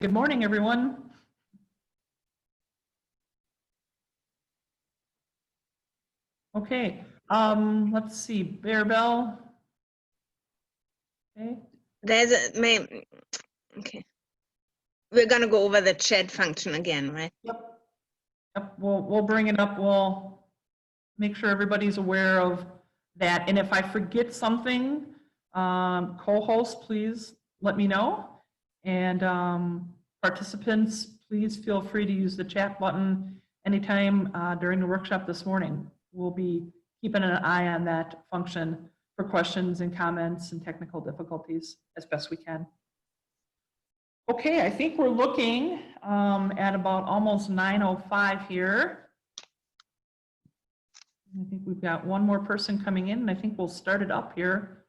Good morning, everyone. Okay, let's see, Bear Bell. Okay. There's a okay. We're gonna go over the chat function again, right? Yep. Yep. We'll bring it up. We'll make sure everybody's aware of that. And if I forget something, co-host, please let me know. And participants, please feel free to use the chat button anytime during the workshop this morning. We'll be keeping an eye on that function for questions and comments and technical difficulties as best we can. Okay, I think we're looking at about almost 9:05 here. I think we've got one more person coming in, and I think we'll start it up here.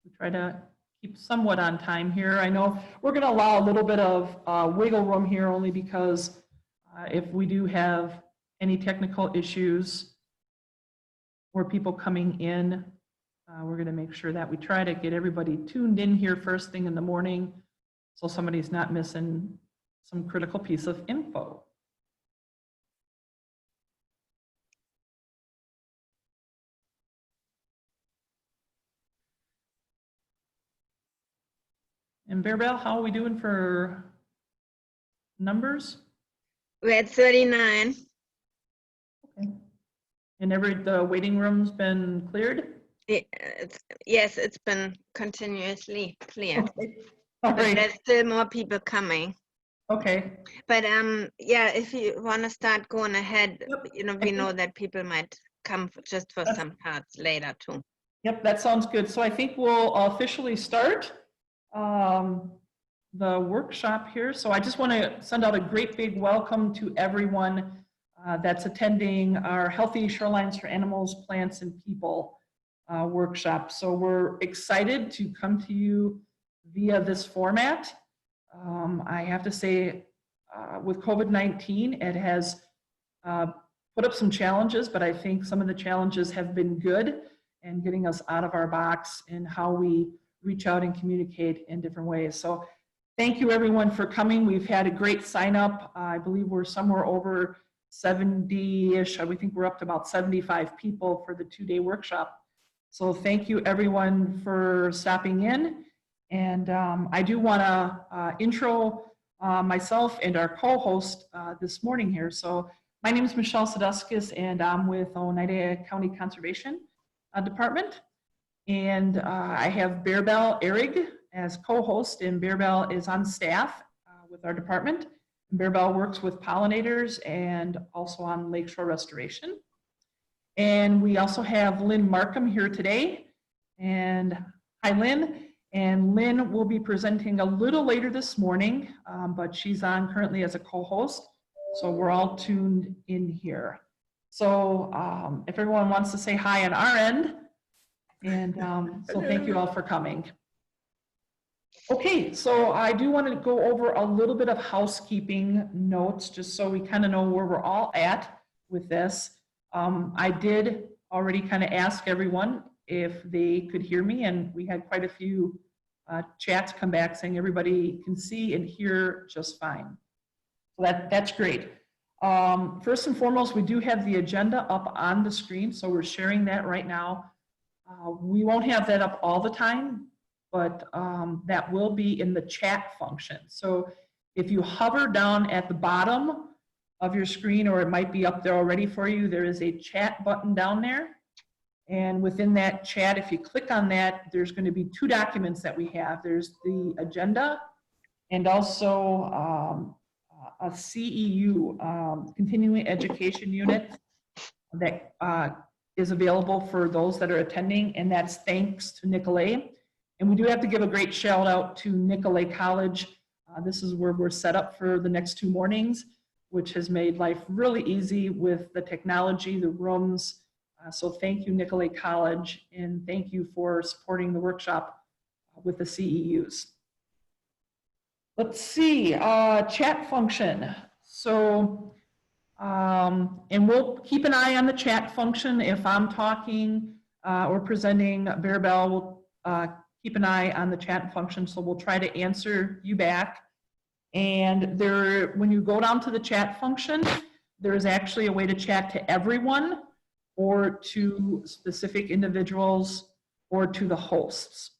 We try to keep somewhat on time here. I know we're going to allow a little bit of wiggle room here only because if we do have any technical issues or people coming in, we're going to make sure that we try to get everybody tuned in here first thing in the morning so somebody's not missing some critical piece of info. And Bear Bell, how are we doing for numbers? We're at 39. Okay. And the waiting room's been cleared? Yes, it's been continuously cleared. Okay. All right. There's still more people coming. Okay. But yeah, if you want to start going ahead, Yep. you know, we know that people might come just for some parts later too. Yep, that sounds good. So I think we'll officially start the workshop here. So I just want to send out a great big welcome to everyone that's attending our Healthy Shorelines for Animals, Plants, and People workshop. So we're excited to come to you via this format. I have to say, with COVID-19, it has put up some challenges, but I think some of the challenges have been good and getting us out of our box and how we reach out and communicate in different ways. So thank you everyone for coming. We've had a great sign up. I believe we're somewhere over 70-ish. We think we're up to about 75 people for the 2-day workshop. So thank you everyone for stopping in. And I do want to intro myself and our co-host this morning here. So my name is Michelle Saduskis, and I'm with Oneida County Conservation Department. And I have Bear Bell Erig as co-host, and Bear Bell is on staff with our department. And Bear Bell works with pollinators and also on lakeshore restoration. And we also have Lynn Markham here today. And hi, Lynn. And Lynn will be presenting a little later this morning, but she's on currently as a co-host. So we're all tuned in here. So if everyone wants to say hi on our end, and so thank you all for coming. Okay, so I do want to go over a little bit of housekeeping notes just so we kind of know where we're all at with this. I did already kind of ask everyone if they could hear me, and we had quite a few chats come back saying everybody can see and hear just fine. So that's great. First and foremost, we do have the agenda up on the screen, so we're sharing that right now. We won't have that up all the time, but that will be in the chat function. So if you hover down at the bottom of your screen, or it might be up there already for you, there is a chat button down there. And within that chat, if you click on that, there's going to be 2 documents that we have. There's the agenda and also a CEU, continuing education unit, that is available for those that are attending, and that's thanks to Nicolay. And we do have to give a great shout out to Nicolay College. This is where we're set up for the next 2 mornings, which has made life really easy with the technology, the rooms. So thank you, Nicolay College, and thank you for supporting the workshop with the CEUs. Let's see, chat function. So, and we'll keep an eye on the chat function. If I'm talking or presenting, Bear Bell will keep an eye on the chat function, so we'll try to answer you back. And there, when you go down to the chat function, there is actually a way to chat to everyone or to specific individuals or to the hosts.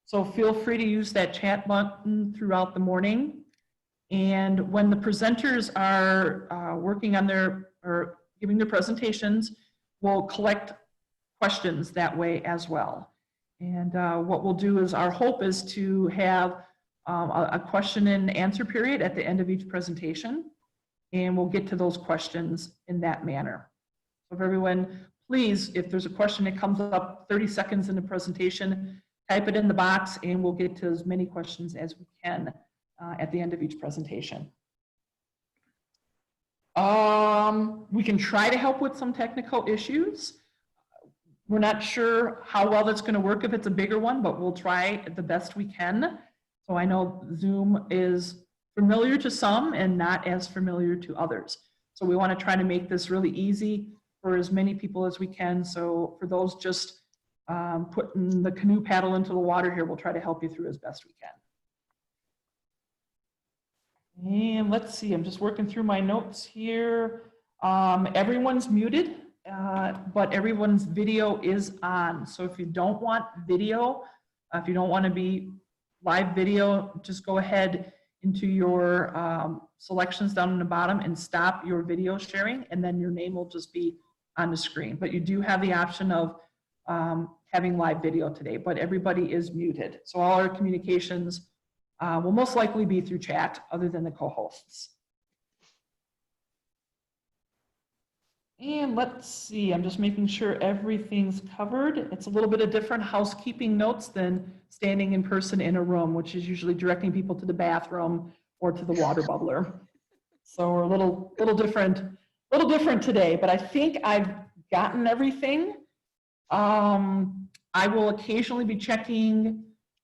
So feel free to use that chat button throughout the morning. And when the presenters are working on their, or giving their presentations, we'll collect questions that way as well. And what we'll do is, our hope is to have a question and answer period at the end of each presentation, and we'll get to those questions in that manner. So if everyone, please, if there's a question that comes up 30 seconds in the presentation, type it in the box and we'll get to as many questions as we can at the end of each presentation. We can try to help with some technical issues. We're not sure how well that's going to work if it's a bigger one, but we'll try the best we can. So I know Zoom is familiar to some and not as familiar to others. So we want to try to make this really easy for as many people as we can. So for those just putting the canoe paddle into the water here, we'll try to help you through as best we can. And let's see, I'm just working through my notes here. Everyone's muted, but everyone's video is on. So if you don't want video, if you don't want to be live video, just go ahead into your selections down in the bottom and stop your video sharing, and then your name will just be on the screen. But you do have the option of having live video today, but everybody is muted. So all our communications will most likely be through chat, other than the co-hosts. And let's see, I'm just making sure everything's covered. It's a little bit of different housekeeping notes than standing in person in a room, which is usually directing people to the bathroom or to the water bubbler. So we're a little different today, but I think I've gotten everything. I will occasionally be checking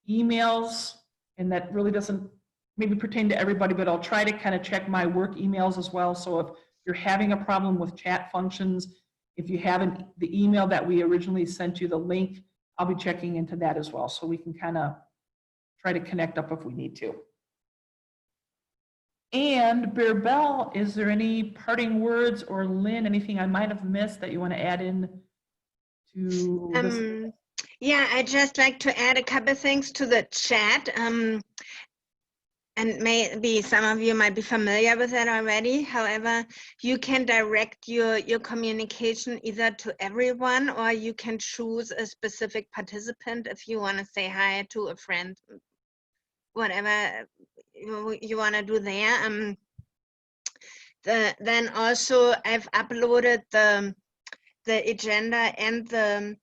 emails, and that really doesn't maybe pertain to everybody, but I'll try to kind of check my work emails as well. So if you're having a problem with chat functions, if you haven't, the email that we originally sent you, the link, I'll be checking into that as well, so we can kind of try to connect up if we need to. And Bear Bell, is there any parting words, or Lynn, anything I might have missed that you want to add in to this? Yeah, I'd just like to add a couple things to the chat. And maybe some of you might be familiar with that already. However, you can direct your communication either to everyone, or you can choose a specific participant if you want to say hi to a friend, whatever you want to do there. Then also I've uploaded the agenda and the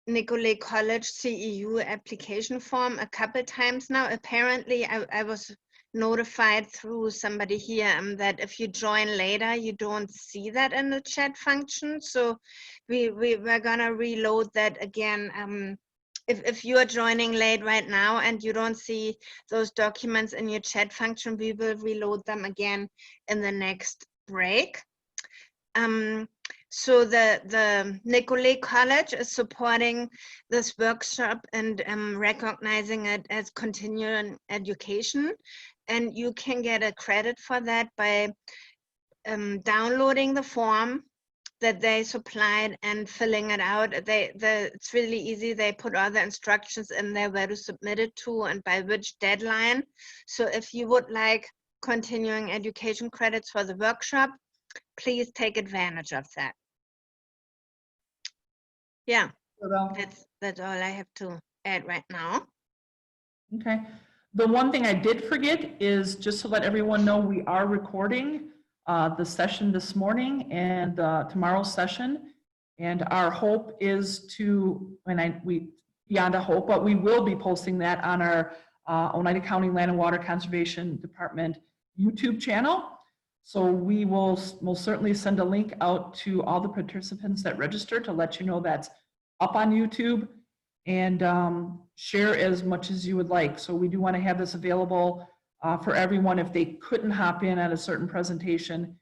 Nicolet College CEU application form a couple times now. Apparently, I was notified through somebody here that if you join later, you don't see that in the chat function. So we're gonna reload that again. If you are joining late right now and you don't see those documents in your chat function, we will reload them again in the next break. So the Nicolet College is supporting this workshop and recognizing it as continuing education. And you can get a credit for that by downloading the form that they supplied and filling it out. It's really easy. They put all the instructions in there where to submit it to and by which deadline. So if you would like continuing education credits for the workshop, please take advantage of that. Yeah, that's all I have to add right now. Okay. The one thing I did forget is just to let everyone know we are recording the session this morning and tomorrow's session. And our hope is to, beyond a hope, but we will be posting that on our Oneida County Land and Water Conservation Department YouTube channel. So we will most certainly send a link out to all the participants that registered to let you know that's up on YouTube, and share as much as you would like. So we do want to have this available for everyone if they couldn't hop in at a certain presentation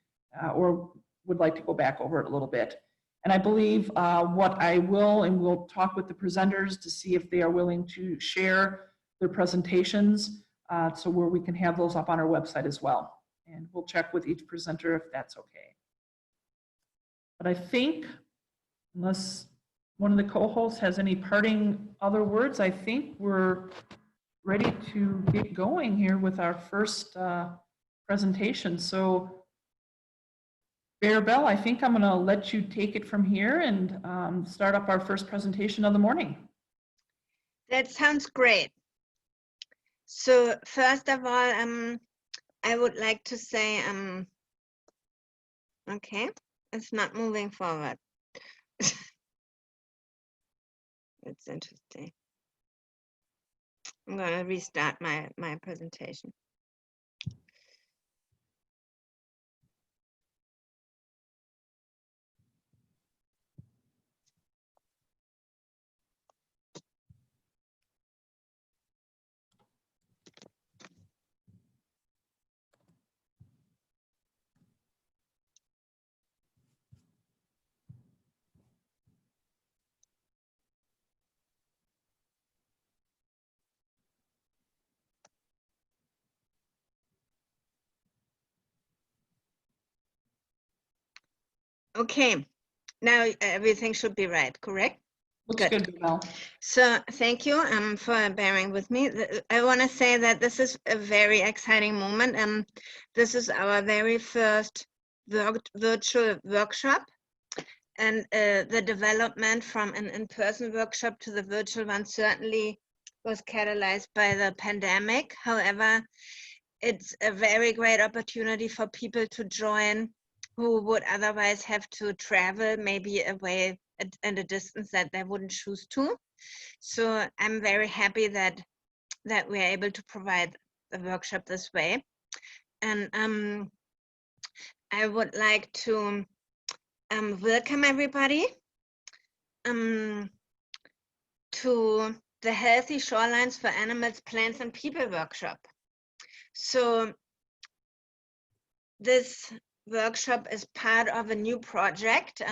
or would like to go back over it a little bit. And I believe what I will, and we'll talk with the presenters to see if they are willing to share their presentations, so where we can have those up on our website as well. And we'll check with each presenter if that's okay. But I think, unless one of the co-hosts has any parting other words, I think we're ready to get going here with our first presentation. So Maribel, I think I'm going to let you take it from here and start up our first presentation of the morning. That sounds great. So first of all, I would like to say, okay, it's not moving forward. It's interesting. I'm going to restart my presentation. Okay, now everything should be right, correct? Looks good, Mel. So thank you for bearing with me. I want to say that this is a very exciting moment. This is our very first virtual workshop, and the development from an in-person workshop to the virtual one certainly was catalyzed by the pandemic. However, it's a very great opportunity for people to join who would otherwise have to travel maybe away at a distance that they wouldn't choose to. So I'm very happy that we are able to provide the workshop this way. And I would like to welcome everybody to the Healthy Shorelines for Animals, Plants and People workshop. So this workshop is part of a new project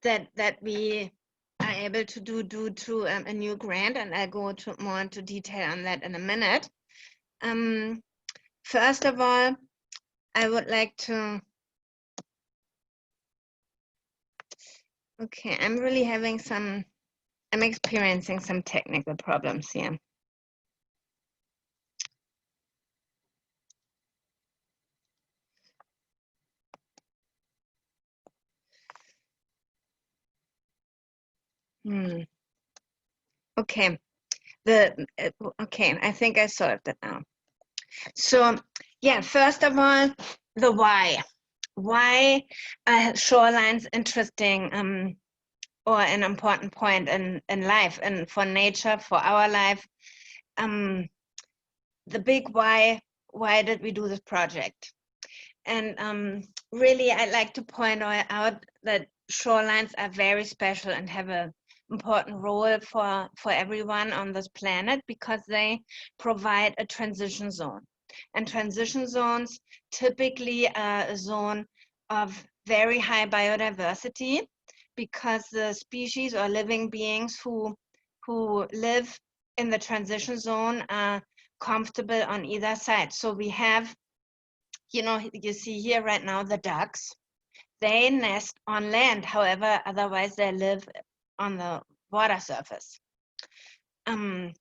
that we are able to do due to a new grant, and I'll go more into detail on that in a minute. First of all, I would like to, okay, I'm experiencing some technical problems here. Okay, I think I solved it now. So yeah, first of all, the why. Why are shorelines interesting or an important point in life and for nature, for our life? The big why did we do this project? And really, I'd like to point out that shorelines are very special and have an important role for everyone on this planet, because they provide a transition zone. And transition zones typically are a zone of very high biodiversity, because the species or living beings who live in the transition zone are comfortable on either side. So we have, you see here right now the ducks. They nest on land, however, otherwise they live on the water surface. Then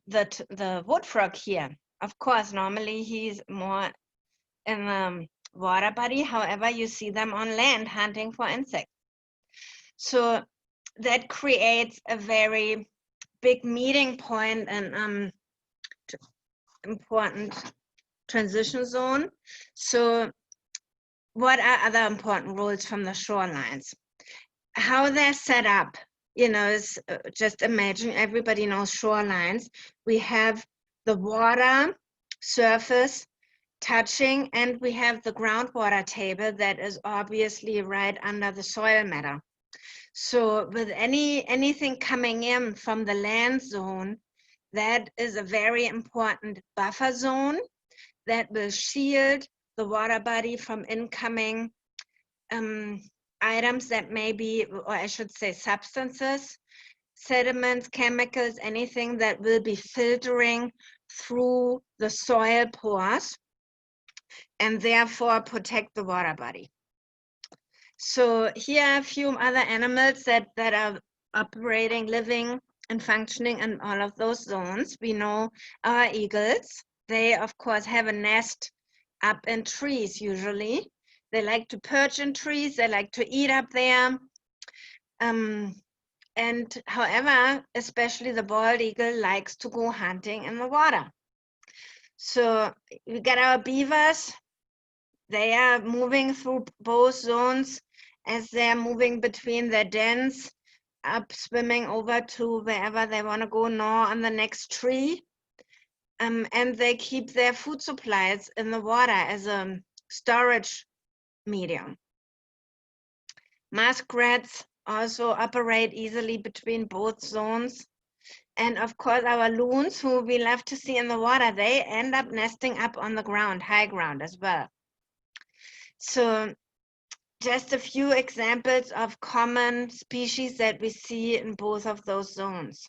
the wood frog here, of course, normally he's more in the water body, however, you see them on land hunting for insects. So that creates a very big meeting point and important transition zone. So what are other important rules from the shorelines? How they're set up, is just imagine, everybody knows shorelines. We have the water surface touching, and we have the groundwater table that is obviously right under the soil matter. So with anything coming in from the land zone, that is a very important buffer zone that will shield the water body from incoming items that may be, or I should say substances, sediments, chemicals, anything that will be filtering through the soil pores and therefore protect the water body. So here are a few other animals that are operating, living and functioning in all of those zones. We know our eagles. They, of course, have a nest up in trees usually. They like to perch in trees. They like to eat up there. And however, especially the bald eagle likes to go hunting in the water. So we got our beavers. They are moving through both zones as they're moving between their dens, up swimming over to wherever they want to go, gnaw on the next tree. And they keep their food supplies in the water as a storage medium. Muskrats also operate easily between both zones. And of course, our loons, who we love to see in the water, they end up nesting up on the ground, high ground as well. So just a few examples of common species that we see in both of those zones.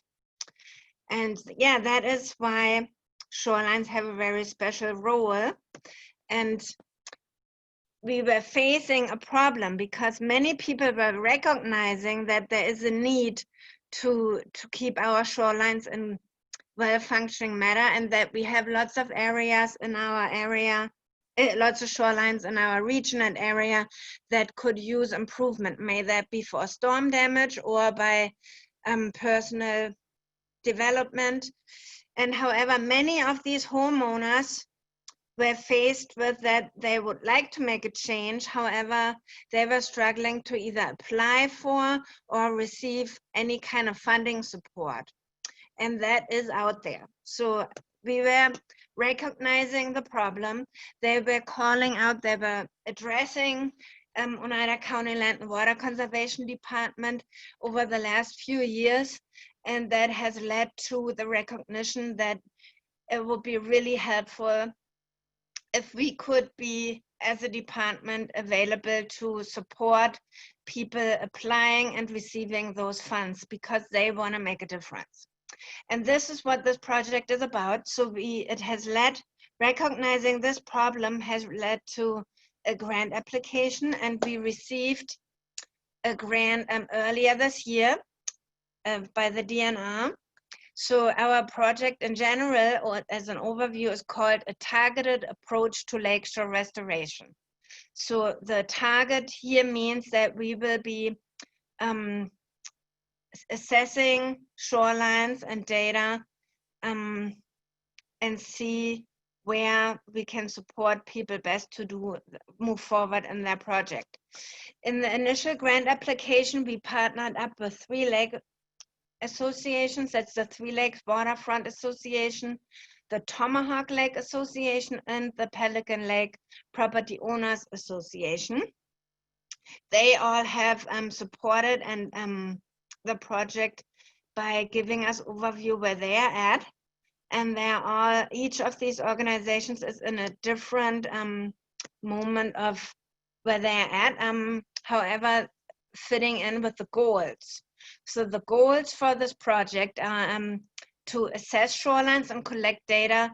And yeah, that is why shorelines have a very special role. And we were facing a problem because many people were recognizing that there is a need to keep our shorelines in well-functioning manner, and that we have lots of areas in our area, lots of shorelines in our region and area that could use improvement, may that be for storm damage or by personal development. And however, many of these homeowners were faced with that they would like to make a change. However, they were struggling to either apply for or receive any kind of funding support. And that is out there. So we were recognizing the problem. They were calling out, they were addressing Oneida County Land and Water Conservation Department over the last few years. And that has led to the recognition that it would be really helpful if we could be, as a department, available to support people applying and receiving those funds because they want to make a difference. And this is what this project is about. So it has led, recognizing this problem has led to a grant application, and we received a grant earlier this year by the DNR. So our project in general, or as an overview, is called a targeted approach to lakeshore restoration. So the target here means that we will be assessing shorelines and data and see where we can support people best to move forward in their project. In the initial grant application, we partnered up with 3 lake associations. That's the Three Lakes Waterfront Association, the Tomahawk Lake Association, and the Pelican Lake Property Owners Association. They all have supported and the project by giving us overview where they are at. And they are, each of these organizations is in a different moment of where they're at, however, fitting in with the goals. So the goals for this project are to assess shorelines and collect data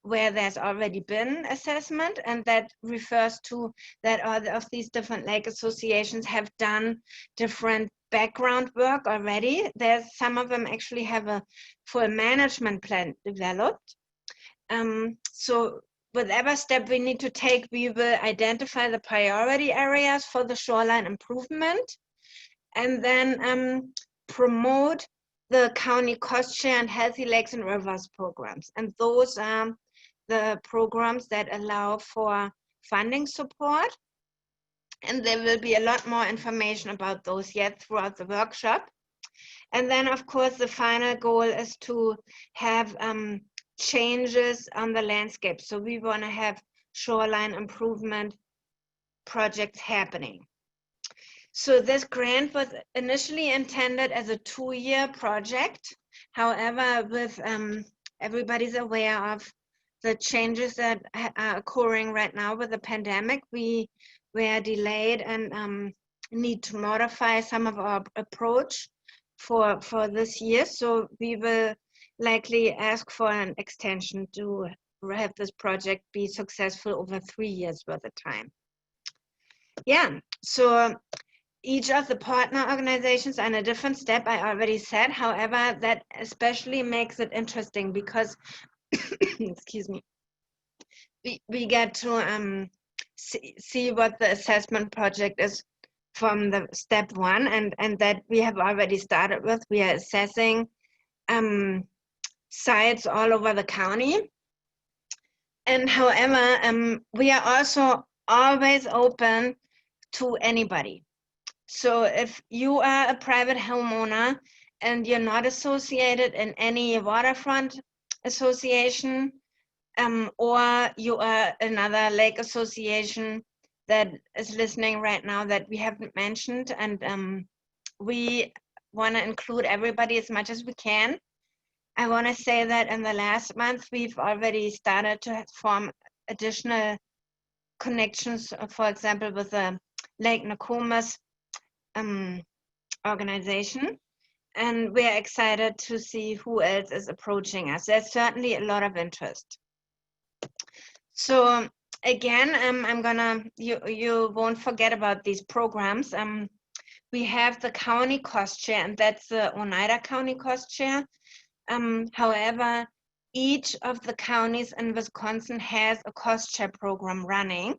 where there's already been assessment, and that refers to that all of these different lake associations have done different background work already. There's some of them actually have a full management plan developed. So whatever step we need to take, we will identify the priority areas for the shoreline improvement, and then promote the county cost share and healthy lakes and rivers programs. And those are the programs that allow for funding support. And there will be a lot more information about those yet throughout the workshop. And then, of course, the final goal is to have changes on the landscape. So we want to have shoreline improvement projects happening. So this grant was initially intended as a 2-year project. However, with everybody's aware of the changes that are occurring right now with the pandemic, we were delayed and need to modify some of our approach for this year. So we will likely ask for an extension to have this project be successful over 3 years worth of time. Yeah, so each of the partner organizations are in a different step, I already said. However, that especially makes it interesting because, excuse me, we get to see what the assessment project is from the step one, and that we have already started with. We are assessing sites all over the county. And however, we are also always open to anybody. So if you are a private homeowner and you're not associated in any waterfront association, or you are another lake association that is listening right now that we haven't mentioned, and we want to include everybody as much as we can. I want to say that in the last month, we've already started to form additional connections, for example, with the Lake Nokomis organization. And we're excited to see who else is approaching us. There's certainly a lot of interest. So again, you won't forget about these programs. We have the county cost share, and that's the Oneida County cost share. However, each of the counties in Wisconsin has a cost share program running.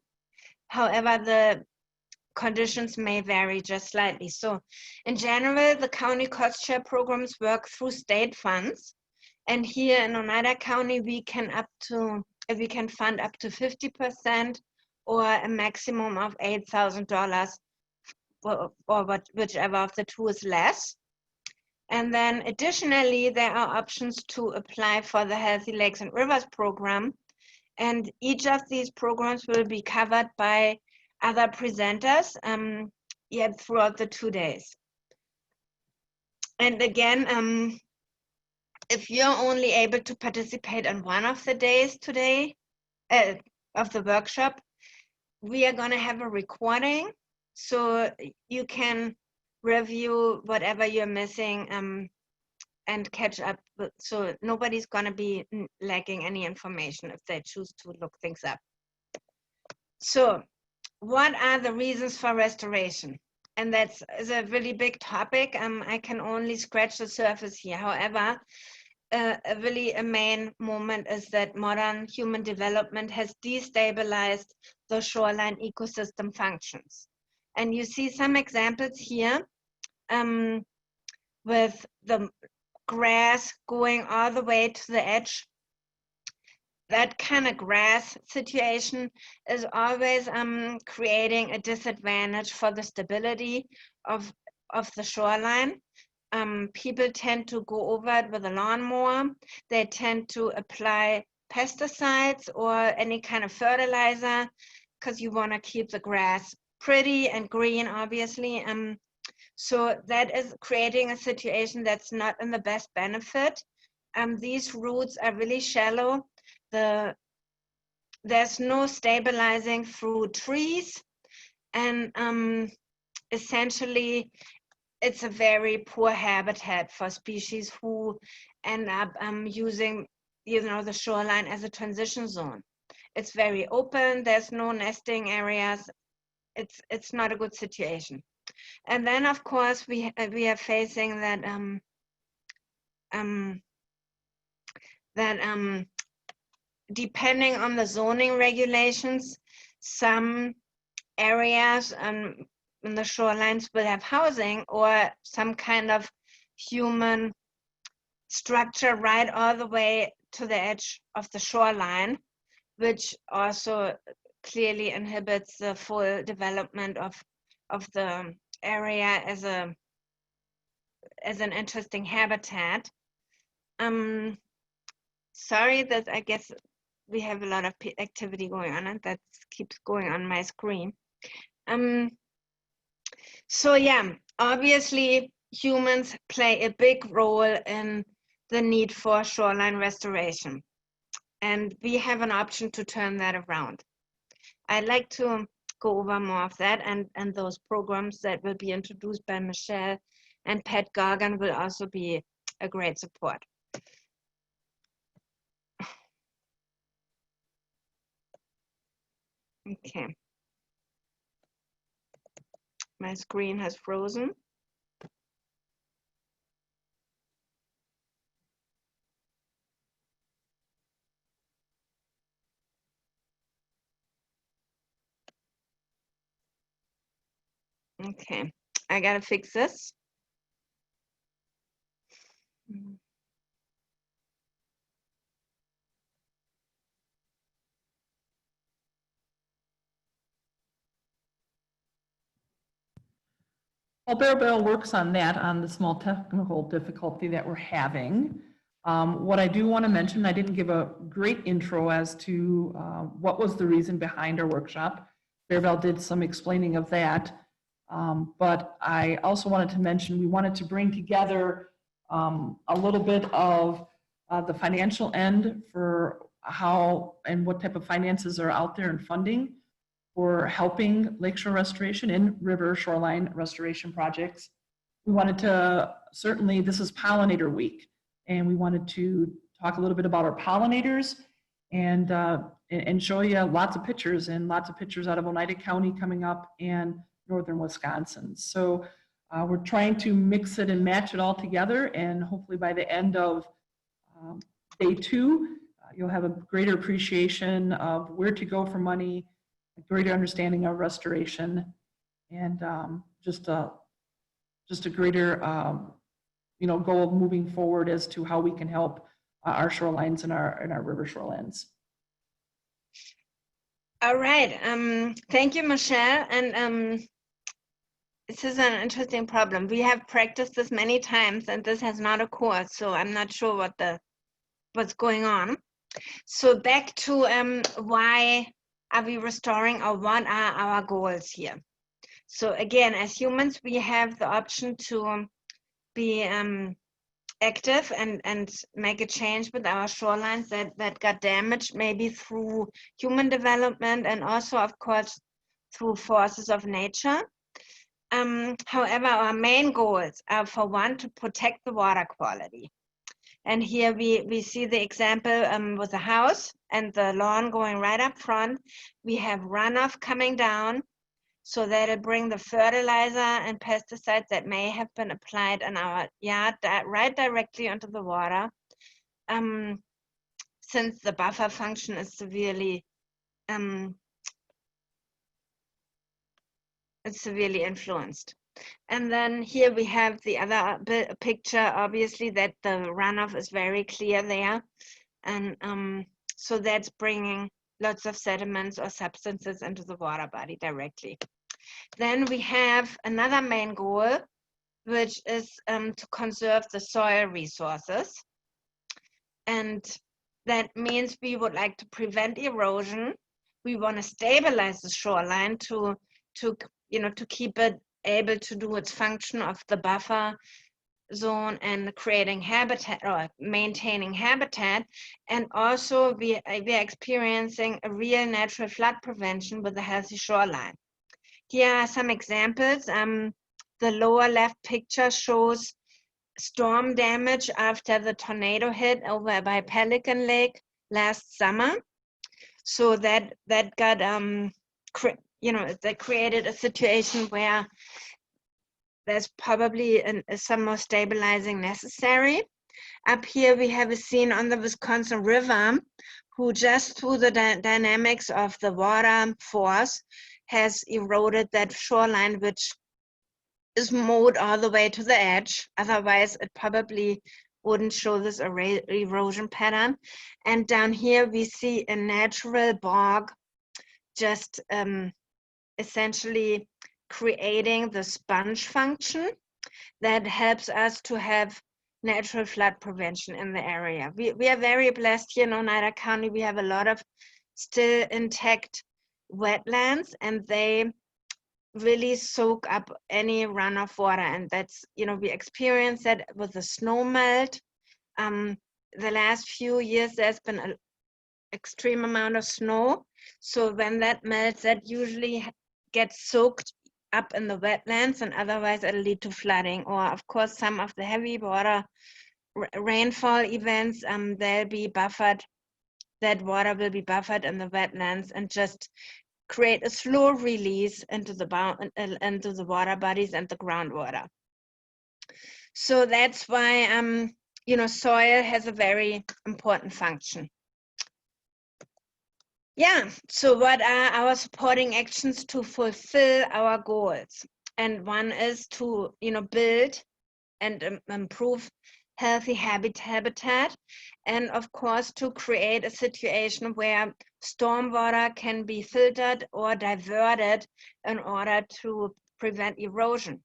However, the conditions may vary just slightly. So in general, the county cost share programs work through state funds. And here in Oneida County, we can fund up to 50% or a maximum of $8,000, or whichever of the two is less. And then additionally, there are options to apply for the Healthy Lakes and Rivers program. And each of these programs will be covered by other presenters yet throughout the 2 days. And again, if you're only able to participate on one of the days today of the workshop, we are going to have a recording so you can review whatever you're missing and catch up. So nobody's going to be lacking any information if they choose to look things up. So what are the reasons for restoration? And that's a really big topic. I can only scratch the surface here. However, a main moment is that modern human development has destabilized the shoreline ecosystem functions. And you see some examples here with the grass going all the way to the edge. That kind of grass situation is always creating a disadvantage for the stability of the shoreline. People tend to go over it with a lawnmower. They tend to apply pesticides or any kind of fertilizer because you want to keep the grass pretty and green, obviously. So that is creating a situation that's not in the best benefit. These roots are really shallow. There's no stabilizing through trees, and essentially it's a very poor habitat for species who end up using the shoreline as a transition zone. It's very open, there's no nesting areas. It's not a good situation. And then of course we are facing that depending on the zoning regulations, some areas in the shorelines will have housing or some kind of human structure right all the way to the edge of the shoreline, which also clearly inhibits the full development of the area as an interesting habitat. Sorry that I guess we have a lot of activity going on and that keeps going on my screen. So yeah, obviously humans play a big role in the need for shoreline restoration. And we have an option to turn that around. I'd like to go over more of that, and those programs that will be introduced by Michelle and Pat Gargan will also be a great support. Okay. My screen has frozen. Okay, I gotta fix this. Well, Bear works on that, on the small technical difficulty that we're having. What I do want to mention, I didn't give a great intro as to what was the reason behind our workshop. Bear did some explaining of that. But I also wanted to mention, we wanted to bring together a little bit of the financial end for how and what type of finances are out there and funding for helping lakeshore restoration and river shoreline restoration projects. We wanted to, certainly this is pollinator week, and we wanted to talk a little bit about our pollinators and show you lots of pictures out of Oneida County coming up and northern Wisconsin. So we're trying to mix it and match it all together, and hopefully by the end of day 2, you'll have a greater appreciation of where to go for money, a greater understanding of restoration, and just a greater goal of moving forward as to how we can help our shorelines and our river shorelands. All right, thank you, Michelle. And this is an interesting problem. We have practiced this many times, and this has not occurred, so I'm not sure what's going on. So back to why are we restoring, or what are our goals here? So again, as humans, we have the option to be active and make a change with our shorelines that got damaged, maybe through human development and also, of course, through forces of nature. However, our main goals are, for one, to protect the water quality. And here we see the example with a house and the lawn going right up front. We have runoff coming down, so that'll bring the fertilizer and pesticides that may have been applied in our yard right directly onto the water, since the buffer function is severely influenced. And then here we have the other picture, obviously, that the runoff is very clear there. And so that's bringing lots of sediments or substances into the water body directly. Then we have another main goal, which is to conserve the soil resources. And that means we would like to prevent erosion. We want to stabilize the shoreline to keep it able to do its function of the buffer zone and creating habitat or maintaining habitat. And also we are experiencing a real natural flood prevention with a healthy shoreline. Here are some examples. The lower left picture shows storm damage after the tornado hit over by Pelican Lake last summer. So that got that created a situation where there's probably some more stabilizing necessary. Up here we have a scene on the Wisconsin River, who just through the dynamics of the water force has eroded that shoreline, which is mowed all the way to the edge. Otherwise it probably wouldn't show this erosion pattern. And down here we see a natural bog just essentially creating the sponge function that helps us to have natural flood prevention in the area. We are very blessed here in Oneida County. We have a lot of still intact wetlands, and they really soak up any runoff water. And that's, we experience that with the snow melt. The last few years, there's been an extreme amount of snow. So when that melts, that usually get soaked up in the wetlands, and otherwise it'll lead to flooding. Or of course, some of the heavy water rainfall events, they'll be buffered. That water will be buffered in the wetlands and just create a slow release into the water bodies and the groundwater. So that's why soil has a very important function. Yeah, so what are our supporting actions to fulfill our goals? And one is to build and improve healthy habitat, and of course to create a situation where stormwater can be filtered or diverted in order to prevent erosion.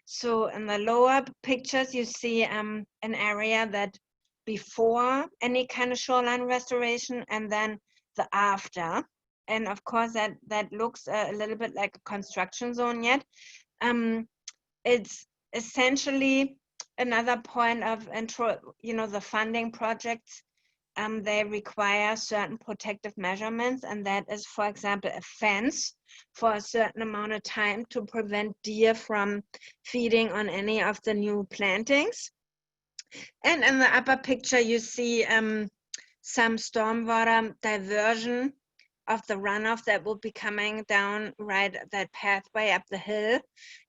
So in the lower pictures you see an area that before any kind of shoreline restoration, and then the after. And of course that looks a little bit like a construction zone yet. It's essentially another point of the funding projects. They require certain protective measurements, and that is, for example, a fence for a certain amount of time to prevent deer from feeding on any of the new plantings. And in the upper picture you see some stormwater diversion of the runoff that will be coming down that pathway up the hill,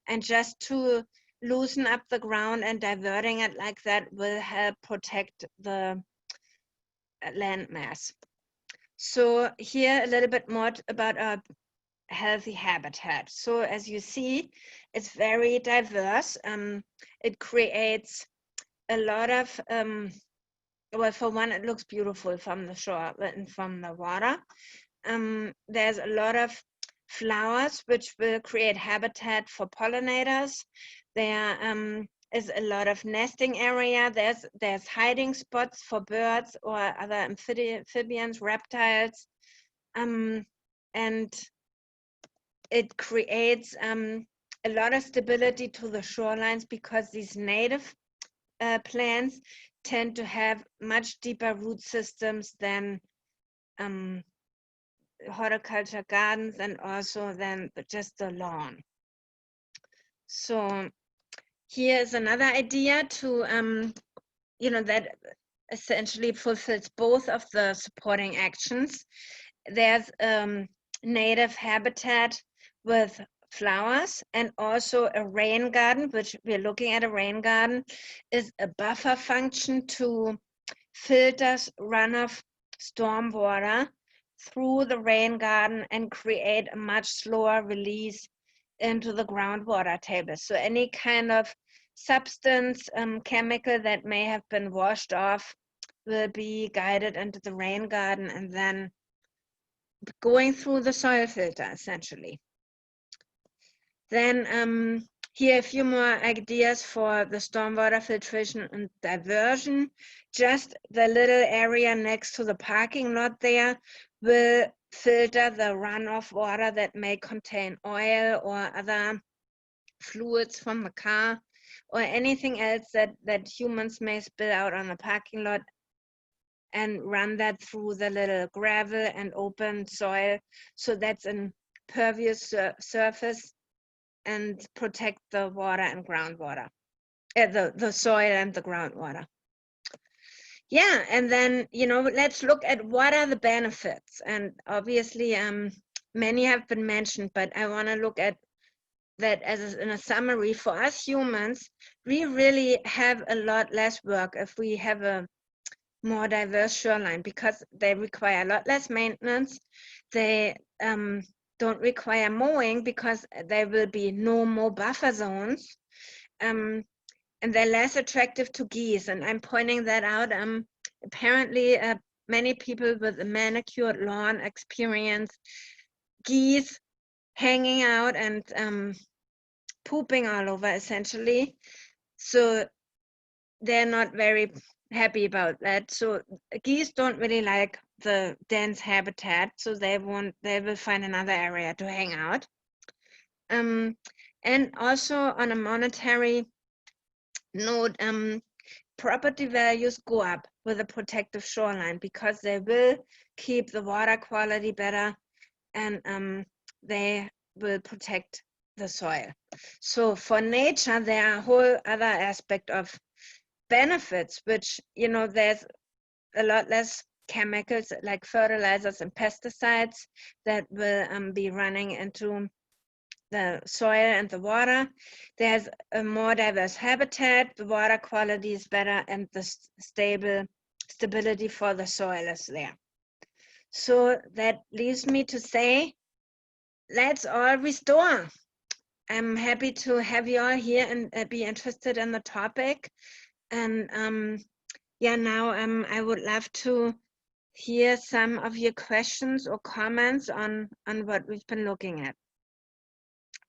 and just to loosen up the ground and diverting it like that will help protect the land mass. So here a little bit more about our healthy habitat. So as you see, it's very diverse. It creates a lot of well, for one, it looks beautiful from the shore and from the water. There's a lot of flowers which will create habitat for pollinators. There is a lot of nesting area. There's hiding spots for birds or other amphibians, reptiles, and it creates a lot of stability to the shorelines, because these native plants tend to have much deeper root systems than horticulture gardens, and also than just the lawn. So here is another idea to that essentially fulfills both of the supporting actions. There's native habitat with flowers, and also a rain garden, which we're looking at. A rain garden is a buffer function to filter runoff stormwater through the rain garden and create a much slower release into the groundwater table. So any kind of substance, chemical that may have been washed off will be guided into the rain garden and then going through the soil filter, essentially. Then here a few more ideas for the stormwater filtration and diversion. Just the little area next to the parking lot there will filter the runoff water that may contain oil or other fluids from the car, or anything else that humans may spill out on the parking lot, and run that through the little gravel and open soil. So that's an impervious surface, and protect the water and groundwater, the soil and the groundwater. Yeah, and then, let's look at what are the benefits. And obviously, many have been mentioned, but I want to look at that as in a summary. For us humans, we really have a lot less work if we have a more diverse shoreline, because they require a lot less maintenance. They don't require mowing, because there will be no more buffer zones, and they're less attractive to geese. And I'm pointing that out. Apparently, many people with a manicured lawn experience geese hanging out and pooping all over, essentially. So they're not very happy about that. So geese don't really like the dense habitat, so they will find another area to hang out. And also on a monetary note, property values go up with a protective shoreline, because they will keep the water quality better, and they will protect the soil. So for nature, there are a whole other aspect of benefits, which, you know, there's a lot less chemicals like fertilizers and pesticides that will be running into the soil and the water. There's a more diverse habitat, the water quality is better, and the stability for the soil is there. So that leaves me to say, let's all restore. I'm happy to have you all here and be interested in the topic. And yeah, now I would love to hear some of your questions or comments on what we've been looking at.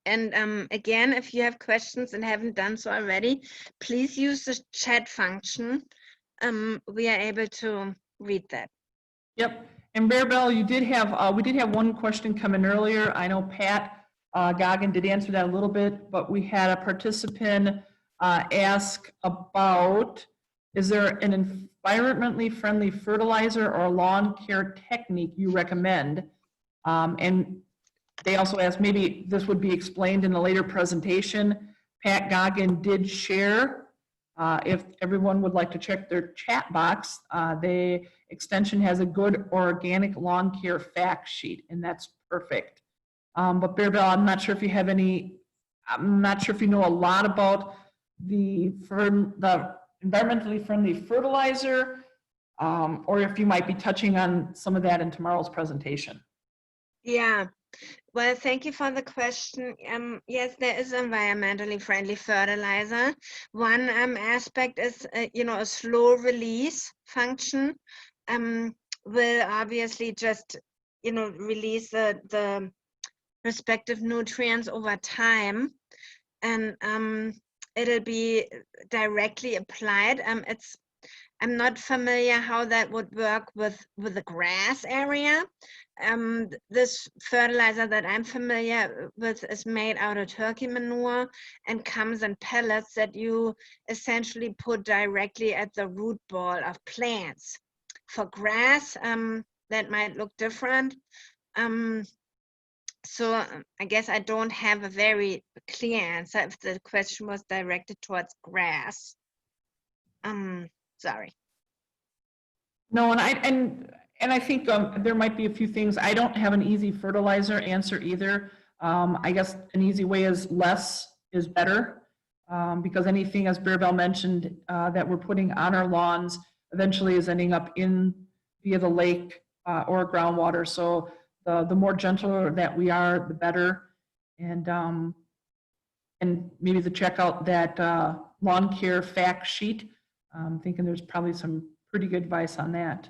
And again, if you have questions and haven't done so already, please use the chat function. We are able to read that. Yep. And Bear Bell, you did have, we did have one question come in earlier. I know Pat Goggin did answer that a little bit, but we had a participant ask about, is there an environmentally friendly fertilizer or lawn care technique you recommend? And they also asked, maybe this would be explained in a later presentation. Pat Goggin did share, if everyone would like to check their chat box, the extension has a good organic lawn care fact sheet, and that's perfect. But Bear Bell, I'm not sure if you have any, I'm not sure if you know a lot about the environmentally friendly fertilizer, or if you might be touching on some of that in tomorrow's presentation. Yeah, well, thank you for the question. Yes, there is environmentally friendly fertilizer. One aspect is, you know, a slow release function will obviously just, you know, release the respective nutrients over time, and it'll be directly applied. I'm not familiar how that would work with the grass area. This fertilizer that I'm familiar with is made out of turkey manure and comes in pellets that you essentially put directly at the root ball of plants. For grass, that might look different. So I guess I don't have a very clear answer if the question was directed towards grass. Sorry. No, and I think there might be a few things. I don't have an easy fertilizer answer either. I guess an easy way is less is better, because anything, as Bear Bell mentioned, that we're putting on our lawns eventually is ending up in via the lake or groundwater. So the more gentle that we are, the better. And maybe to check out that lawn care fact sheet. I'm thinking there's probably some pretty good advice on that.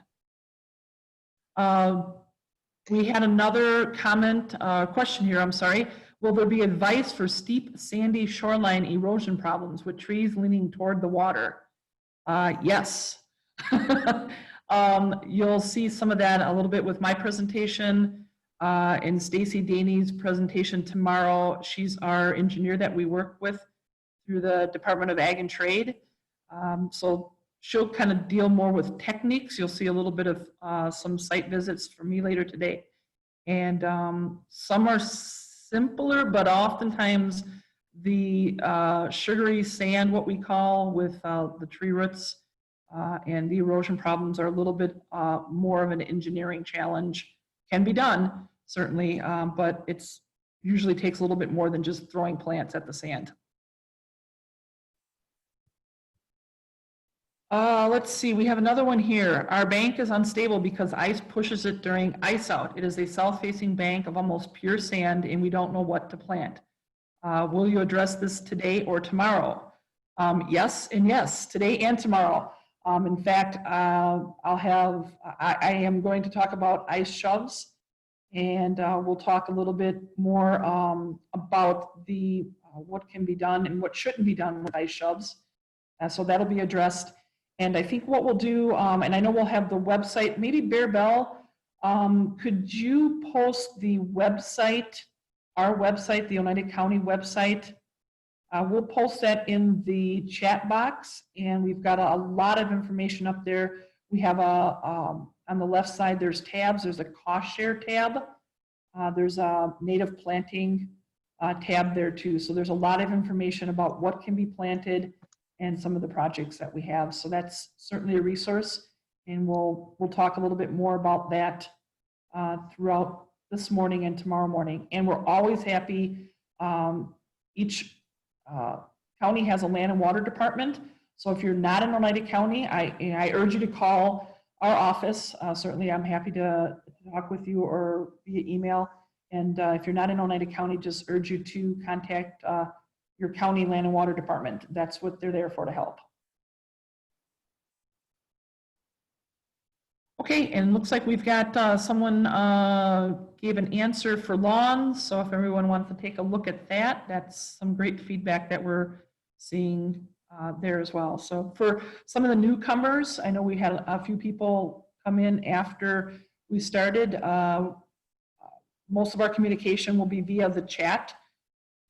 We had another comment, question here, I'm sorry. Will there be advice for steep, sandy shoreline erosion problems with trees leaning toward the water? Yes. You'll see some of that a little bit with my presentation and Stacy Daney's presentation tomorrow. She's our engineer that we work with through the Department of Ag and Trade. So she'll kind of deal more with techniques. You'll see a little bit of some site visits from me later today. And some are simpler, but oftentimes the sugary sand, what we call, with the tree roots and the erosion problems are a little bit more of an engineering challenge. Can be done, certainly, but it's usually takes a little bit more than just throwing plants at the sand. Let's see, we have another one here. Our bank is unstable because ice pushes it during ice out. It is a south-facing bank of almost pure sand, and we don't know what to plant. Will you address this today or tomorrow? Yes and yes, today and tomorrow. In fact, I am going to talk about ice shoves, and we'll talk a little bit more about the what can be done and what shouldn't be done with ice shoves. So that'll be addressed. And I think what we'll do, and I know we'll have the website, maybe Bear Bell, could you post the website, our website, the Oneida County website? We'll post that in the chat box, and we've got a lot of information up there. We have on the left side, there's tabs. There's a cost share tab. There's a native planting tab there too. So there's a lot of information about what can be planted and some of the projects that we have. So that's certainly a resource, and we'll talk a little bit more about that throughout this morning and tomorrow morning. And we're always happy. Each county has a land and water department. So if you're not in Oneida County, I urge you to call our office. Certainly, I'm happy to talk with you or via email. And if you're not in Oneida County, just urge you to contact your county land and water department. That's what they're there for, to help. Okay, and looks like we've got someone gave an answer for lawns. So if everyone wants to take a look at that, that's some great feedback that we're seeing there as well. So for some of the newcomers, I know we had a few people come in after we started. Most of our communication will be via the chat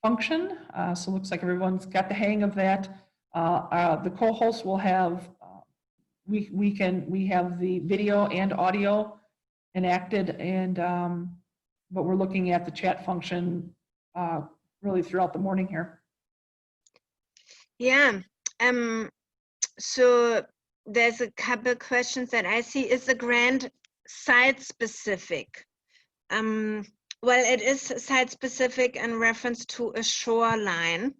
function. So it looks like everyone's got the hang of that. The co-hosts will have, we have the video and audio enacted, and but we're looking at the chat function really throughout the morning here. Yeah. So there's a couple of questions that I see. Is the grant site specific? Well, it is site specific in reference to a shoreline.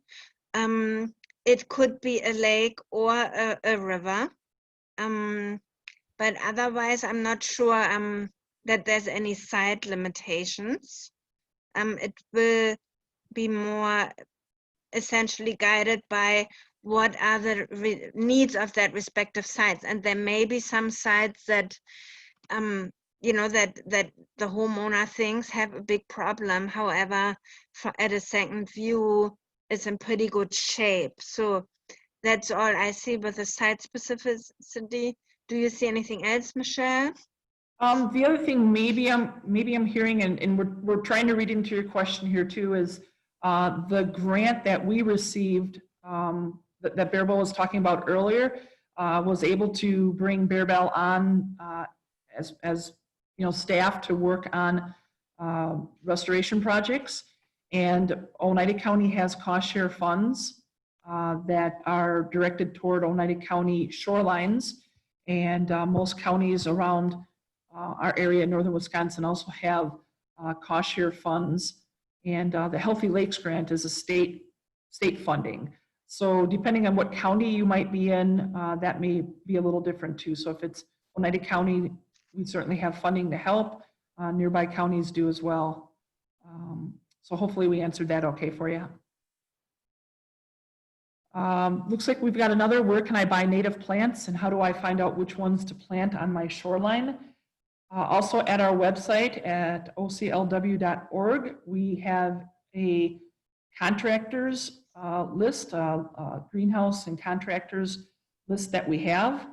It could be a lake or a river. But otherwise, I'm not sure that there's any site limitations. It will be more essentially guided by what are the needs of that respective sites. And there may be some sites that, you know, that the homeowner thinks have a big problem. However, at a second view, it's in pretty good shape. So that's all I see with the site specificity. Do you see anything else, Michelle? The other thing maybe I'm hearing, and we're trying to read into your question here too, is the grant that we received that Bearbell was talking about earlier was able to bring Bearbell on as you know, staff to work on restoration projects. And Oneida County has cost share funds that are directed toward Oneida County shorelines, and most counties around our area in northern Wisconsin also have cost share funds. And the Healthy Lakes Grant is a state funding. So depending on what county you might be in, that may be a little different too. So if it's Oneida County, we certainly have funding to help. Nearby counties do as well. So hopefully we answered that okay for you. Looks like we've got another, where can I buy native plants and how do I find out which ones to plant on my shoreline? Also at our website at oclw.org, we have a contractors list, greenhouse and contractors list that we have.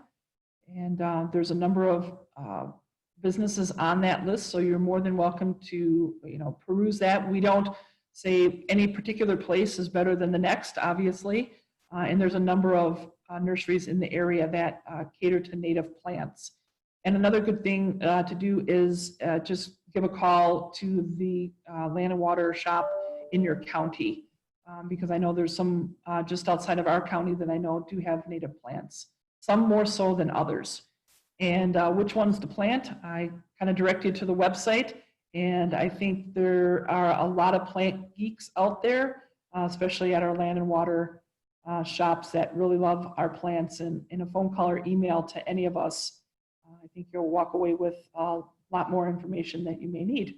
And there's a number of businesses on that list, so you're more than welcome to, you know, peruse that. We don't say any particular place is better than the next, obviously. And there's a number of nurseries in the area that cater to native plants. And another good thing to do is just give a call to the land and water shop in your county, because I know there's some just outside of our county that I know do have native plants, some more so than others. And which ones to plant, I kind of direct you to the website. And I think there are a lot of plant geeks out there, especially at our land and water shops, that really love our plants. And in a phone call or email to any of us, I think you'll walk away with a lot more information that you may need.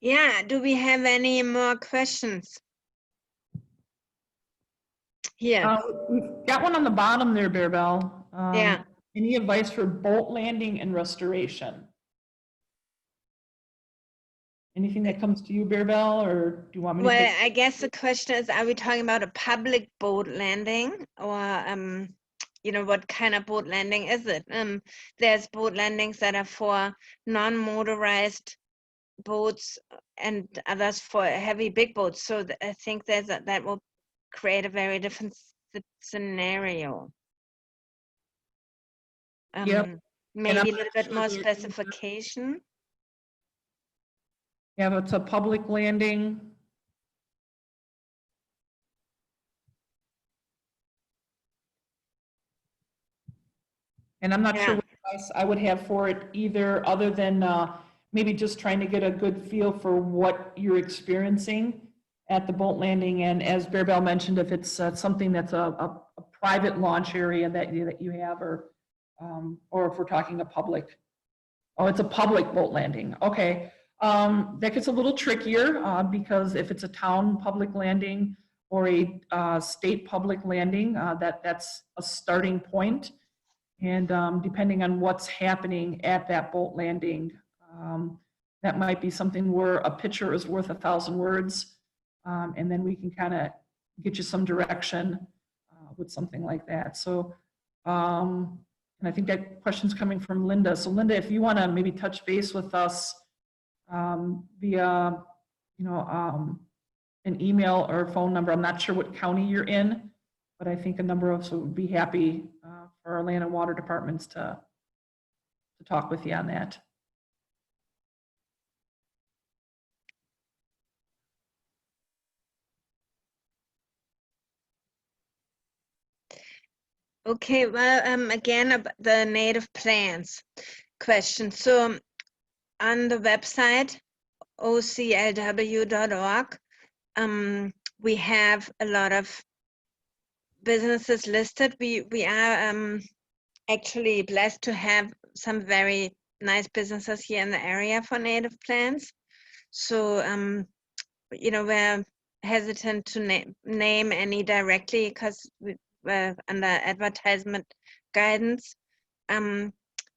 Yeah, do we have any more questions? Here. We've got one on the bottom there, Bearbell. Yeah. Any advice for boat landing and restoration? Anything that comes to you, Bearbell, or do you want me to Well, take? I guess the question is, are we talking about a public boat landing, or you know, what kind of boat landing is it? There's boat landings that are for non-motorized boats and others for heavy big boats. So I think that will create a very different scenario. Yep. maybe a little bit sure more there is- specification. Yeah, but it's a public landing. And I'm not sure Yeah. what advice I would have for it either, other than maybe just trying to get a good feel for what you're experiencing at the boat landing. And as Bear Bell mentioned, if it's something that's a private launch area that you have, or if we're talking a public, oh, it's a public boat landing. Okay. That gets a little trickier because if it's a town public landing or a state public landing, that's a starting point. And depending on what's happening at that boat landing, that might be something where a picture is worth 1,000 words. And then we can kind of get you some direction with something like that. So, and I think that question's coming from Linda. So Linda, if you want to maybe touch base with us via, an email or phone number. I'm not sure what county you're in, but I think a number of us would be happy for our land and water departments to talk with you on that. Okay, well, again, the native plants question. So on the website, oclw.org, we have a lot of businesses listed. We are actually blessed to have some very nice businesses here in the area for native plants. So, we're hesitant to name any directly because we're under advertisement guidance.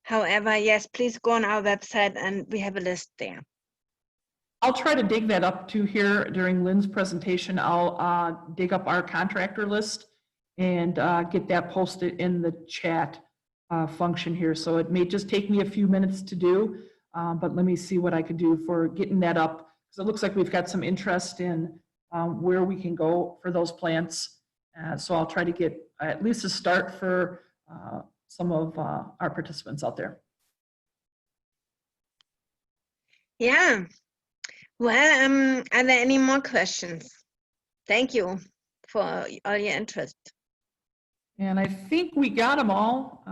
However, yes, please go on our website and we have a list there. I'll try to dig that up too here during Lynn's presentation. I'll dig up our contractor list and get that posted in the chat function here. So it may just take me a few minutes to do, but let me see what I could do for getting that up. So it looks like we've got some interest in where we can go for those plants. So I'll try to get at least a start for some of our participants out there. Yeah. Well, are there any more questions? Thank you for all your interest. And I think we got them all.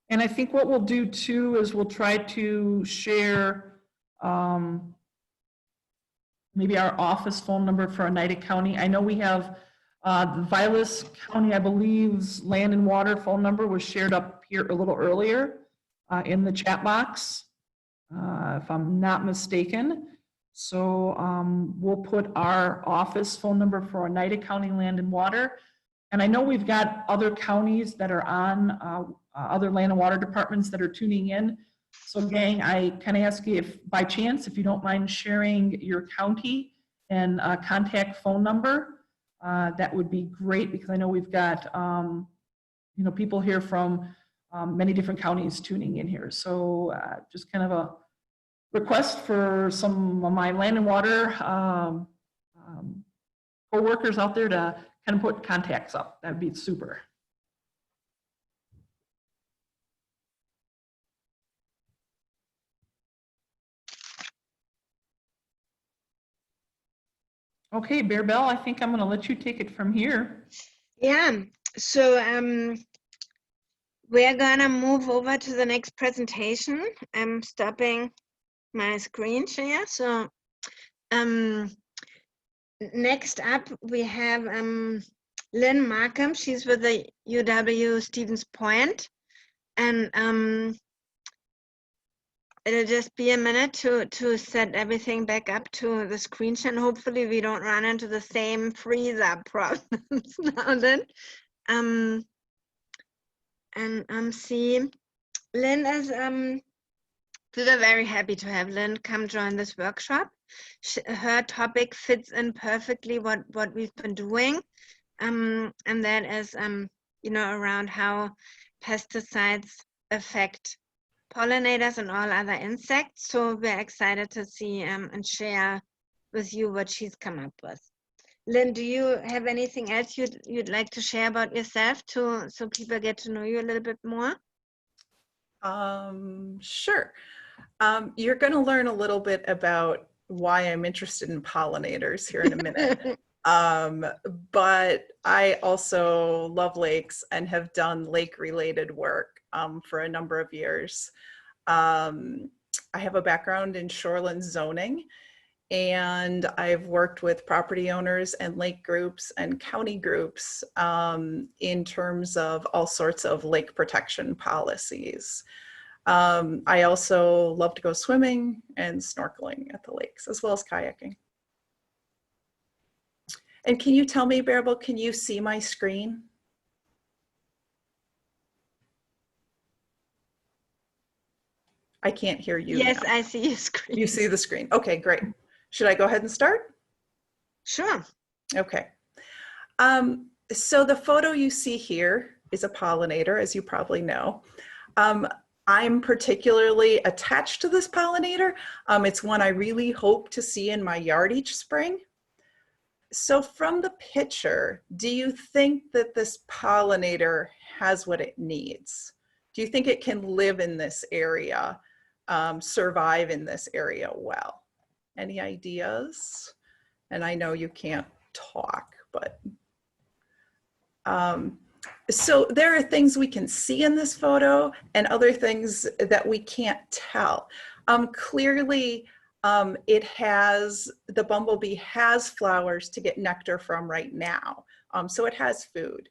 And I think what we'll do too is we'll try to share maybe our office phone number for Oneida County. I know we have the Vilas County, I believe's land and water phone number was shared up here a little earlier in the chat box, if I'm not mistaken. So we'll put our office phone number for Oneida County Land and Water. And I know we've got other counties that are on, other land and water departments that are tuning in. So gang, I kind of ask you if by chance, if you don't mind sharing your county and contact phone number, that would be great, because I know we've got, people here from many different counties tuning in here. So just kind of a request for some of my land and water co-workers out there to kind of put contacts up. That'd be super. Okay, Bear Bell, I think I'm going to let you take it from here. Yeah, so we're gonna move over to the next presentation. I'm stopping my screen share. So next up we have Lynn Markham. She's with the UW Stevens Point, and it'll just be a minute to set everything back up to the screen share, and hopefully we don't run into the same freeze-up problems now then. See, Lynn is, we were very happy to have Lynn come join this workshop. Her topic fits in perfectly what we've been doing, and that is, around how pesticides affect pollinators and all other insects. So we're excited to see and share with you what she's come up with. Lynn, do you have anything else you'd like to share about yourself so people get to know you a little bit more? Sure. You're going to learn a little bit about why I'm interested in pollinators here in a minute. But I also love lakes and have done lake-related work for a number of years. I have a background in shoreline zoning, and I've worked with property owners and lake groups and county groups in terms of all sorts of lake protection policies. I also love to go swimming and snorkeling at the lakes, as well as kayaking. And can you tell me, Bearable, can you see my screen? I can't hear you. Yes, now. I see your screen. You see the screen. Okay, great. Should I go ahead and start? Sure. Okay. So the photo you see here is a pollinator, as you probably know. I'm particularly attached to this pollinator. It's one I really hope to see in my yard each spring. So from the picture, do you think that this pollinator has what it needs? Do you think it can live in this area, survive in this area well? Any ideas? And I know you can't talk, but so there are things we can see in this photo and other things that we can't tell. Clearly, the bumblebee has flowers to get nectar from right now. So it has food,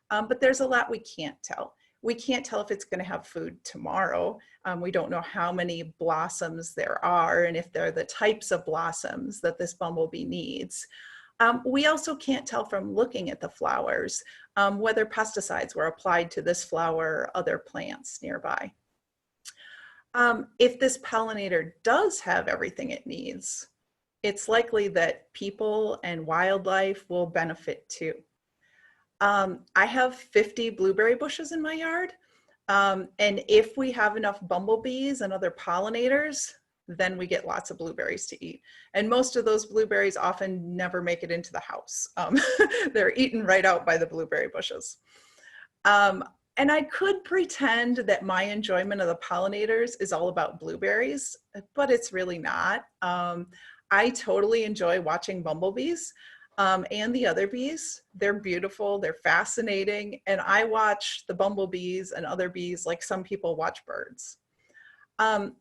but there's a lot we can't tell. We can't tell if it's going to have food tomorrow. We don't know how many blossoms there are and if they're the types of blossoms that this bumblebee needs. We also can't tell from looking at the flowers whether pesticides were applied to this flower or other plants nearby. If this pollinator does have everything it needs, it's likely that people and wildlife will benefit too. I have 50 blueberry bushes in my yard, and if we have enough bumblebees and other pollinators, then we get lots of blueberries to eat. And most of those blueberries often never make it into the house. They're eaten right out by the blueberry bushes. And I could pretend that my enjoyment of the pollinators is all about blueberries, but it's really not. I totally enjoy watching bumblebees and the other bees. They're beautiful, they're fascinating, and I watch the bumblebees and other bees like some people watch birds.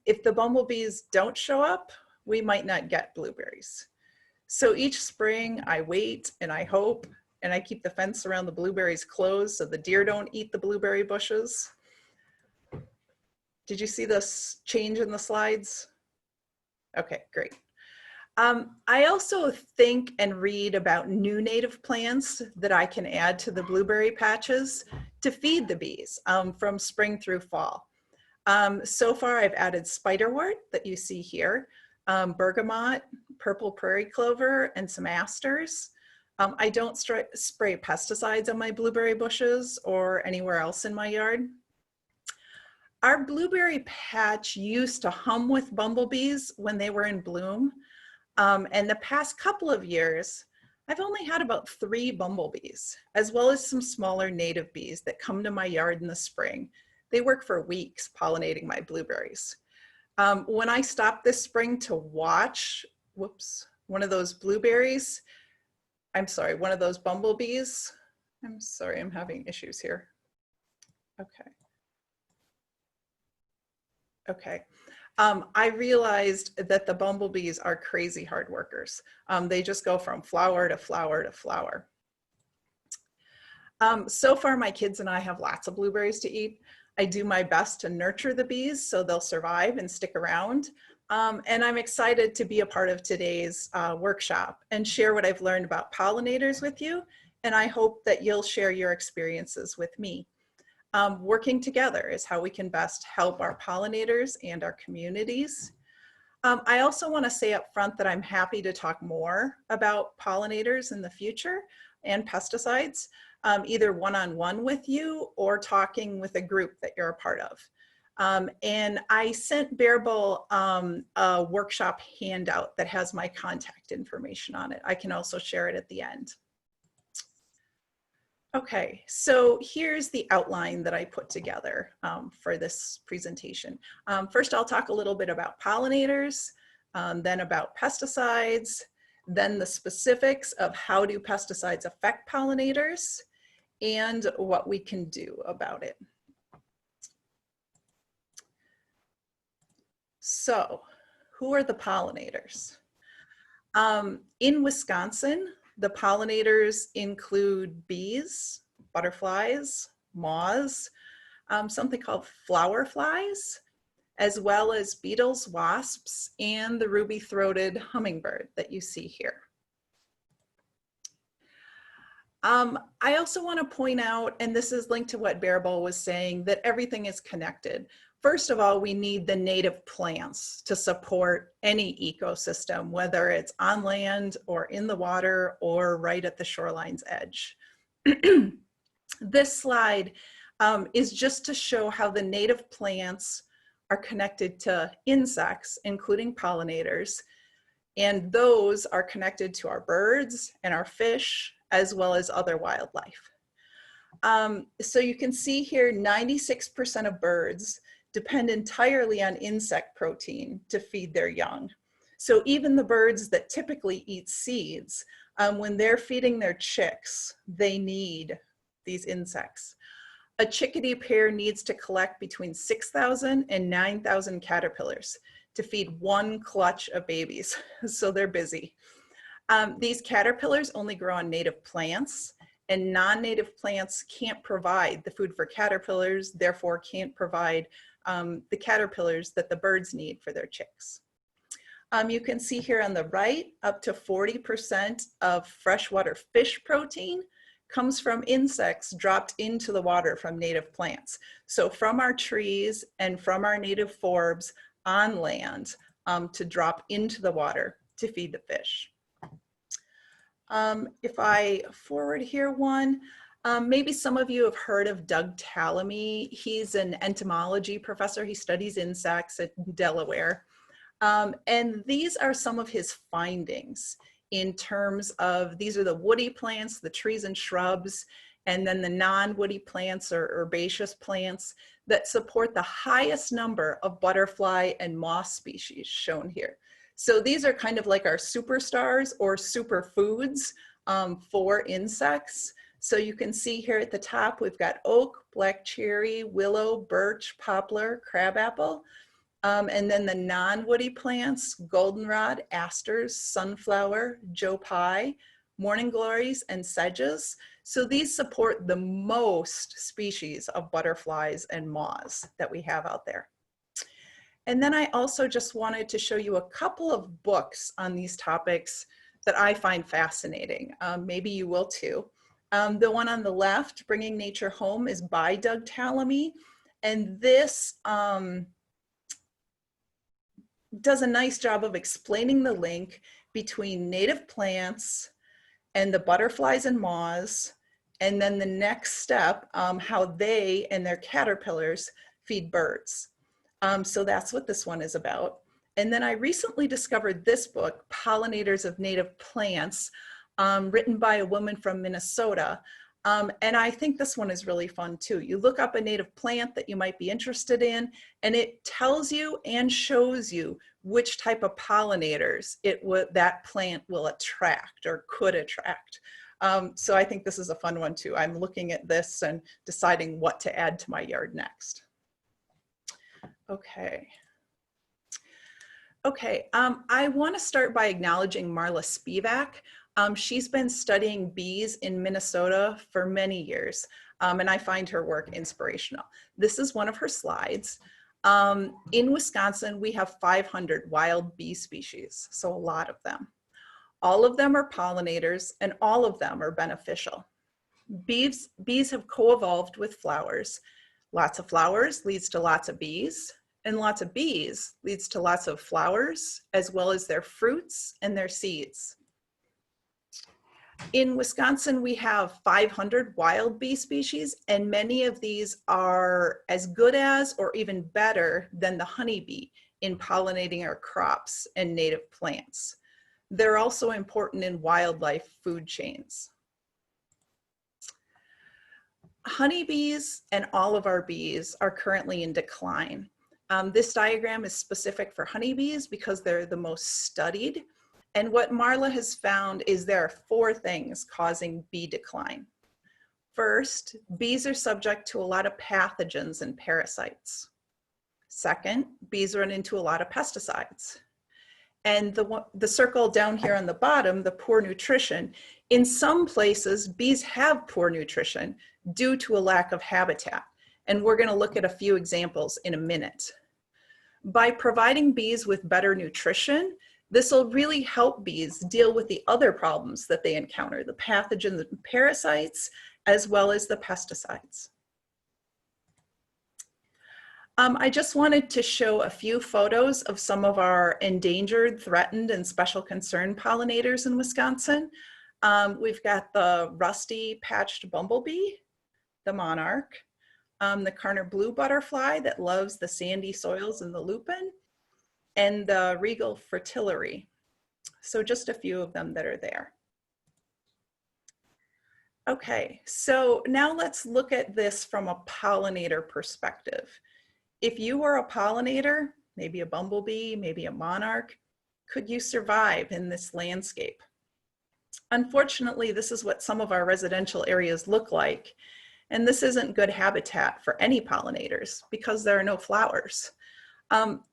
If the bumblebees don't show up, we might not get blueberries. So each spring I wait and I hope, and I keep the fence around the blueberries closed so the deer don't eat the blueberry bushes. Did you see this change in the slides? Okay, great. I also think and read about new native plants that I can add to the blueberry patches to feed the bees from spring through fall. So far I've added spiderwort that you see here, bergamot, purple prairie clover, and some asters. I don't spray pesticides on my blueberry bushes or anywhere else in my yard. Our blueberry patch used to hum with bumblebees when they were in bloom. And the past couple of years, I've only had about 3 bumblebees, as well as some smaller native bees that come to my yard in the spring. They work for weeks pollinating my blueberries. When I stopped this spring to watch, one of those bumblebees, I'm sorry, I'm having issues here. Okay. I realized that the bumblebees are crazy hard workers. They just go from flower to flower to flower. So far, my kids and I have lots of blueberries to eat. I do my best to nurture the bees so they'll survive and stick around. And I'm excited to be a part of today's workshop and share what I've learned about pollinators with you. And I hope that you'll share your experiences with me. Working together is how we can best help our pollinators and our communities. I also want to say up front that I'm happy to talk more about pollinators in the future and pesticides, either one-on-one with you or talking with a group that you're a part of. And I sent Bearable a workshop handout that has my contact information on it. I can also share it at the end. Okay, so here's the outline that I put together for this presentation. First, I'll talk a little bit about pollinators, then about pesticides, then the specifics of how do pesticides affect pollinators, and what we can do about it. So, who are the pollinators? In Wisconsin, the pollinators include bees, butterflies, moths, something called flower flies, as well as beetles, wasps, and the ruby-throated hummingbird that you see here. I also want to point out, and this is linked to what Bearable was saying, that everything is connected. First of all, we need the native plants to support any ecosystem, whether it's on land or in the water or right at the shoreline's edge. This slide is just to show how the native plants are connected to insects, including pollinators, and those are connected to our birds and our fish, as well as other wildlife. So you can see here, 96% of birds depend entirely on insect protein to feed their young. So even the birds that typically eat seeds, when they're feeding their chicks, they need these insects. A chickadee pair needs to collect between 6,000 and 9,000 caterpillars to feed one clutch of babies, so they're busy. These caterpillars only grow on native plants, and non-native plants can't provide the food for caterpillars, therefore can't provide the caterpillars that the birds need for their chicks. You can see here on the right, up to 40% of freshwater fish protein comes from insects dropped into the water from native plants. So from our trees and from our native forbs on land to drop into the water to feed the fish. If I forward here one, maybe some of you have heard of Doug Tallamy. He's an entomology professor. He studies insects at Delaware. And these are some of his findings in terms of, these are the woody plants, the trees and shrubs, and then the non-woody plants or herbaceous plants that support the highest number of butterfly and moth species shown here. So these are kind of like our superstars or superfoods for insects. So you can see here at the top, we've got oak, black cherry, willow, birch, poplar, crabapple. And then the non-woody plants, goldenrod, asters, sunflower, joe pye, morning glories, and sedges. So these support the most species of butterflies and moths that we have out there. And then I also just wanted to show you a couple of books on these topics that I find fascinating. Maybe you will too. The one on the left, Bringing Nature Home, is by Doug Tallamy. And this does a nice job of explaining the link between native plants and the butterflies and moths, and then the next step, how they and their caterpillars feed birds. So that's what this one is about. And then I recently discovered this book, Pollinators of Native Plants, written by a woman from Minnesota. And I think this one is really fun too. You look up a native plant that you might be interested in, and it tells you and shows you which type of pollinators that plant will attract or could attract. So I think this is a fun one too. I'm looking at this and deciding what to add to my yard next. Okay. Okay, I want to start by acknowledging Marla Spivak. She's been studying bees in Minnesota for many years, and I find her work inspirational. This is one of her slides. In Wisconsin, we have 500 wild bee species, so a lot of them. All of them are pollinators, and all of them are beneficial. Bees have co-evolved with flowers. Lots of flowers leads to lots of bees, and lots of bees leads to lots of flowers, as well as their fruits and their seeds. In Wisconsin, we have 500 wild bee species, and many of these are as good as or even better than the honeybee in pollinating our crops and native plants. They're also important in wildlife food chains. Honeybees and all of our bees are currently in decline. This diagram is specific for honeybees because they're the most studied. And what Marla has found is there are 4 things causing bee decline. First, bees are subject to a lot of pathogens and parasites. Second, bees run into a lot of pesticides. And the circle down here on the bottom, the poor nutrition, in some places, bees have poor nutrition due to a lack of habitat. And we're going to look at a few examples in a minute. By providing bees with better nutrition, this will really help bees deal with the other problems that they encounter, the pathogens and parasites, as well as the pesticides. I just wanted to show a few photos of some of our endangered, threatened, and special concern pollinators in Wisconsin. We've got the rusty patched bumblebee, the monarch, the Karner blue butterfly that loves the sandy soils and the lupin, and the regal fritillary. So just a few of them that are there. Okay, so now let's look at this from a pollinator perspective. If you were a pollinator, maybe a bumblebee, maybe a monarch, could you survive in this landscape? Unfortunately, this is what some of our residential areas look like. And this isn't good habitat for any pollinators because there are no flowers.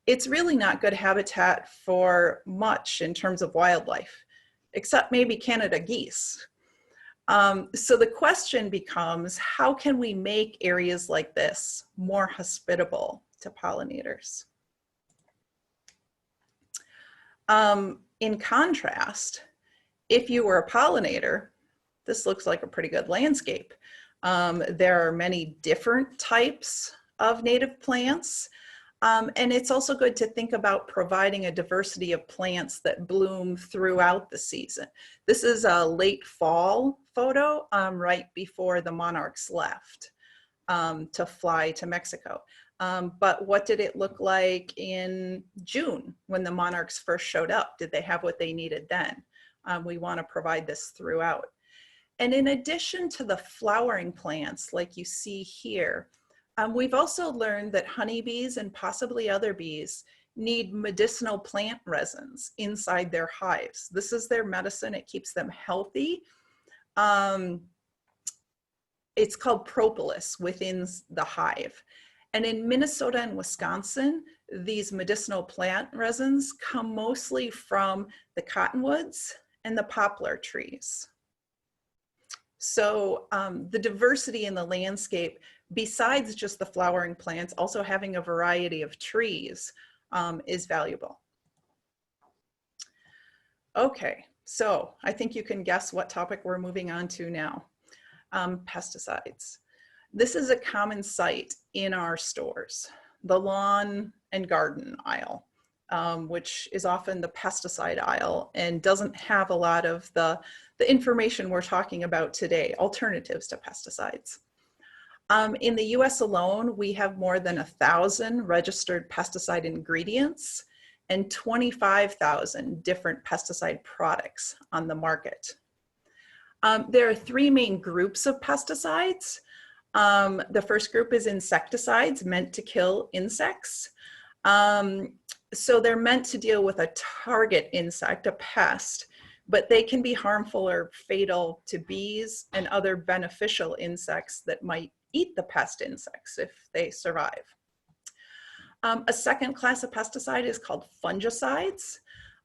It's really not good habitat for much in terms of wildlife, except maybe Canada geese. So the question becomes, how can we make areas like this more hospitable to pollinators? In contrast, if you were a pollinator, this looks like a pretty good landscape. There are many different types of native plants. And it's also good to think about providing a diversity of plants that bloom throughout the season. This is a late fall photo right before the monarchs left to fly to Mexico. But what did it look like in June when the monarchs first showed up? Did they have what they needed then? We want to provide this throughout. And in addition to the flowering plants like you see here, we've also learned that honeybees and possibly other bees need medicinal plant resins inside their hives. This is their medicine. It keeps them healthy. It's called propolis within the hive. And in Minnesota and Wisconsin, these medicinal plant resins come mostly from the cottonwoods and the poplar trees. So the diversity in the landscape, besides just the flowering plants, also having a variety of trees is valuable. Okay, so I think you can guess what topic we're moving on to now. Pesticides. This is a common sight in our stores, the lawn and garden aisle, which is often the pesticide aisle and doesn't have a lot of the information we're talking about today, alternatives to pesticides. In the US alone, we have more than 1,000 registered pesticide ingredients and 25,000 different pesticide products on the market. There are 3 main groups of pesticides. The first group is insecticides meant to kill insects. So they're meant to deal with a target insect, a pest, but they can be harmful or fatal to bees and other beneficial insects that might eat the pest insects if they survive. A second class of pesticide is called fungicides,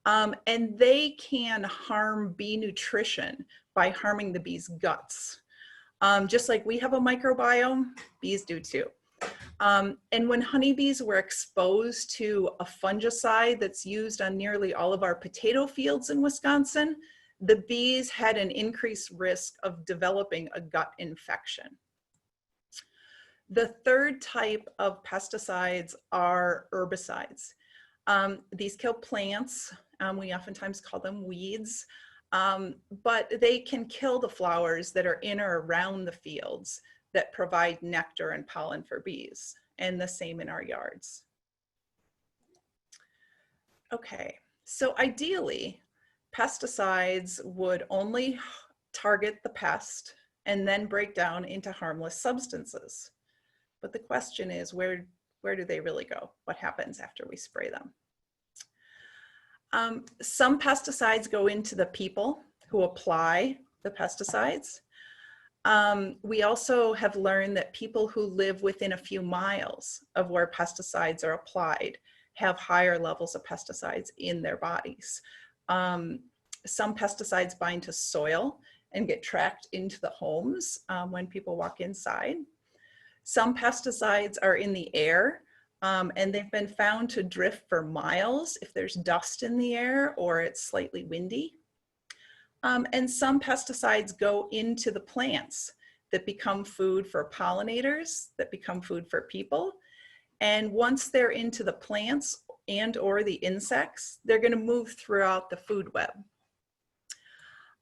and they can harm bee nutrition by harming the bee's guts. Just like we have a microbiome, bees do too. And when honeybees were exposed to a fungicide that's used on nearly all of our potato fields in Wisconsin, the bees had an increased risk of developing a gut infection. The third type of pesticides are herbicides. These kill plants. We oftentimes call them weeds, but they can kill the flowers that are in or around the fields that provide nectar and pollen for bees, and the same in our yards. Okay, so ideally, pesticides would only target the pest and then break down into harmless substances. But the question is, where do they really go? What happens after we spray them? Some pesticides go into the people who apply the pesticides. We also have learned that people who live within a few miles of where pesticides are applied have higher levels of pesticides in their bodies. Some pesticides bind to soil and get tracked into the homes when people walk inside. Some pesticides are in the air, and they've been found to drift for miles if there's dust in the air or it's slightly windy. And some pesticides go into the plants that become food for pollinators, that become food for people. And once they're into the plants and or the insects, they're going to move throughout the food web.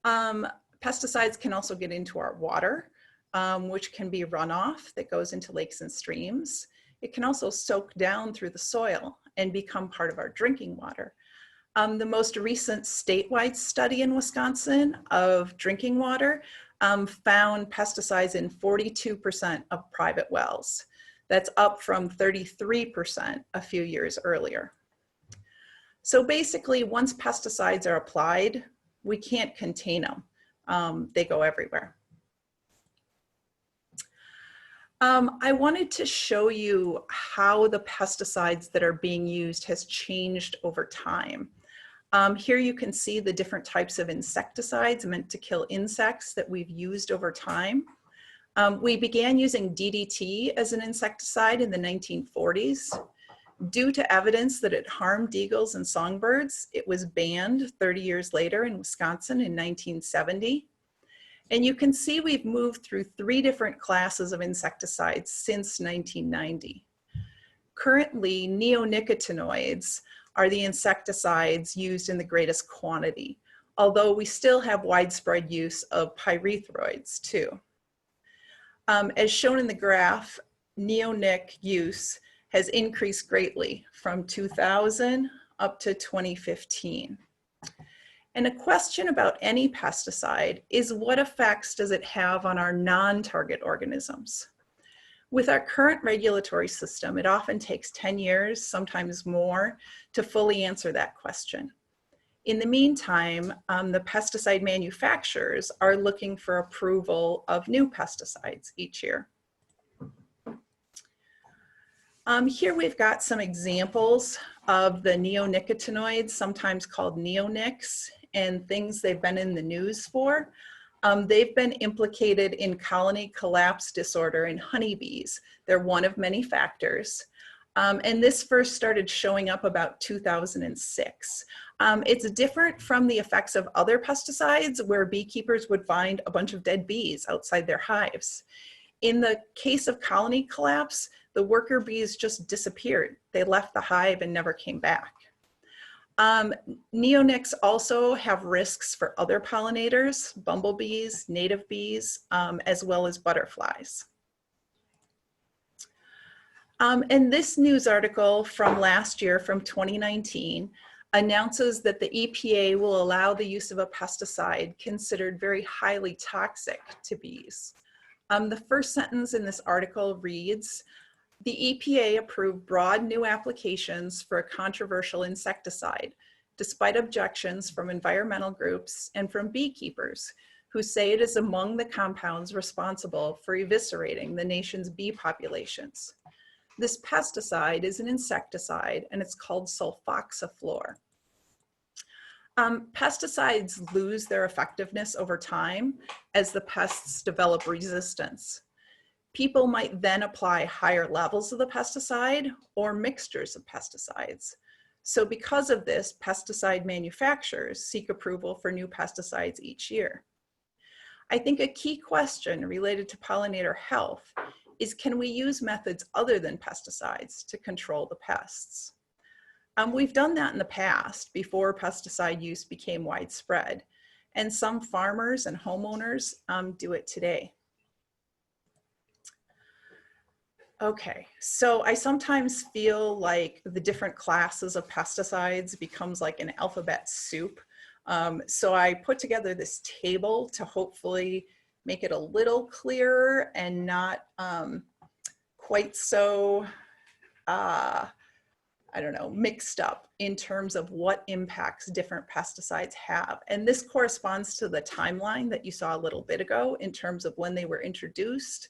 Pesticides can also get into our water, which can be runoff that goes into lakes and streams. It can also soak down through the soil and become part of our drinking water. The most recent statewide study in Wisconsin of drinking water found pesticides in 42% of private wells. That's up from 33% a few years earlier. So basically, once pesticides are applied, we can't contain them. They go everywhere. I wanted to show you how the pesticides that are being used has changed over time. Here you can see the different types of insecticides meant to kill insects that we've used over time. We began using DDT as an insecticide in the 1940s. Due to evidence that it harmed eagles and songbirds, it was banned 30 years later in Wisconsin in 1970. And you can see we've moved through 3 different classes of insecticides since 1990. Currently, neonicotinoids are the insecticides used in the greatest quantity, although we still have widespread use of pyrethroids too. As shown in the graph, neonic use has increased greatly from 2000 up to 2015. And a question about any pesticide is, what effects does it have on our non-target organisms? With our current regulatory system, it often takes 10 years, sometimes more, to fully answer that question. In the meantime, the pesticide manufacturers are looking for approval of new pesticides each year. Here we've got some examples of the neonicotinoids, sometimes called neonics, and things they've been in the news for. They've been implicated in colony collapse disorder in honeybees. They're one of many factors. And this first started showing up about 2006. It's different from the effects of other pesticides where beekeepers would find a bunch of dead bees outside their hives. In the case of colony collapse, the worker bees just disappeared. They left the hive and never came back. Neonics also have risks for other pollinators, bumblebees, native bees, as well as butterflies. And this news article from last year, from 2019, announces that the EPA will allow the use of a pesticide considered very highly toxic to bees. The first sentence in this article reads, "The EPA approved broad new applications for a controversial insecticide, despite objections from environmental groups and from beekeepers who say it is among the compounds responsible for eviscerating the nation's bee populations. This pesticide is an insecticide and it's called sulfoxaflor." Pesticides lose their effectiveness over time as the pests develop resistance. People might then apply higher levels of the pesticide or mixtures of pesticides. So because of this, pesticide manufacturers seek approval for new pesticides each year. I think a key question related to pollinator health is, can we use methods other than pesticides to control the pests? We've done that in the past before pesticide use became widespread, and some farmers and homeowners do it today. Okay, so I sometimes feel like the different classes of pesticides becomes like an alphabet soup. So I put together this table to hopefully make it a little clearer and not quite so, I don't know, mixed up in terms of what impacts different pesticides have. And this corresponds to the timeline that you saw a little bit ago in terms of when they were introduced.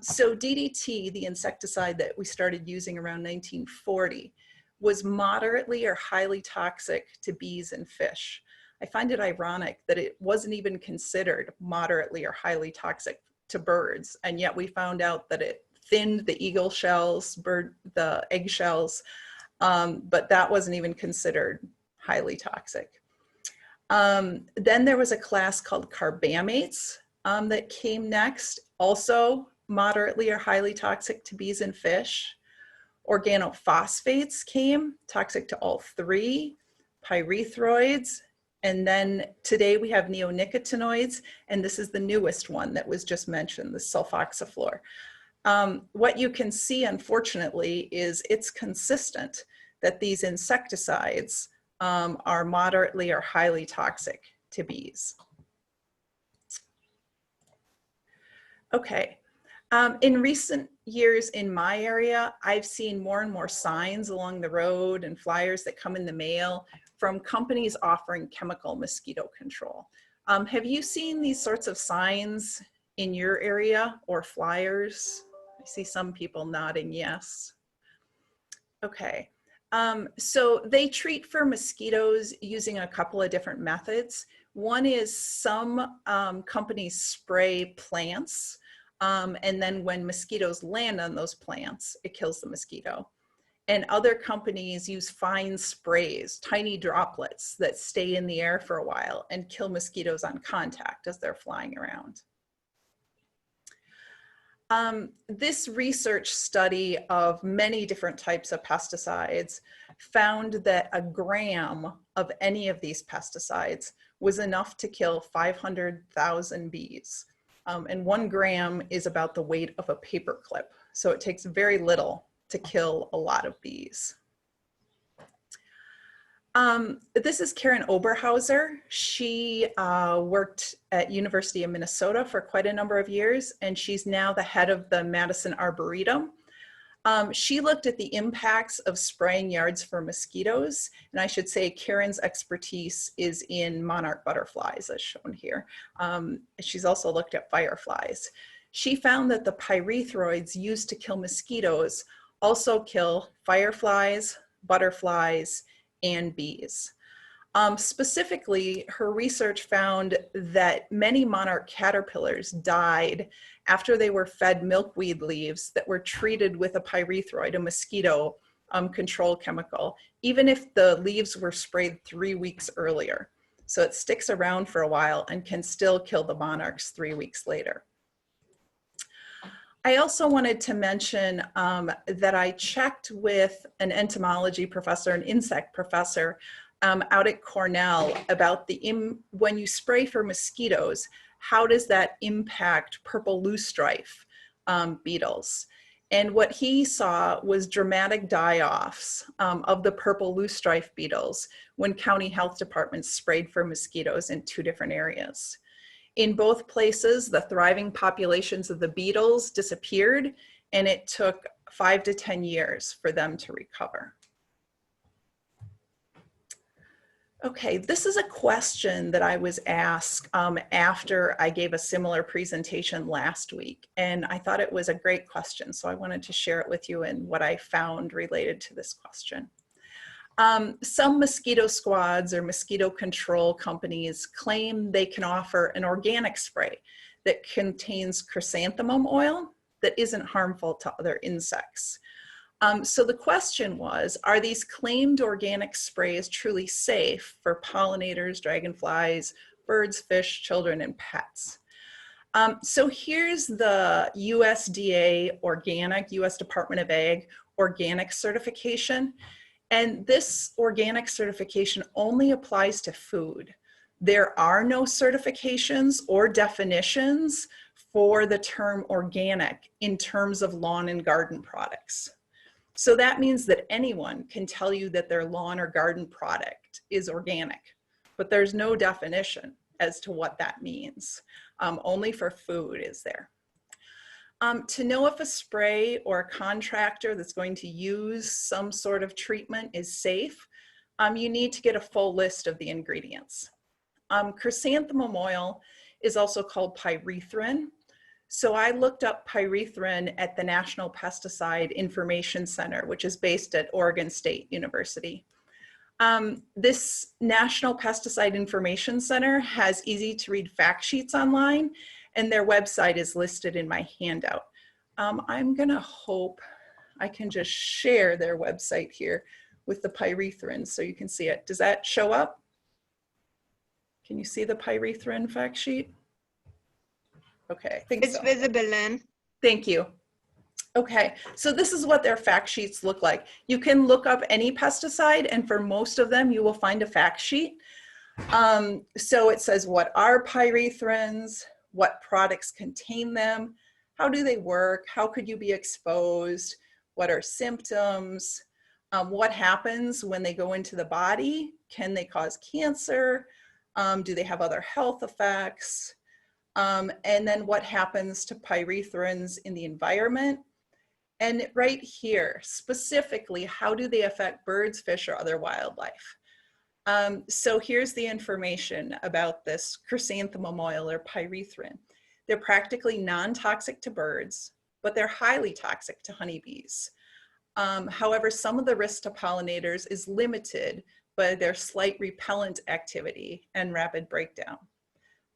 So DDT, the insecticide that we started using around 1940, was moderately or highly toxic to bees and fish. I find it ironic that it wasn't even considered moderately or highly toxic to birds, and yet we found out that it thinned the eagle shells, the egg shells, but that wasn't even considered highly toxic. Then there was a class called carbamates that came next, also moderately or highly toxic to bees and fish. Organophosphates came, toxic to all three, pyrethroids, and then today we have neonicotinoids, and this is the newest one that was just mentioned, the sulfoxaflor. What you can see, unfortunately, is it's consistent that these insecticides are moderately or highly toxic to bees. Okay. In recent years in my area, I've seen more and more signs along the road and flyers that come in the mail from companies offering chemical mosquito control. Have you seen these sorts of signs in your area or flyers? I see some people nodding yes. Okay. So they treat for mosquitoes using a couple of different methods. One is some companies spray plants, and then when mosquitoes land on those plants, it kills the mosquito. And other companies use fine sprays, tiny droplets that stay in the air for a while and kill mosquitoes on contact as they're flying around. This research study of many different types of pesticides found that a gram of any of these pesticides was enough to kill 500,000 bees. And 1 gram is about the weight of a paper clip. So it takes very little to kill a lot of bees. This is Karen Oberhauser. She worked at University of Minnesota for quite a number of years, and she's now the head of the Madison Arboretum. She looked at the impacts of spraying yards for mosquitoes, and I should say Karen's expertise is in monarch butterflies, as shown here. She's also looked at fireflies. She found that the pyrethroids used to kill mosquitoes also kill fireflies, butterflies, and bees. Specifically, her research found that many monarch caterpillars died after they were fed milkweed leaves that were treated with a pyrethroid, a mosquito control chemical, even if the leaves were sprayed 3 weeks earlier. So it sticks around for a while and can still kill the monarchs 3 weeks later. I also wanted to mention that I checked with an entomology professor, an insect professor out at Cornell about when you spray for mosquitoes, how does that impact purple loosestrife beetles? And what he saw was dramatic die-offs of the purple loosestrife beetles when county health departments sprayed for mosquitoes in 2 different areas. In both places, the thriving populations of the beetles disappeared, and it took 5 to 10 years for them to recover. Okay, this is a question that I was asked after I gave a similar presentation last week, and I thought it was a great question, so I wanted to share it with you and what I found related to this question. Some mosquito squads or mosquito control companies claim they can offer an organic spray that contains chrysanthemum oil that isn't harmful to other insects. So the question was, are these claimed organic sprays truly safe for pollinators, dragonflies, birds, fish, children, and pets? So here's the USDA organic, US Department of Ag organic certification. And this organic certification only applies to food. There are no certifications or definitions for the term organic in terms of lawn and garden products. So that means that anyone can tell you that their lawn or garden product is organic, but there's no definition as to what that means. Only for food is there. To know if a spray or a contractor that's going to use some sort of treatment is safe, you need to get a full list of the ingredients. Chrysanthemum oil is also called pyrethrin. So I looked up pyrethrin at the National Pesticide Information Center, which is based at Oregon State University. This National Pesticide Information Center has easy to read fact sheets online, and their website is listed in my handout. I'm gonna hope I can just share their website here with the pyrethrin so you can see it. Does that show up? Can you see the pyrethrin fact sheet? Okay, I think It's so. visible then. Thank you. Okay, so this is what their fact sheets look like. You can look up any pesticide, and for most of them, you will find a fact sheet. So it says, what are pyrethrins? What products contain them? How do they work? How could you be exposed? What are symptoms? What happens when they go into the body? Can they cause cancer? Do they have other health effects? And then what happens to pyrethrins in the environment? And right here, specifically, how do they affect birds, fish, or other wildlife? So here's the information about this chrysanthemum oil or pyrethrin. They're practically non-toxic to birds, but they're highly toxic to honeybees. However, some of the risk to pollinators is limited by their slight repellent activity and rapid breakdown.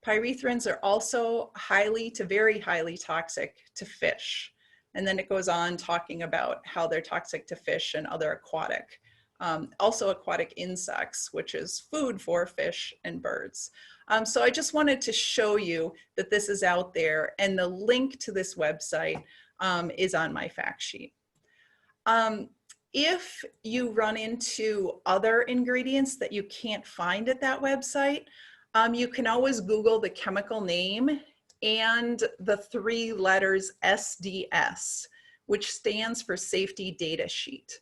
Pyrethrins are also highly to very highly toxic to fish. And then it goes on talking about how they're toxic to fish and other aquatic, also aquatic insects, which is food for fish and birds. So I just wanted to show you that this is out there, and the link to this website is on my fact sheet. If you run into other ingredients that you can't find at that website, you can always Google the chemical name and the 3 letters SDS, which stands for Safety Data Sheet.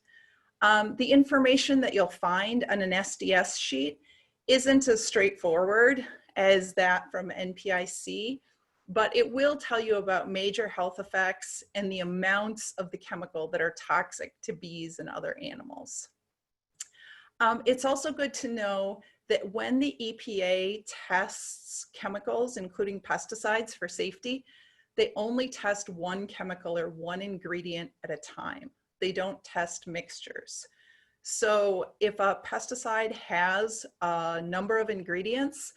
The information that you'll find on an SDS sheet isn't as straightforward as that from NPIC, but it will tell you about major health effects and the amounts of the chemical that are toxic to bees and other animals. It's also good to know that when the EPA tests chemicals, including pesticides for safety, they only test one chemical or one ingredient at a time. They don't test mixtures. So if a pesticide has a number of ingredients,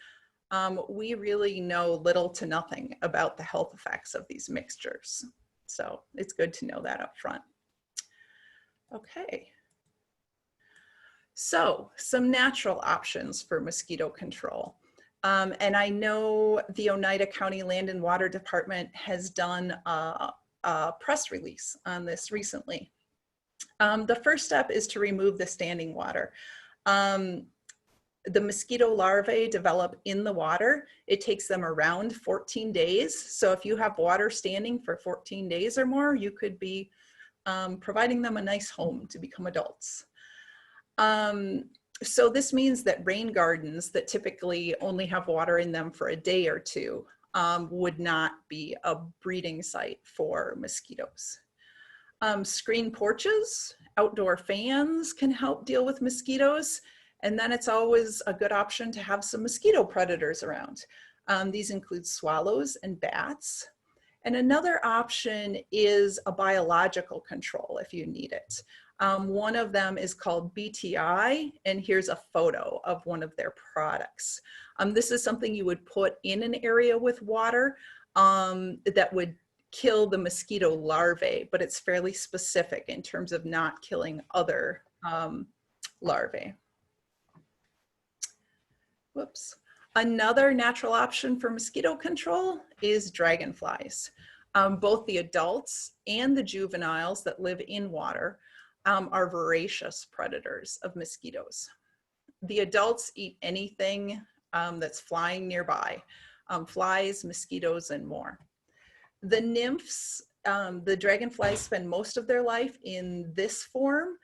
we really know little to nothing about the health effects of these mixtures. So it's good to know that up front. Okay. So some natural options for mosquito control. And I know the Oneida County Land and Water Department has done a press release on this recently. The first step is to remove the standing water. The mosquito larvae develop in the water. It takes them around 14 days. So if you have water standing for 14 days or more, you could be providing them a nice home to become adults. So this means that rain gardens that typically only have water in them for a day or two would not be a breeding site for mosquitoes. Screen porches, outdoor fans can help deal with mosquitoes. And then it's always a good option to have some mosquito predators around. These include swallows and bats. And another option is a biological control if you need it. One of them is called BTI, and here's a photo of one of their products. This is something you would put in an area with water that would kill the mosquito larvae, but it's fairly specific in terms of not killing other larvae. Whoops. Another natural option for mosquito control is dragonflies. Both the adults and the juveniles that live in water are voracious predators of mosquitoes. The adults eat anything that's flying nearby, flies, mosquitoes, and more. The nymphs, the dragonflies spend most of their life in this form,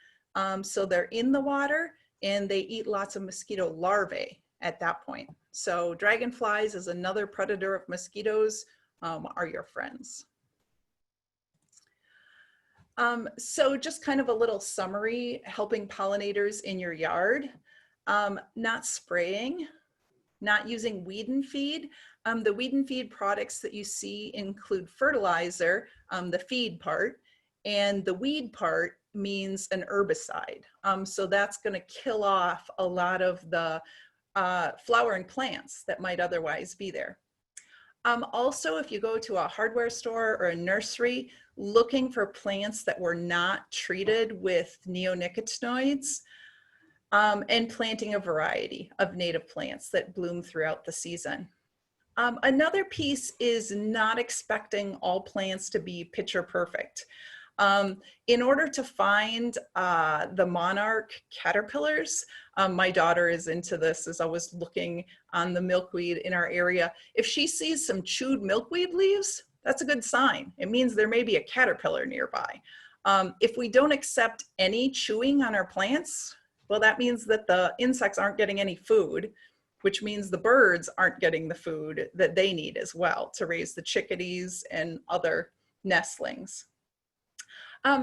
so they're in the water and they eat lots of mosquito larvae at that point. So dragonflies is another predator of mosquitoes, are your friends. So just kind of a little summary, helping pollinators in your yard, not spraying, not using weed and feed. The weed and feed products that you see include fertilizer, the feed part, and the weed part means an herbicide. So that's going to kill off a lot of the flowering plants that might otherwise be there. Also, if you go to a hardware store or a nursery looking for plants that were not treated with neonicotinoids, and planting a variety of native plants that bloom throughout the season. Another piece is not expecting all plants to be picture perfect. In order to find the monarch caterpillars, my daughter is into this, is always looking on the milkweed in our area. If she sees some chewed milkweed leaves, that's a good sign. It means there may be a caterpillar nearby. If we don't accept any chewing on our plants, well, that means that the insects aren't getting any food, which means the birds aren't getting the food that they need as well to raise the chickadees and other nestlings.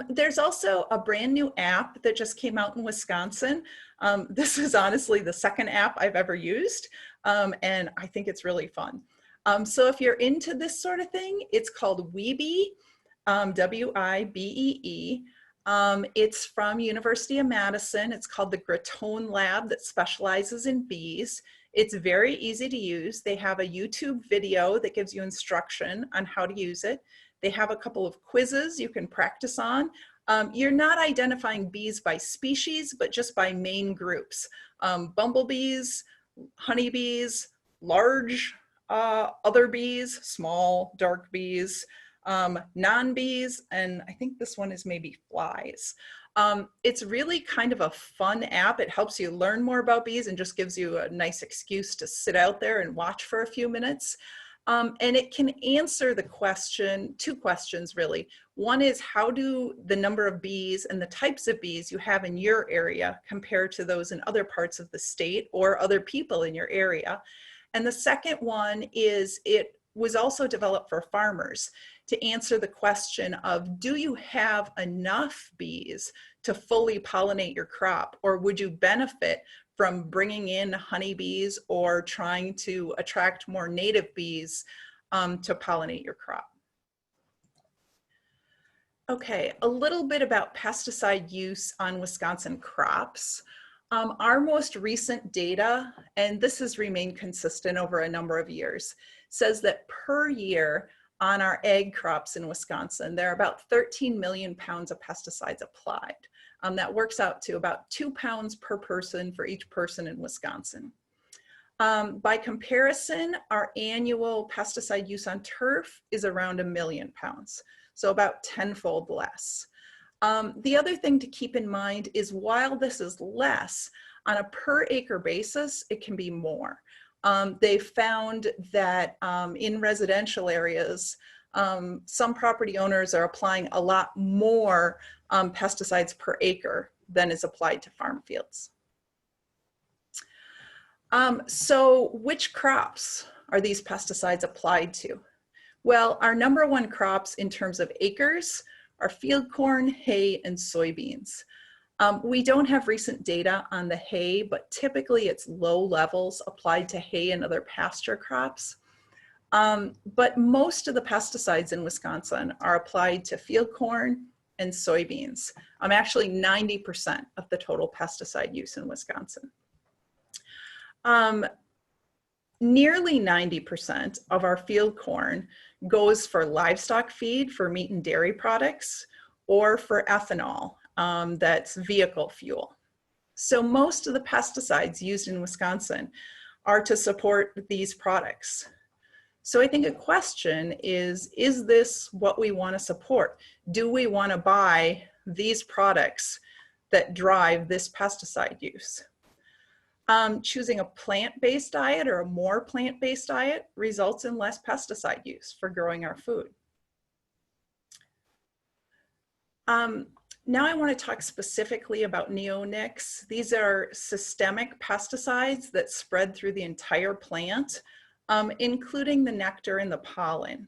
There's also a brand new app that just came out in Wisconsin. This is honestly the second app I've ever used, and I think it's really fun. So if you're into this sort of thing, it's called Weebee, W-I-B-E-E. It's from University of Madison. It's called the Gratone Lab that specializes in bees. It's very easy to use. They have a YouTube video that gives you instruction on how to use it. They have a couple of quizzes you can practice on. You're not identifying bees by species, but just by main groups. Bumblebees, honeybees, large other bees, small dark bees, non-bees, and I think this one is maybe flies. It's really kind of a fun app. It helps you learn more about bees and just gives you a nice excuse to sit out there and watch for a few minutes. And it can answer the question, two questions really. One is, how do the number of bees and the types of bees you have in your area compare to those in other parts of the state or other people in your area? And the second one is, it was also developed for farmers to answer the question of, do you have enough bees to fully pollinate your crop, or would you benefit from bringing in honeybees or trying to attract more native bees to pollinate your crop? Okay, a little bit about pesticide use on Wisconsin crops. Our most recent data, and this has remained consistent over a number of years, says that per year on our ag crops in Wisconsin, there are about 13 million pounds of pesticides applied. That works out to about 2 pounds per person for each person in Wisconsin. By comparison, our annual pesticide use on turf is around 1 million pounds, so about 10-fold less. The other thing to keep in mind is, while this is less, on a per acre basis, it can be more. They found that in residential areas, some property owners are applying a lot more pesticides per acre than is applied to farm fields. So which crops are these pesticides applied to? Well, our #1 crops in terms of acres are field corn, hay, and soybeans. We don't have recent data on the hay, but typically it's low levels applied to hay and other pasture crops. But most of the pesticides in Wisconsin are applied to field corn and soybeans. Actually 90% of the total pesticide use in Wisconsin. Nearly 90% of our field corn goes for livestock feed for meat and dairy products, or for ethanol, that's vehicle fuel. So most of the pesticides used in Wisconsin are to support these products. So I think a question is this what we want to support? Do we want to buy these products that drive this pesticide use? Choosing a plant-based diet or a more plant-based diet results in less pesticide use for growing our food. Now I want to talk specifically about neonics. These are systemic pesticides that spread through the entire plant, including the nectar and the pollen.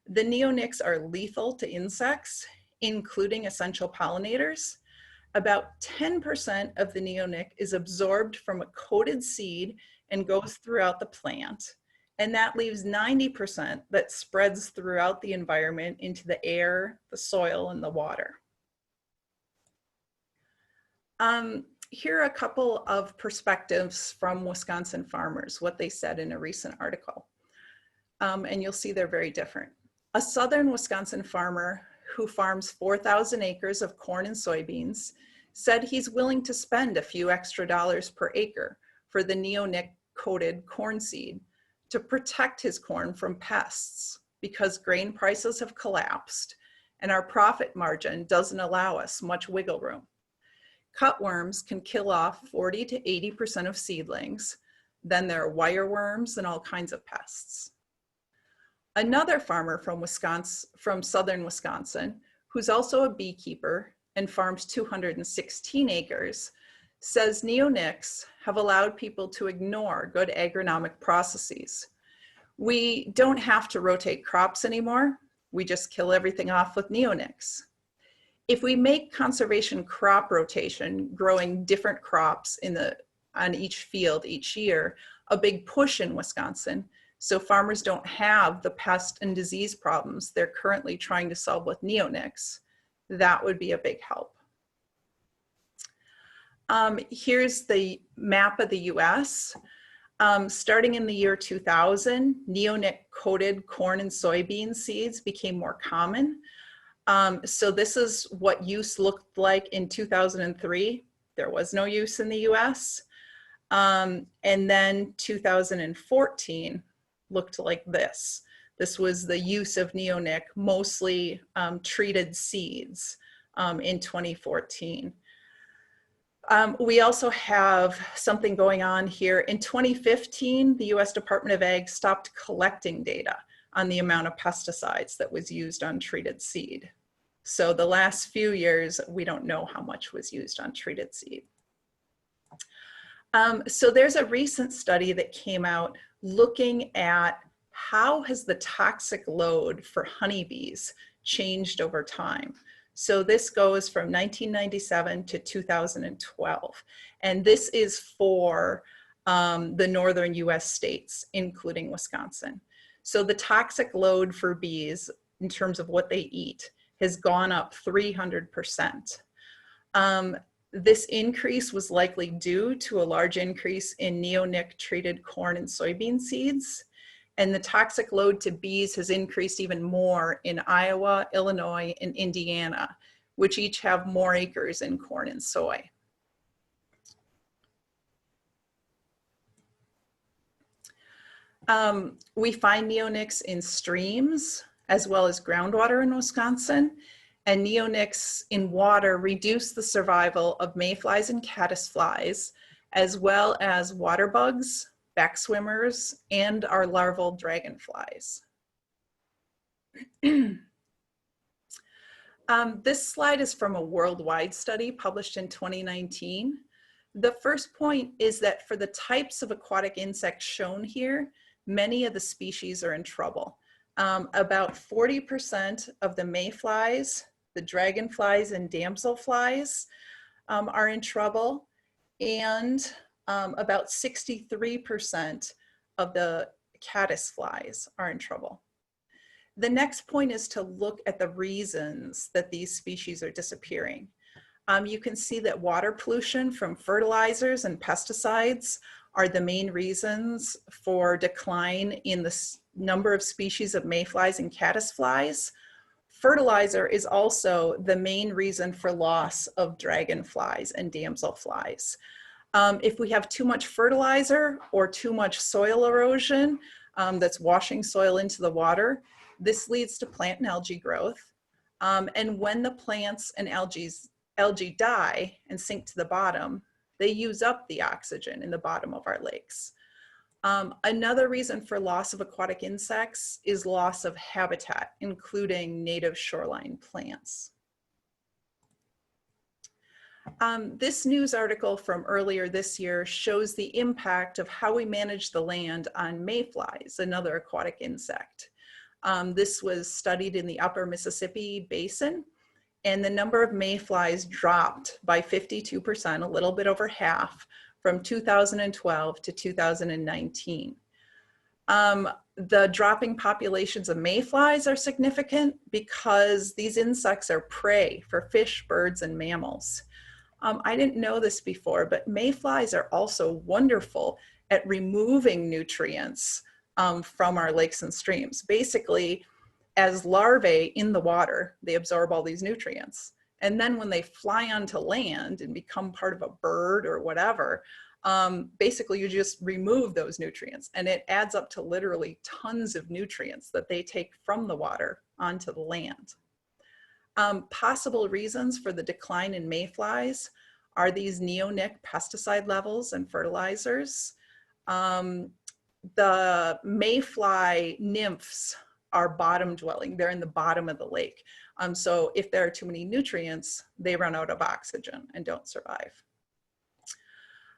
The neonics are lethal to insects, including essential pollinators. About 10% of the neonic is absorbed from a coated seed and goes throughout the plant. And that leaves 90% that spreads throughout the environment into the air, the soil, and the water. Here are a couple of perspectives from Wisconsin farmers, what they said in a recent article. And you'll see they're very different. A southern Wisconsin farmer who farms 4,000 acres of corn and soybeans said he's willing to spend a few extra dollars per acre for the neonic coated corn seed to protect his corn from pests because grain prices have collapsed and our profit margin doesn't allow us much wiggle room. Cutworms can kill off 40 to 80% of seedlings. Then there are wireworms and all kinds of pests. Another farmer from Wisconsin, from southern Wisconsin, who's also a beekeeper and farms 216 acres, says neonics have allowed people to ignore good agronomic processes. We don't have to rotate crops anymore. We just kill everything off with neonics. If we make conservation crop rotation, growing different crops on each field each year, a big push in Wisconsin, so farmers don't have the pest and disease problems they're currently trying to solve with neonics, that would be a big help. Here's the map of the US. Starting in the year 2000, neonic coated corn and soybean seeds became more common. So this is what use looked like in 2003. There was no use in the US. And then 2014 looked like this. This was the use of neonic, mostly treated seeds in 2014. We also have something going on here. In 2015, the US Department of Ag stopped collecting data on the amount of pesticides that was used on treated seed. So the last few years, we don't know how much was used on treated seed. So there's a recent study that came out looking at how has the toxic load for honeybees changed over time. So this goes from 1997 to 2012. And this is for the northern US states, including Wisconsin. So the toxic load for bees in terms of what they eat has gone up 300%. This increase was likely due to a large increase in neonic treated corn and soybean seeds. And the toxic load to bees has increased even more in Iowa, Illinois, and Indiana, which each have more acres in corn and soy. We find neonics in streams as well as groundwater in Wisconsin. And neonics in water reduce the survival of mayflies and caddisflies, as well as water bugs, backswimmers, and our larval dragonflies. This slide is from a worldwide study published in 2019. The first point is that for the types of aquatic insects shown here, many of the species are in trouble. About 40% of the mayflies, the dragonflies and damselflies are in trouble, and about 63% of the caddisflies are in trouble. The next point is to look at the reasons that these species are disappearing. You can see that water pollution from fertilizers and pesticides are the main reasons for decline in the number of species of mayflies and caddisflies. Fertilizer is also the main reason for loss of dragonflies and damselflies. If we have too much fertilizer or too much soil erosion that's washing soil into the water, this leads to plant and algae growth. And when the plants and algae die and sink to the bottom, they use up the oxygen in the bottom of our lakes. Another reason for loss of aquatic insects is loss of habitat, including native shoreline plants. This news article from earlier this year shows the impact of how we manage the land on mayflies, another aquatic insect. This was studied in the upper Mississippi basin, and the number of mayflies dropped by 52%, a little bit over half, from 2012 to 2019. The dropping populations of mayflies are significant because these insects are prey for fish, birds, and mammals. I didn't know this before, but mayflies are also wonderful at removing nutrients from our lakes and streams. Basically, as larvae in the water, they absorb all these nutrients. And then when they fly onto land and become part of a bird or whatever, basically you just remove those nutrients, and it adds up to literally tons of nutrients that they take from the water onto the land. Possible reasons for the decline in mayflies are these neonic pesticide levels and fertilizers. The mayfly nymphs are bottom dwelling. They're in the bottom of the lake. So if there are too many nutrients, they run out of oxygen and don't survive.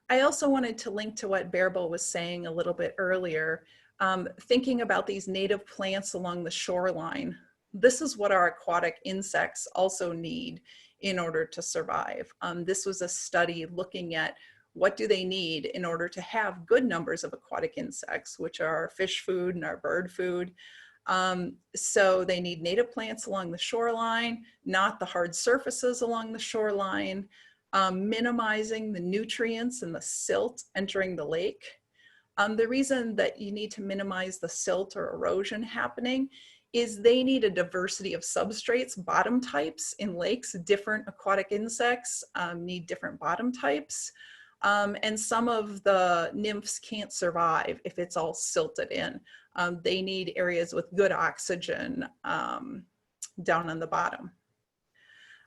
I also wanted to link to what Bearable was saying a little bit earlier, thinking about these native plants along the shoreline. This is what our aquatic insects also need in order to survive. This was a study looking at what do they need in order to have good numbers of aquatic insects, which are our fish food and our bird food. So they need native plants along the shoreline, not the hard surfaces along the shoreline, minimizing the nutrients and the silt entering the lake. The reason that you need to minimize the silt or erosion happening is they need a diversity of substrates, bottom types in lakes. Different aquatic insects need different bottom types. And some of the nymphs can't survive if it's all silted in. They need areas with good oxygen down on the bottom.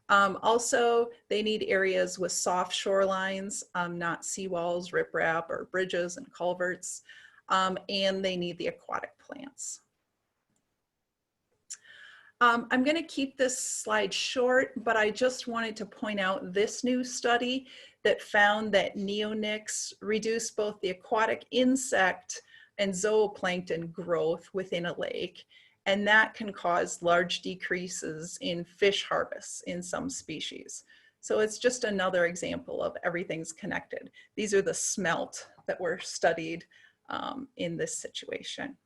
Also, they need areas with soft shorelines, not seawalls, riprap, or bridges and culverts. And they need the aquatic plants. I'm going to keep this slide short, but I just wanted to point out this new study that found that neonics reduce both the aquatic insect and zooplankton growth within a lake, and that can cause large decreases in fish harvests in some species. So it's just another example of everything's connected. These are the smelt that were studied in this situation.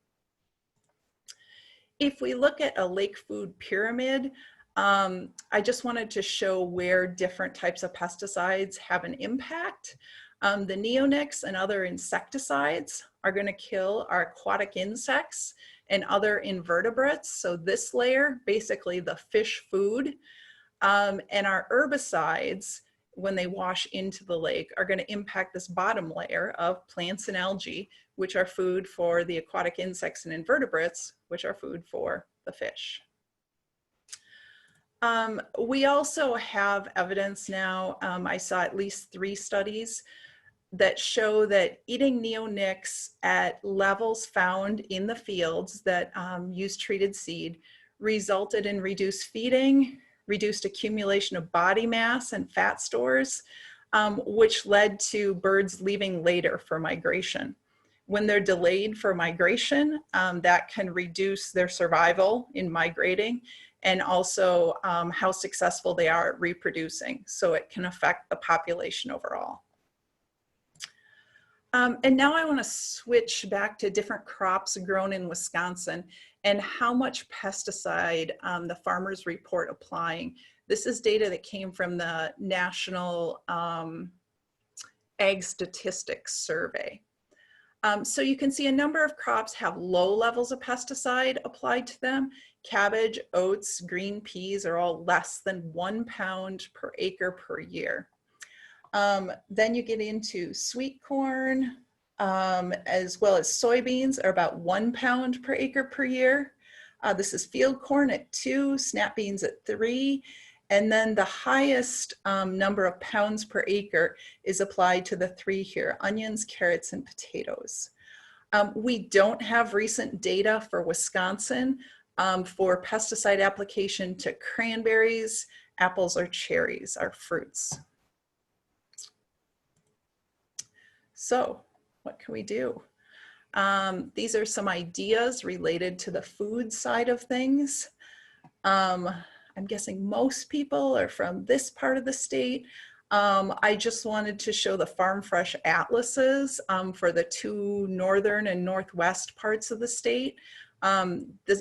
If we look at a lake food pyramid, I just wanted to show where different types of pesticides have an impact. The neonics and other insecticides are going to kill our aquatic insects and other invertebrates. So this layer, basically the fish food, and our herbicides, when they wash into the lake, are going to impact this bottom layer of plants and algae, which are food for the aquatic insects and invertebrates, which are food for the fish. We also have evidence now, I saw at least 3 studies that show that eating neonics at levels found in the fields that use treated seed resulted in reduced feeding, reduced accumulation of body mass and fat stores, which led to birds leaving later for migration. When they're delayed for migration, that can reduce their survival in migrating, and also how successful they are at reproducing. So it can affect the population overall. And now I want to switch back to different crops grown in Wisconsin and how much pesticide the farmers report applying. This is data that came from the National Ag Statistics Survey. So you can see a number of crops have low levels of pesticide applied to them. Cabbage, oats, green peas are all less than 1 pound per acre per year. Then you get into sweet corn, as well as soybeans are about 1 pound per acre per year. This is field corn at 2, snap beans at 3. And then the highest number of pounds per acre is applied to the 3 here: onions, carrots, and potatoes. We don't have recent data for Wisconsin for pesticide application to cranberries, apples, or cherries, our fruits. So what can we do? These are some ideas related to the food side of things. I'm guessing most people are from this part of the state. I just wanted to show the Farm Fresh atlases for the two northern and northwest parts of the state.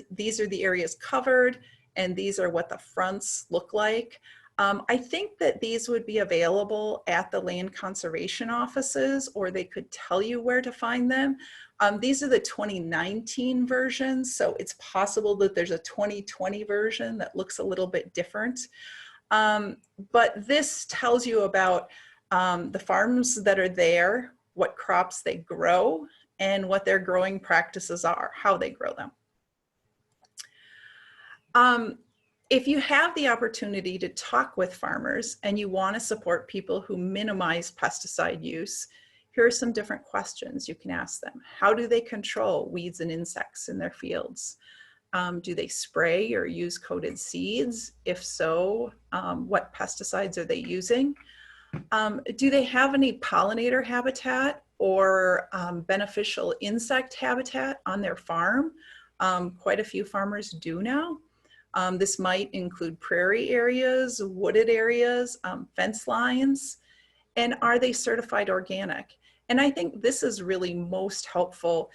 These are the areas covered, and these are what the fronts look like. I think that these would be available at the land conservation offices, or they could tell you where to find them. These are the 2019 versions, so it's possible that there's a 2020 version that looks a little bit different. But this tells you about the farms that are there, what crops they grow, and what their growing practices are, how they grow them. If you have the opportunity to talk with farmers and you want to support people who minimize pesticide use, here are some different questions you can ask them. How do they control weeds and insects in their fields? Do they spray or use coated seeds? If so, what pesticides are they using? Do they have any pollinator habitat or beneficial insect habitat on their farm? Quite a few farmers do now. This might include prairie areas, wooded areas, fence lines, and are they certified organic? And I think this is really most helpful.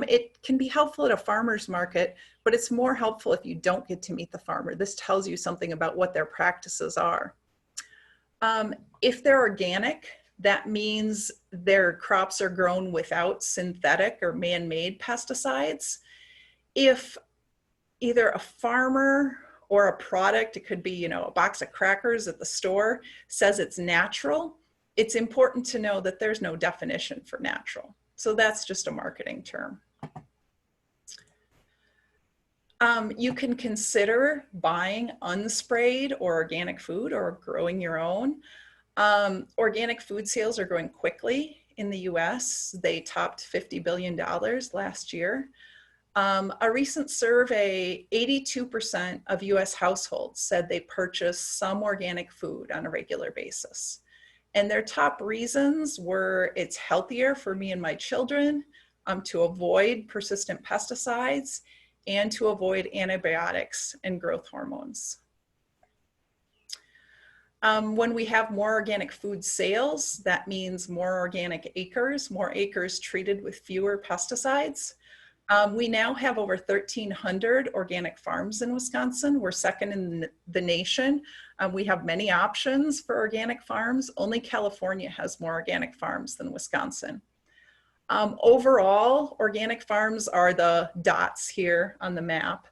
It can be helpful at a farmer's market, but it's more helpful if you don't get to meet the farmer. This tells you something about what their practices are. If they're organic, that means their crops are grown without synthetic or man-made pesticides. If either a farmer or a product, it could be, you know, a box of crackers at the store, says it's natural, it's important to know that there's no definition for natural. So that's just a marketing term. You can consider buying unsprayed or organic food or growing your own. Organic food sales are growing quickly in the US. They topped $50 billion last year. A recent survey, 82% of US households said they purchase some organic food on a regular basis. And their top reasons were it's healthier for me and my children, to avoid persistent pesticides, and to avoid antibiotics and growth hormones. When we have more organic food sales, that means more organic acres, more acres treated with fewer pesticides. We now have over 1,300 organic farms in Wisconsin. We're second in the nation. We have many options for organic farms. Only California has more organic farms than Wisconsin. Overall, organic farms are the dots here on the map.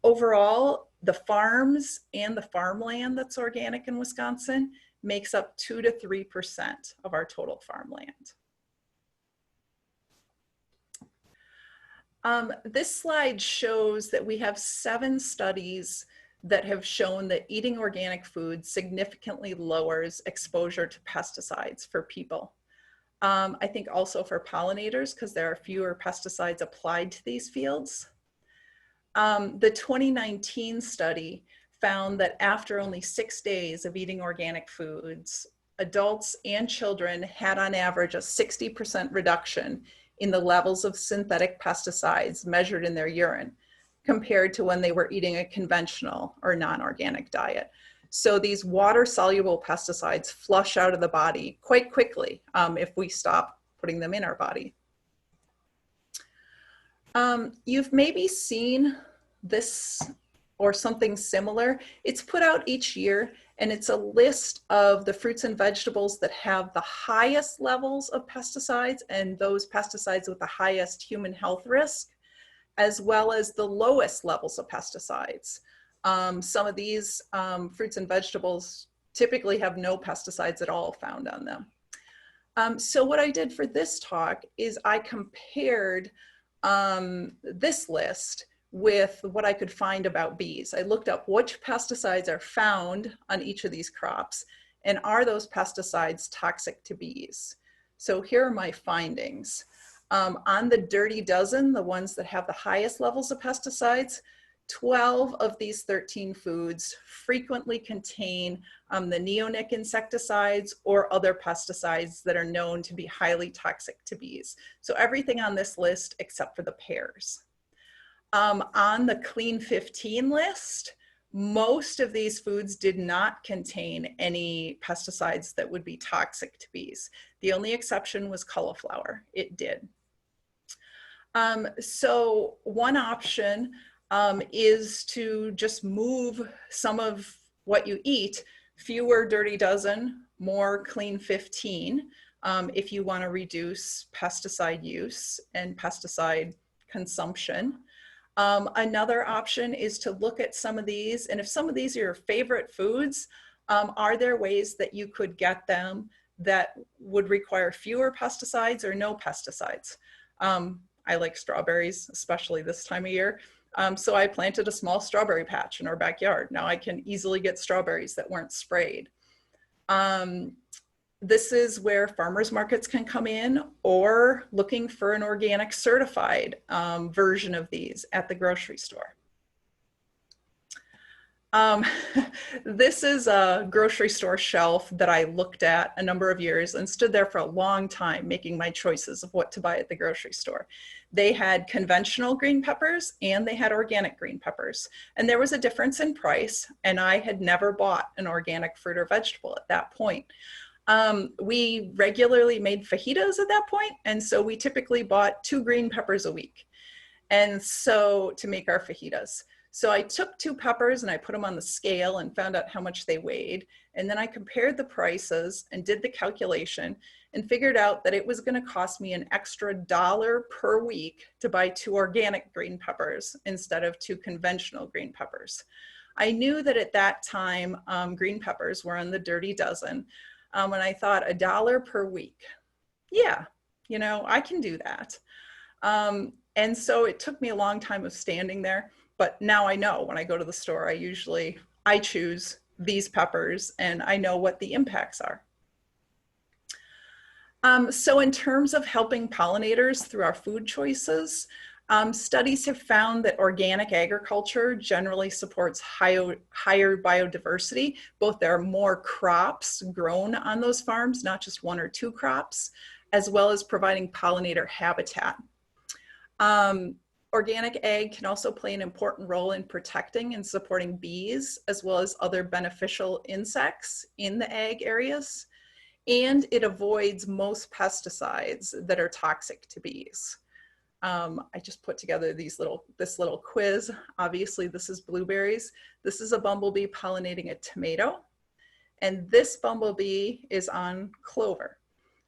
Overall, the farms and the farmland that's organic in Wisconsin makes up 2 to 3% of our total farmland. This slide shows that we have 7 studies that have shown that eating organic food significantly lowers exposure to pesticides for people. I think also for pollinators, because there are fewer pesticides applied to these fields. The 2019 study found that after only 6 days of eating organic foods, adults and children had on average a 60% reduction in the levels of synthetic pesticides measured in their urine compared to when they were eating a conventional or non-organic diet. So these water-soluble pesticides flush out of the body quite quickly if we stop putting them in our body. You've maybe seen this or something similar. It's put out each year, and it's a list of the fruits and vegetables that have the highest levels of pesticides and those pesticides with the highest human health risk, as well as the lowest levels of pesticides. Some of these fruits and vegetables typically have no pesticides at all found on them. So what I did for this talk is I compared this list with what I could find about bees. I looked up which pesticides are found on each of these crops, and are those pesticides toxic to bees? So here are my findings. On the dirty dozen, the ones that have the highest levels of pesticides, 12 of these 13 foods frequently contain the neonic insecticides or other pesticides that are known to be highly toxic to bees. So everything on this list except for the pears. On the Clean 15 list, most of these foods did not contain any pesticides that would be toxic to bees. The only exception was cauliflower. It did. So one option is to just move some of what you eat, fewer Dirty Dozen, more Clean 15, if you want to reduce pesticide use and pesticide consumption. Another option is to look at some of these, and if some of these are your favorite foods, are there ways that you could get them that would require fewer pesticides or no pesticides? I like strawberries, especially this time of year. So I planted a small strawberry patch in our backyard. Now I can easily get strawberries that weren't sprayed. This is where farmers markets can come in, or looking for an organic certified version of these at the grocery store. This is a grocery store shelf that I looked at a number of years and stood there for a long time making my choices of what to buy at the grocery store. They had conventional green peppers and they had organic green peppers. And there was a difference in price, and I had never bought an organic fruit or vegetable at that point. We regularly made fajitas at that point, and so we typically bought 2 green peppers a week, and so to make our fajitas. So I took 2 peppers and I put them on the scale and found out how much they weighed, and then I compared the prices and did the calculation and figured out that it was going to cost me an extra $1 per week to buy 2 organic green peppers instead of 2 conventional green peppers. I knew that at that time green peppers were on the Dirty Dozen. And I thought $1 per week. Yeah, you know, I can do that. And so it took me a long time of standing there, but now I know when I go to the store, I choose these peppers and I know what the impacts are. So in terms of helping pollinators through our food choices, studies have found that organic agriculture generally supports higher biodiversity. Both there are more crops grown on those farms, not just 1 or 2 crops, as well as providing pollinator habitat. Organic ag can also play an important role in protecting and supporting bees, as well as other beneficial insects in the ag areas. And it avoids most pesticides that are toxic to bees. I just put together this little quiz. Obviously, this is blueberries. This is a bumblebee pollinating a tomato. And this bumblebee is on clover.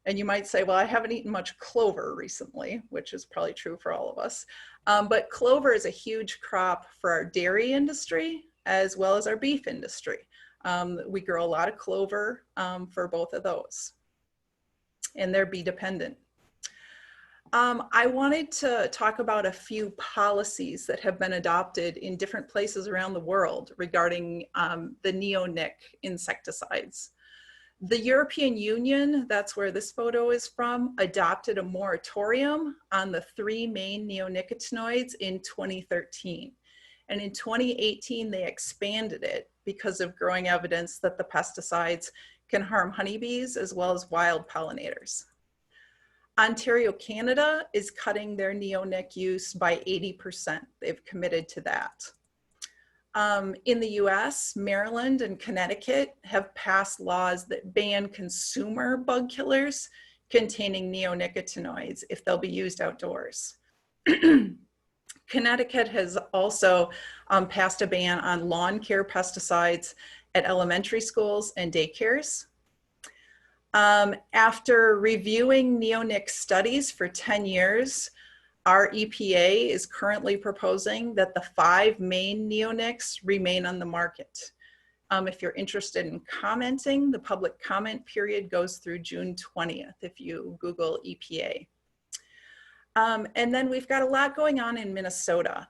And you might say, well, I haven't eaten much clover recently, which is probably true for all of us. But clover is a huge crop for our dairy industry, as well as our beef industry. We grow a lot of clover for both of those. And they're bee dependent. I wanted to talk about a few policies that have been adopted in different places around the world regarding the neonic insecticides. The European Union, that's where this photo is from, adopted a moratorium on the 3 main neonicotinoids in 2013. And in 2018, they expanded it because of growing evidence that the pesticides can harm honeybees as well as wild pollinators. Ontario, Canada is cutting their neonic use by 80%. They've committed to that. In the US, Maryland and Connecticut have passed laws that ban consumer bug killers containing neonicotinoids if they'll be used outdoors. Connecticut has also passed a ban on lawn care pesticides at elementary schools and daycares. After reviewing neonic studies for 10 years, our EPA is currently proposing that the 5 main neonics remain on the market. If you're interested in commenting, the public comment period goes through June 20th if you Google EPA. And then we've got a lot going on in Minnesota.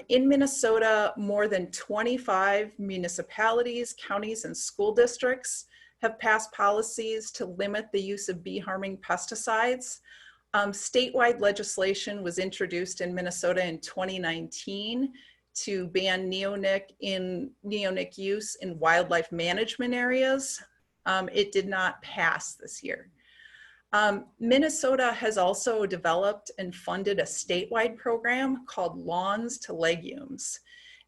In Minnesota, more than 25 municipalities, counties, and school districts have passed policies to limit the use of bee-harming pesticides. Statewide legislation was introduced in Minnesota in 2019 to ban neonic use in wildlife management areas. It did not pass this year. Minnesota has also developed and funded a statewide program called Lawns to Legumes.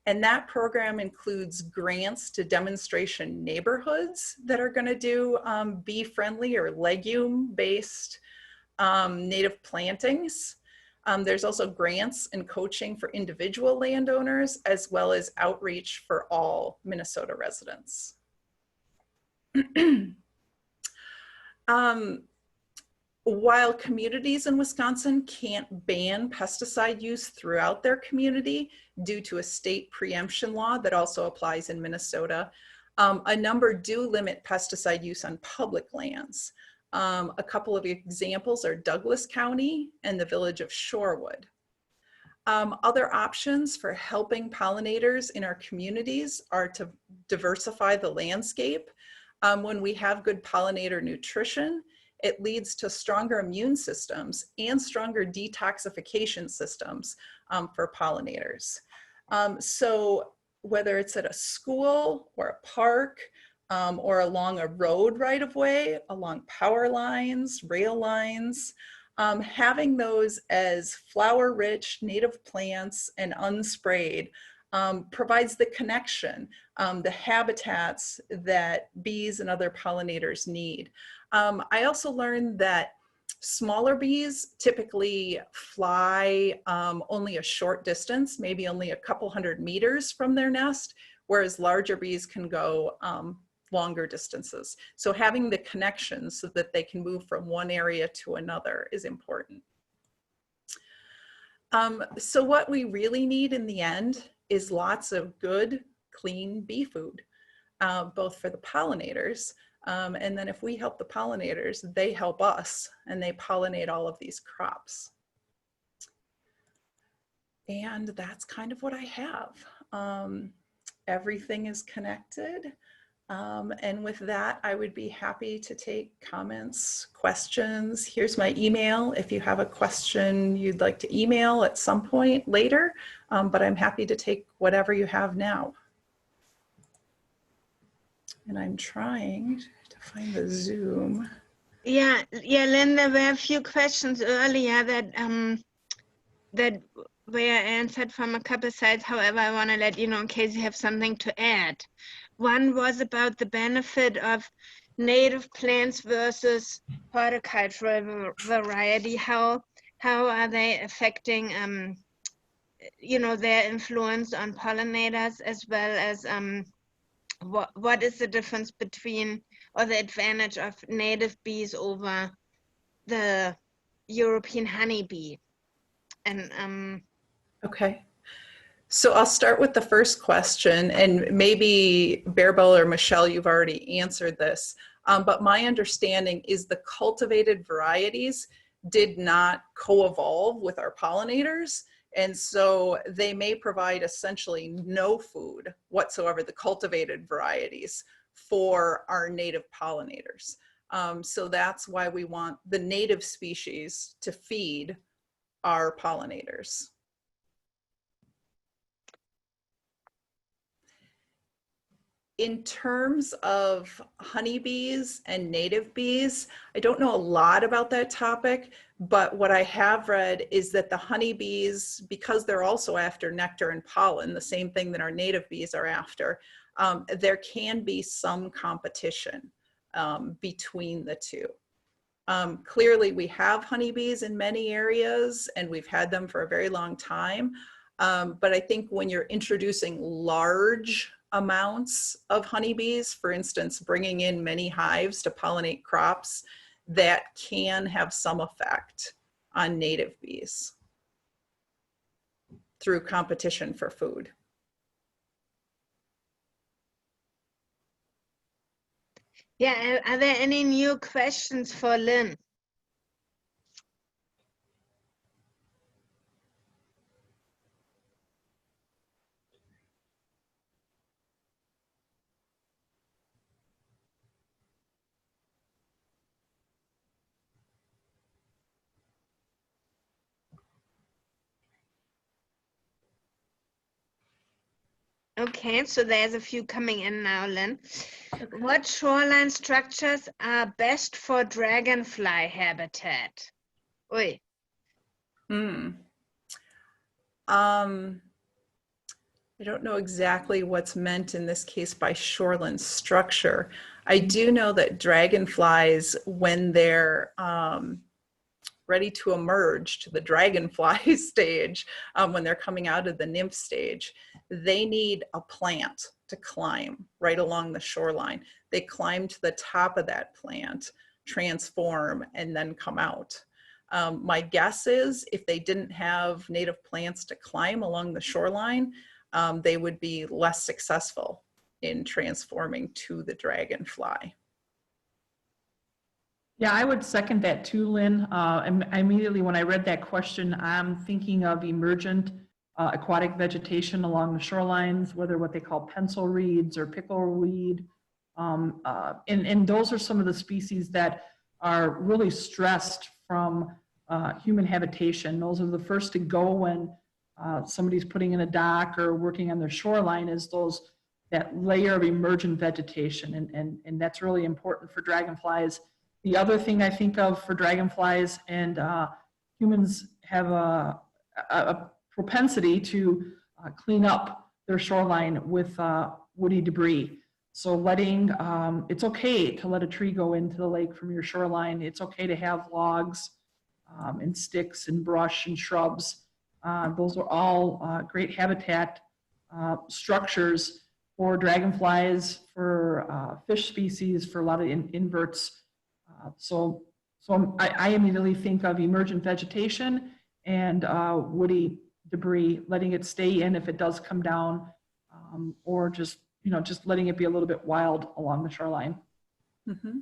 And that program includes grants to demonstration neighborhoods that are going to do bee-friendly or legume-based native plantings. There's also grants and coaching for individual landowners, as well as outreach for all Minnesota residents. While communities in Wisconsin can't ban pesticide use throughout their community due to a state preemption law that also applies in Minnesota, a number do limit pesticide use on public lands. A couple of examples are Douglas County and the village of Shorewood. Other options for helping pollinators in our communities are to diversify the landscape. When we have good pollinator nutrition, it leads to stronger immune systems and stronger detoxification systems for pollinators. So whether it's at a school or a park or along a road right of way, along power lines, rail lines, having those as flower-rich native plants and unsprayed provides the connection, the habitats that bees and other pollinators need. I also learned that smaller bees typically fly only a short distance, maybe only a couple hundred meters from their nest, whereas larger bees can go longer distances. So having the connections so that they can move from one area to another is important. So what we really need in the end is lots of good, clean bee food, both for the pollinators, and then if we help the pollinators, they help us and they pollinate all of these crops. And that's kind of what I have. Everything is connected. And with that, I would be happy to take comments, questions. Here's my email if you have a question you'd like to email at some point later, but I'm happy to take whatever you have now. And I'm trying to find the Zoom. Yeah, Linda, there were a few questions earlier that were answered from a couple sides. However, I want to let you know in case you have something to add. One was about the benefit of native plants versus horticultural variety. How are they affecting their influence on pollinators, as well as what is the difference between, or the advantage of, native bees over the European honeybee? And Okay. So I'll start with the first question, and maybe Bearbell or Michelle, you've already answered this, but my understanding is the cultivated varieties did not co-evolve with our pollinators, and so they may provide essentially no food whatsoever, the cultivated varieties, for our native pollinators. So that's why we want the native species to feed our pollinators. In terms of honeybees and native bees, I don't know a lot about that topic, but what I have read is that the honeybees, because they're also after nectar and pollen, the same thing that our native bees are after, there can be some competition between the two. Clearly, we have honeybees in many areas, and we've had them for a very long time. But I think when you're introducing large amounts of honeybees, for instance, bringing in many hives to pollinate crops, that can have some effect on native bees through competition for food. yeah, are there any new questions for Lynn? Okay, so there's a few coming in now, Lynn. What shoreline structures are best for dragonfly habitat? Oi. I don't know exactly what's meant in this case by shoreline structure. I do know that dragonflies, when they're ready to emerge to the dragonfly stage, when they're coming out of the nymph stage, they need a plant to climb right along the shoreline. They climb to the top of that plant, transform, and then come out. My guess is if they didn't have native plants to climb along the shoreline, they would be less successful in transforming to the dragonfly. Yeah, I would second that too, Lynn. Immediately when I read that question, I'm thinking of emergent aquatic vegetation along the shorelines, whether what they call pencil reeds or pickleweed. And those are some of the species that are really stressed from human habitation. Those are the first to go when somebody's putting in a dock or working on their shoreline, is that layer of emergent vegetation. And that's really important for dragonflies. The other thing I think of for dragonflies, and humans have a propensity to clean up their shoreline with woody debris. So it's okay to let a tree go into the lake from your shoreline. It's okay to have logs and sticks and brush and shrubs. Those are all great habitat structures for dragonflies, for fish species, for a lot of inverts. So I immediately think of emergent vegetation and woody debris, letting it stay in if it does come down, or just letting it be a little bit wild along the shoreline. Mm-hmm.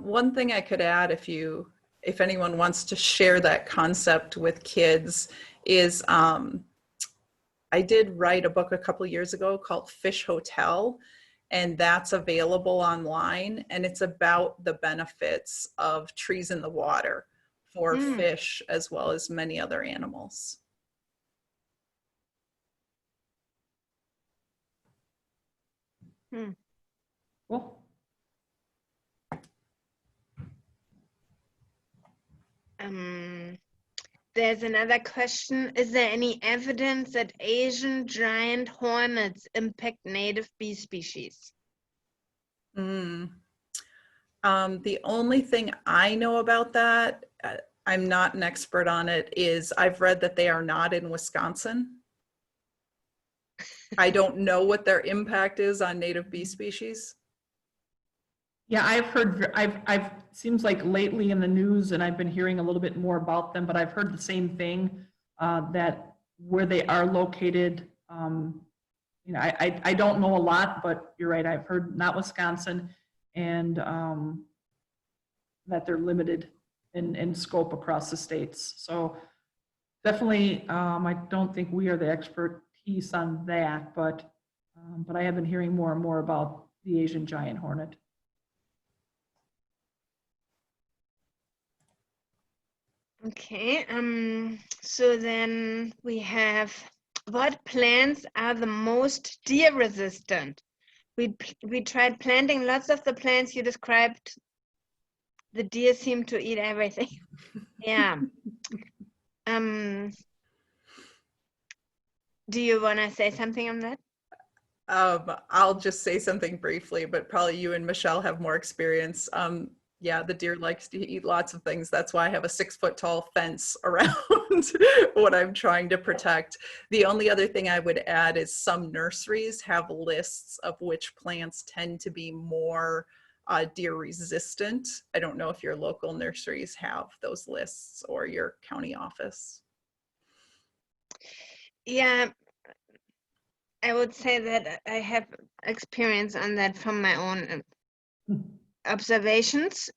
One thing I could add, if anyone wants to share that concept with kids, is I did write a book a couple years ago called Fish Hotel, and that's available online, and it's about the benefits of trees in the water for fish as well as many other animals. Cool. There's another question. Is there any evidence that Asian giant hornets impact native bee species? The only thing I know about that, I'm not an expert on it, is I've read that they are not in Wisconsin. I don't know what their impact is on native bee species. Yeah, I've heard, seems like lately in the news, and I've been hearing a little bit more about them, but I've heard the same thing, that where they are located, I don't know a lot, but you're right, I've heard not Wisconsin, and that they're limited in scope across the states. So definitely, I don't think we are the expertise on that, but I have been hearing more and more about the Asian giant hornet. Okay, so then we have, what plants are the most deer resistant? We tried planting lots of the plants you described. The deer seem to eat everything. Yeah. Do you want to say something on that? I'll just say something briefly, but probably you and Michelle have more experience. Yeah, the deer likes to eat lots of things. That's why I have a 6-foot tall fence around what I'm trying to protect. The only other thing I would add is some nurseries have lists of which plants tend to be more deer resistant. I don't know if your local nurseries have those lists or your county office. Yeah, I would say that I have experience on that from my own observations.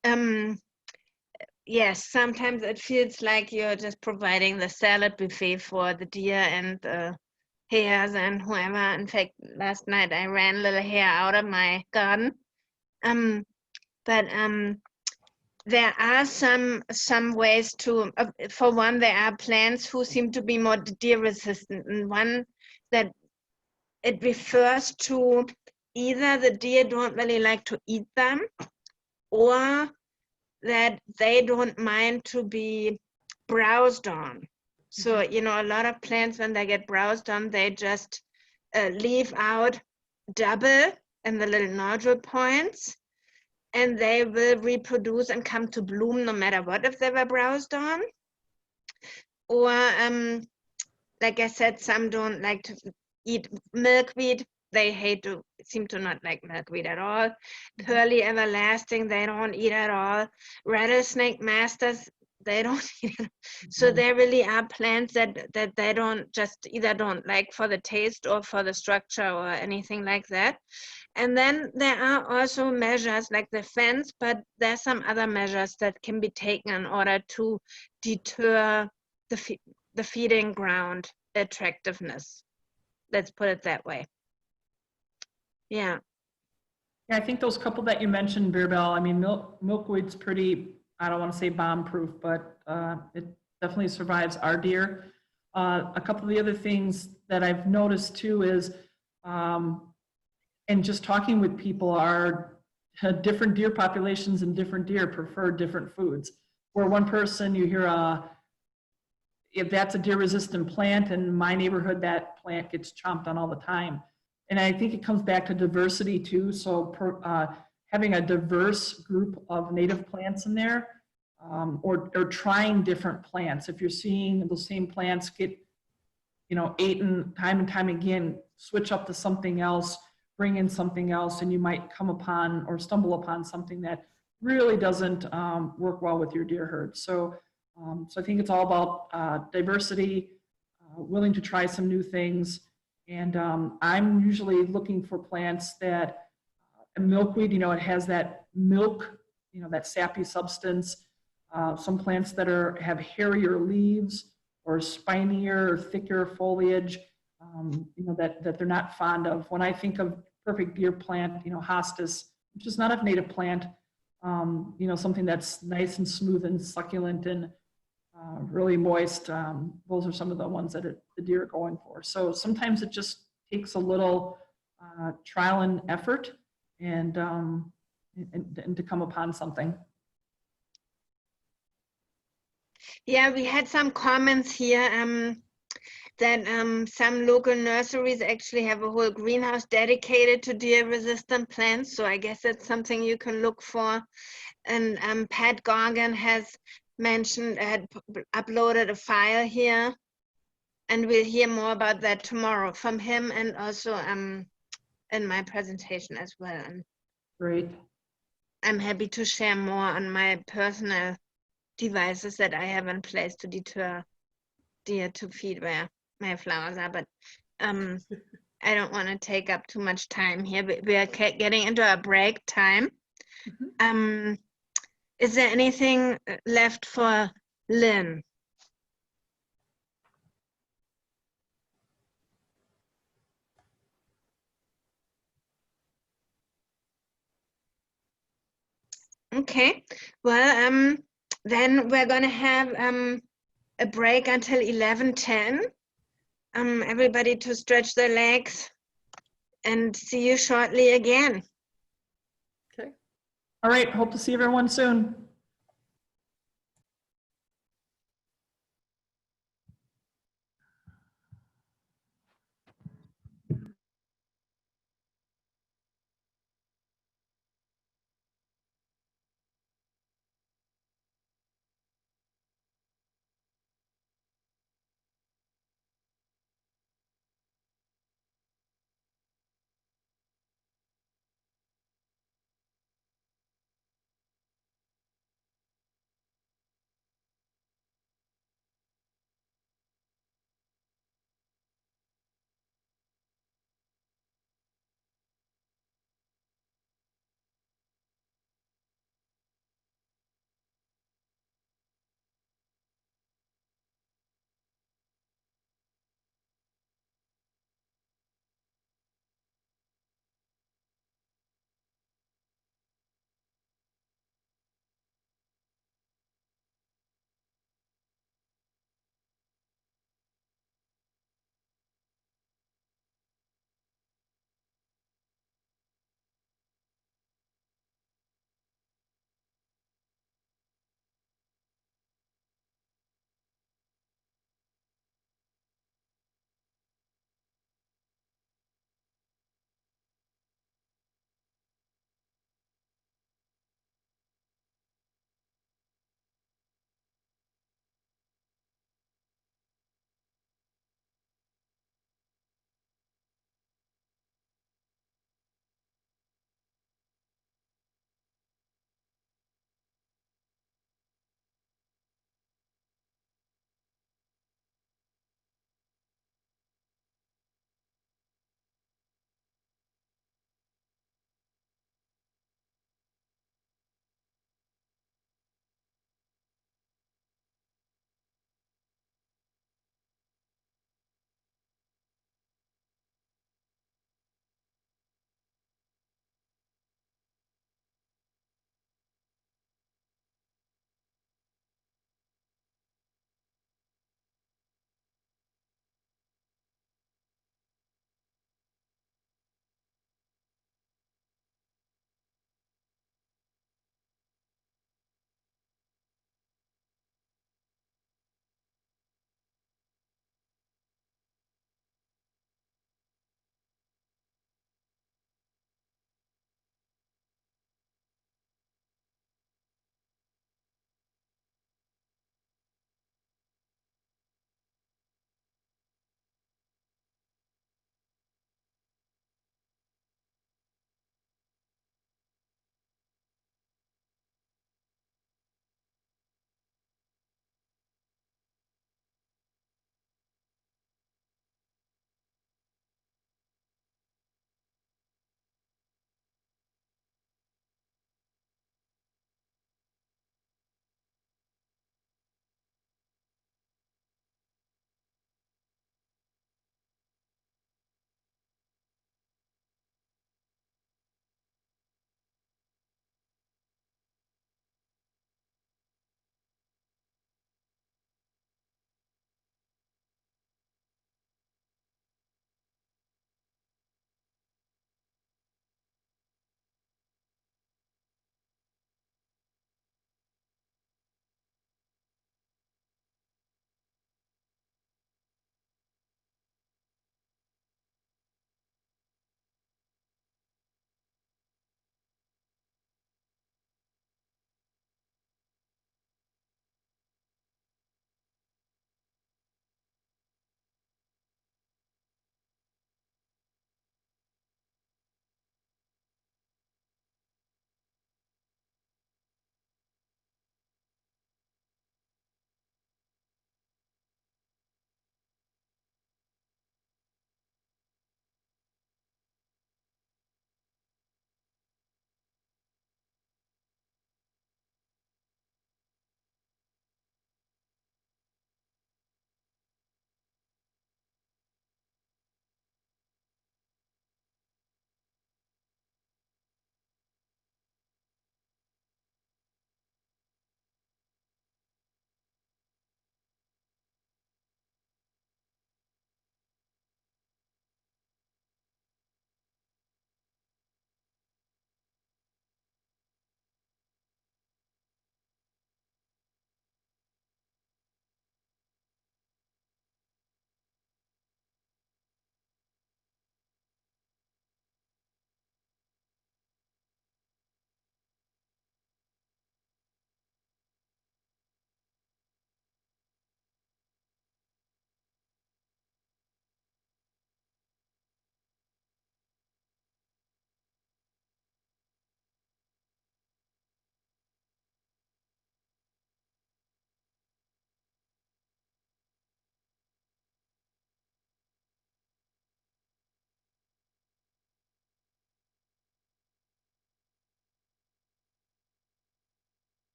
Yes, sometimes it feels like you're just providing the salad buffet for the deer and the hares and whoever. In fact, last night I ran a little hare out of my garden. But there are some ways to, for one, there are plants who seem to be more deer resistant. And one that it refers to either the deer don't really like to eat them, or that they don't mind to be browsed on. So, you know, a lot of plants, when they get browsed on, they just leave out double in the little nodule points, and they will reproduce and come to bloom no matter what if they were browsed on. Or, like I said, some don't like to eat milkweed. They seem to not like milkweed at all. Pearly everlasting, they don't eat at all. Rattlesnake masters, they don't eat it. So there really are plants that they don't just either don't like for the taste or for the structure or anything like that. And then there are also measures like the fence, but there's some other measures that can be taken in order to deter the feeding ground attractiveness. Let's put it that way. Yeah. Yeah, I think those couple that you mentioned, Bearbell, I mean, milkweed's pretty, I don't want to say bomb-proof, but it definitely survives our deer. A couple of the other things that I've noticed too is, and just talking with people, are different deer populations and different deer prefer different foods. Where one person, you hear if that's a deer-resistant plant in my neighborhood, that plant gets chomped on all the time. And I think it comes back to diversity too. So having a diverse group of native plants in there, or trying different plants. If you're seeing those same plants get, you know, eaten time and time again, switch up to something else, bring in something else, and you might come upon or stumble upon something that really doesn't work well with your deer herd. So I think it's all about diversity, willing to try some new things. And I'm usually looking for plants that, milkweed, you know, it has that milk, you know, that sappy substance. Some plants that have hairier leaves or spinier or thicker foliage, you know, that they're not fond of. When I think of perfect deer plant, you know, hostas, which is not a native plant, you know, something that's nice and smooth and succulent and really moist. Those are some of the ones that the deer are going for. So sometimes it just takes a little trial and effort and to come upon something. Yeah, we had some comments here that some local nurseries actually have a whole greenhouse dedicated to deer-resistant plants. So I guess that's something you can look for. And Pat Gorgon had uploaded a file here, and we'll hear more about that tomorrow from him, and also in my presentation as well. And Great. I'm happy to share more on my personal devices that I have in place to deter deer to feed where my flowers are, but I don't want to take up too much time here. We are getting into our break time. Is there anything left for Lynn? Okay, well, then we're gonna have a break until 11:10. Everybody to stretch their legs, and see you shortly again. Okay. All right, hope to see everyone soon.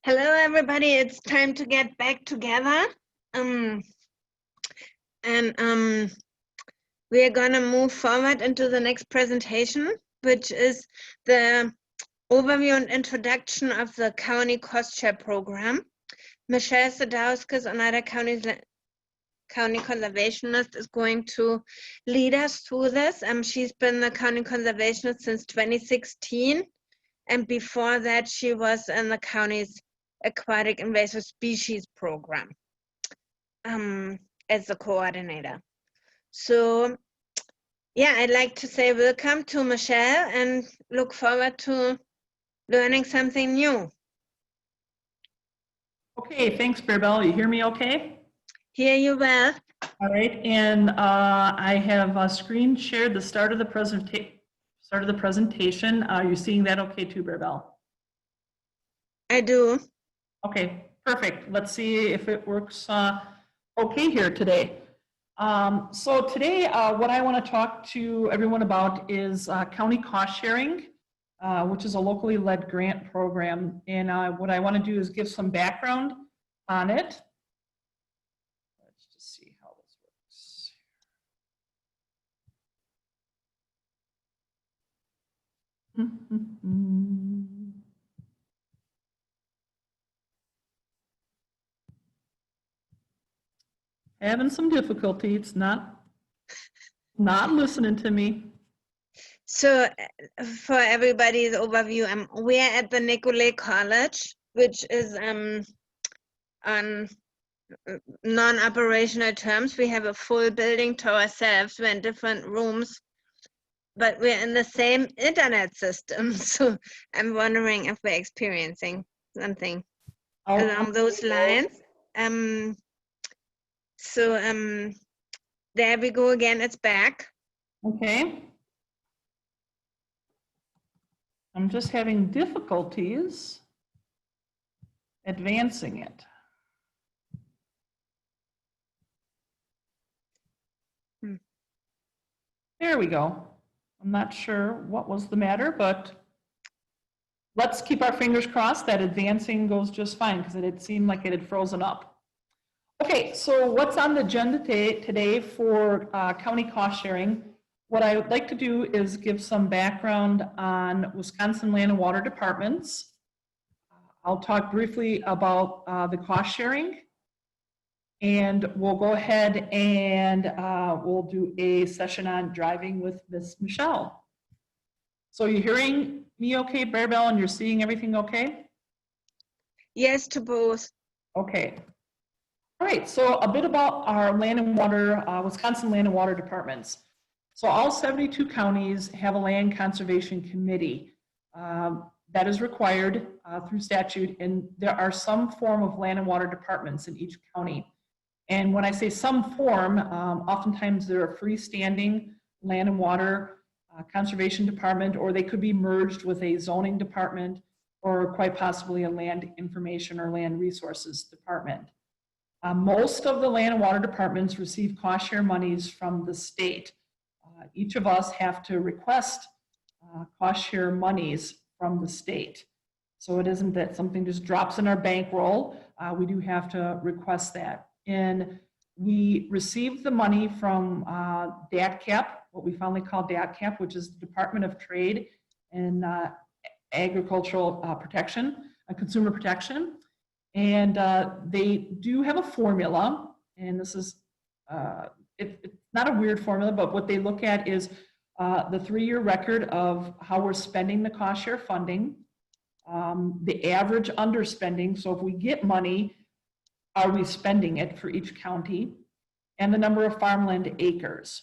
Hello, everybody. It's time to get back together. We are gonna move forward into the next presentation, which is the overview and introduction of the county cost share program. Michelle Sadowskis, another county conservationist, is going to lead us through this. She's been the county conservationist since 2016. And before that, she was in the county's aquatic invasive species program as the coordinator. So yeah, I'd like to say welcome to Michelle and look forward to learning something new. Okay, thanks, Bearbell. You hear me okay? Hear you well. All right, and I have screen shared the start of the presentation. Are you seeing that okay too, Bearbell? I do. Okay, perfect. Let's see if it works okay here today. So today, what I want to talk to everyone about is county cost sharing, which is a locally led grant program. And what I want to do is give some background on it. Let's just see how this works. Having some difficulty. It's not listening to me. So for everybody's overview, we're at the Nicolay College, which is on non-operational terms. We have a full building to ourselves. We're in different rooms, but we're in the same internet system. So I'm wondering if we're experiencing something along those lines. There we go again, it's back. Okay. I'm just having difficulties advancing it. There we go. I'm not sure what was the matter, but let's keep our fingers crossed that advancing goes just fine, because it had seemed like it had frozen up. Okay, so what's on the agenda today for county cost sharing? What I would like to do is give some background on Wisconsin Land and Water Departments. I'll talk briefly about the cost sharing, and we'll go ahead and we'll do a session on driving with Miss Michelle. So you're hearing me okay, Bearbell, and you're seeing everything okay? Yes to both. Okay. All right, so a bit about our land and water, Wisconsin Land and Water Departments. So all 72 counties have a land conservation committee that is required through statute, and there are some form of land and water departments in each county. And when I say some form, oftentimes they're a freestanding land and water conservation department, or they could be merged with a zoning department, or quite possibly a land information or land resources department. Most of the land and water departments receive cost share monies from the state. Each of us have to request cost share monies from the state. So it isn't that something just drops in our bankroll. We do have to request that. And we received the money from DATCAP, what we finally call DATCAP, which is the Department of Trade and Agricultural Protection, Consumer Protection. And they do have a formula, and this is, it's not a weird formula, but what they look at is the 3-year record of how we're spending the cost share funding, the average underspending, so if we get money, are we spending it for each county, and the number of farmland acres.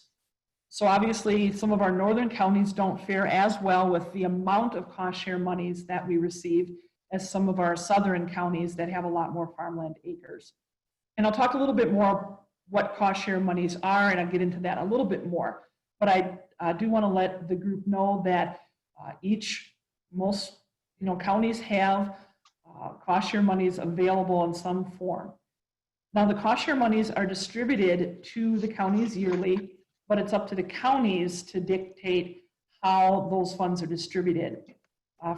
So obviously, some of our northern counties don't fare as well with the amount of cost share monies that we receive as some of our southern counties that have a lot more farmland acres. And I'll talk a little bit more what cost share monies are, and I'll get into that a little bit more. But I do want to let the group know that most counties have cost share monies available in some form. Now the cost share monies are distributed to the counties yearly, but it's up to the counties to dictate how those funds are distributed.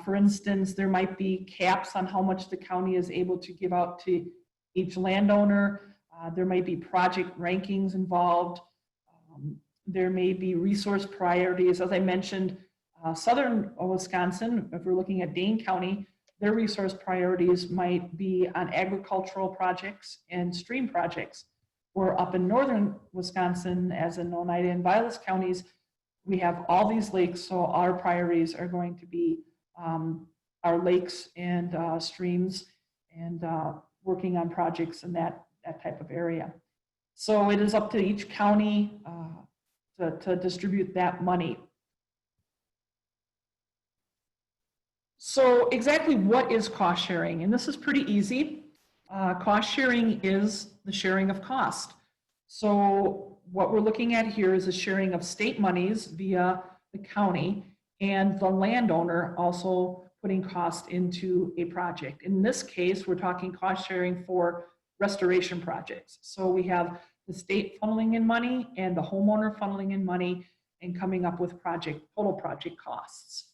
For instance, there might be caps on how much the county is able to give out to each landowner. There might be project rankings involved. There may be resource priorities. As I mentioned, southern Wisconsin, if we're looking at Dane County, their resource priorities might be on agricultural projects and stream projects. Or up in northern Wisconsin, as in Oneida and Vilas counties, we have all these lakes, so our priorities are going to be our lakes and streams and working on projects in that type of area. So it is up to each county to distribute that money. So exactly what is cost sharing? And this is pretty easy. Cost sharing is the sharing of cost. So what we're looking at here is a sharing of state monies via the county and the landowner also putting cost into a project. In this case, we're talking cost sharing for restoration projects. So we have the state funneling in money and the homeowner funneling in money and coming up with total project costs.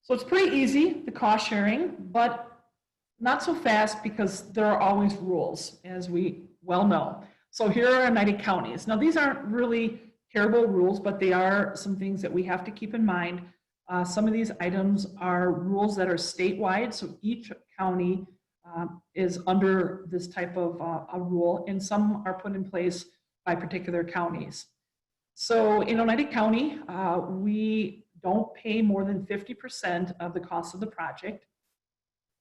So it's pretty easy, the cost sharing, but not so fast because there are always rules, as we well know. So here are Oneida counties. Now these aren't really terrible rules, but they are some things that we have to keep in mind. Some of these items are rules that are statewide, so each county is under this type of a rule, and some are put in place by particular counties. So in Oneida County, we don't pay more than 50% of the cost of the project,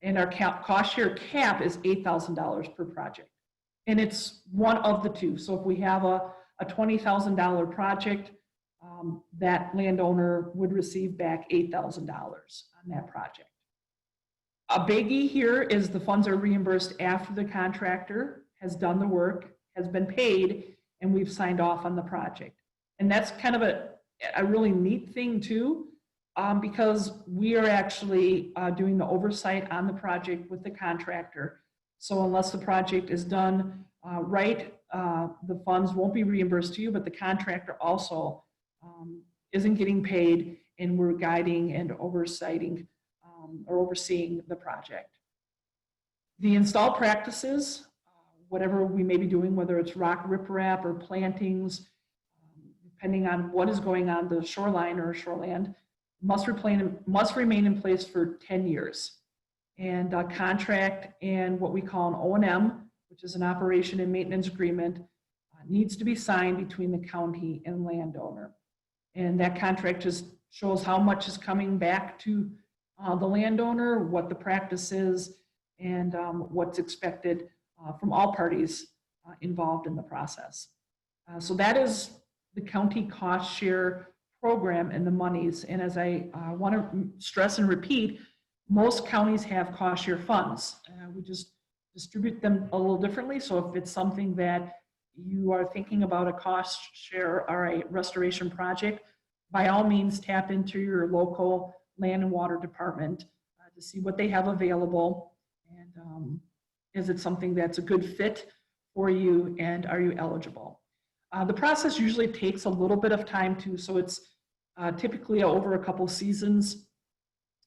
and our cost share cap is $8,000 per project. And it's one of the two. So if we have a $20,000 project, that landowner would receive back $8,000 on that project. A biggie here is the funds are reimbursed after the contractor has done the work, has been paid, and we've signed off on the project. And that's kind of a really neat thing too, because we are actually doing the oversight on the project with the contractor. So unless the project is done right, the funds won't be reimbursed to you, but the contractor also isn't getting paid, and we're guiding and overseeing the project. The install practices, whatever we may be doing, whether it's rock riprap or plantings, depending on what is going on the shoreline or shoreland, must remain in place for 10 years. And a contract and what we call an O&M, which is an operation and maintenance agreement, needs to be signed between the county and landowner. And that contract just shows how much is coming back to the landowner, what the practice is, and what's expected from all parties involved in the process. So that is the county cost share program and the monies. And as I want to stress and repeat, most counties have cost share funds. We just distribute them a little differently. So if it's something that you are thinking about a cost share or a restoration project, by all means tap into your local land and water department to see what they have available, and is it something that's a good fit for you, and are you eligible? The process usually takes a little bit of time too, so it's typically over a couple seasons.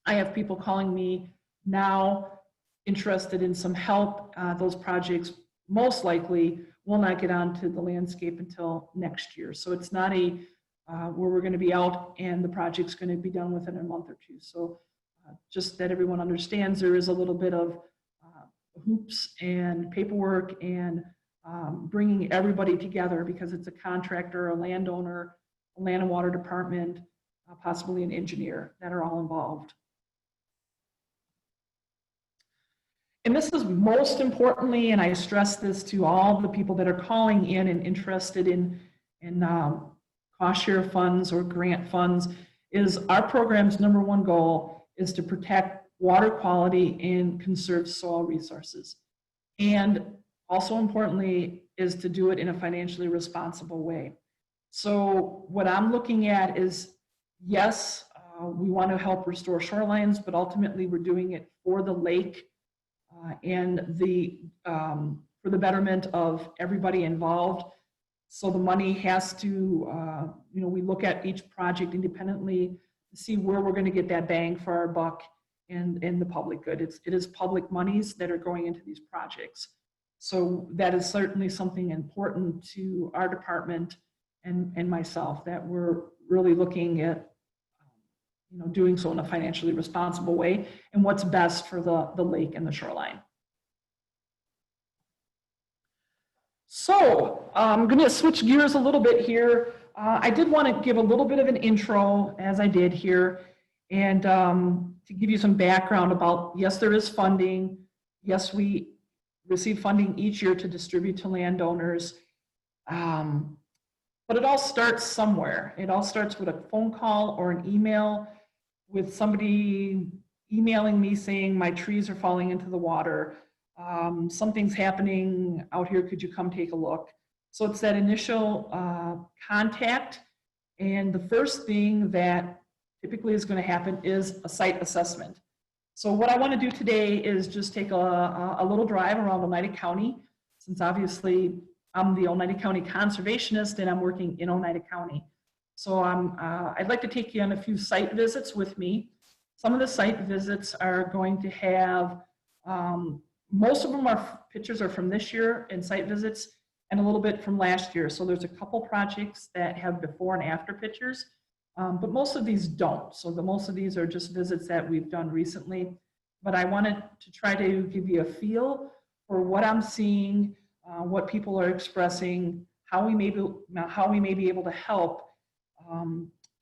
I have people calling me now interested in some help. Those projects most likely will not get onto the landscape until next year. So it's not a where we're going to be out and the project's going to be done within a month or two. So just that everyone understands, there is a little bit of hoops and paperwork and bringing everybody together, because it's a contractor, a landowner, a land and water department, possibly an engineer that are all involved. And this is most importantly, and I stress this to all the people that are calling in and interested in cost share funds or grant funds, is our program's #1 goal is to protect water quality and conserve soil resources. And also importantly is to do it in a financially responsible way. So what I'm looking at is, yes, we want to help restore shorelines, but ultimately we're doing it for the lake and for the betterment of everybody involved. So the money has to, you know, we look at each project independently to see where we're going to get that bang for our buck and the public good. It is public monies that are going into these projects. So that is certainly something important to our department and myself, that we're really looking at, you know, doing so in a financially responsible way and what's best for the lake and the shoreline. So I'm going to switch gears a little bit here. I did want to give a little bit of an intro, as I did here, and to give you some background about, yes, there is funding. Yes, we receive funding each year to distribute to landowners. But it all starts somewhere. It all starts with a phone call or an email, with somebody emailing me saying my trees are falling into the water. Something's happening out here, could you come take a look? So it's that initial contact, and the first thing that typically is going to happen is a site assessment. So what I want to do today is just take a little drive around Oneida County, since obviously I'm the Oneida County conservationist and I'm working in Oneida County. So I'd like to take you on a few site visits with me. Some of the site visits are going to have, most of them are pictures are from this year and site visits, and a little bit from last year. So there's a couple projects that have before and after pictures, but most of these don't. So most of these are just visits that we've done recently. But I wanted to try to give you a feel for what I'm seeing, what people are expressing, how we may be able to help.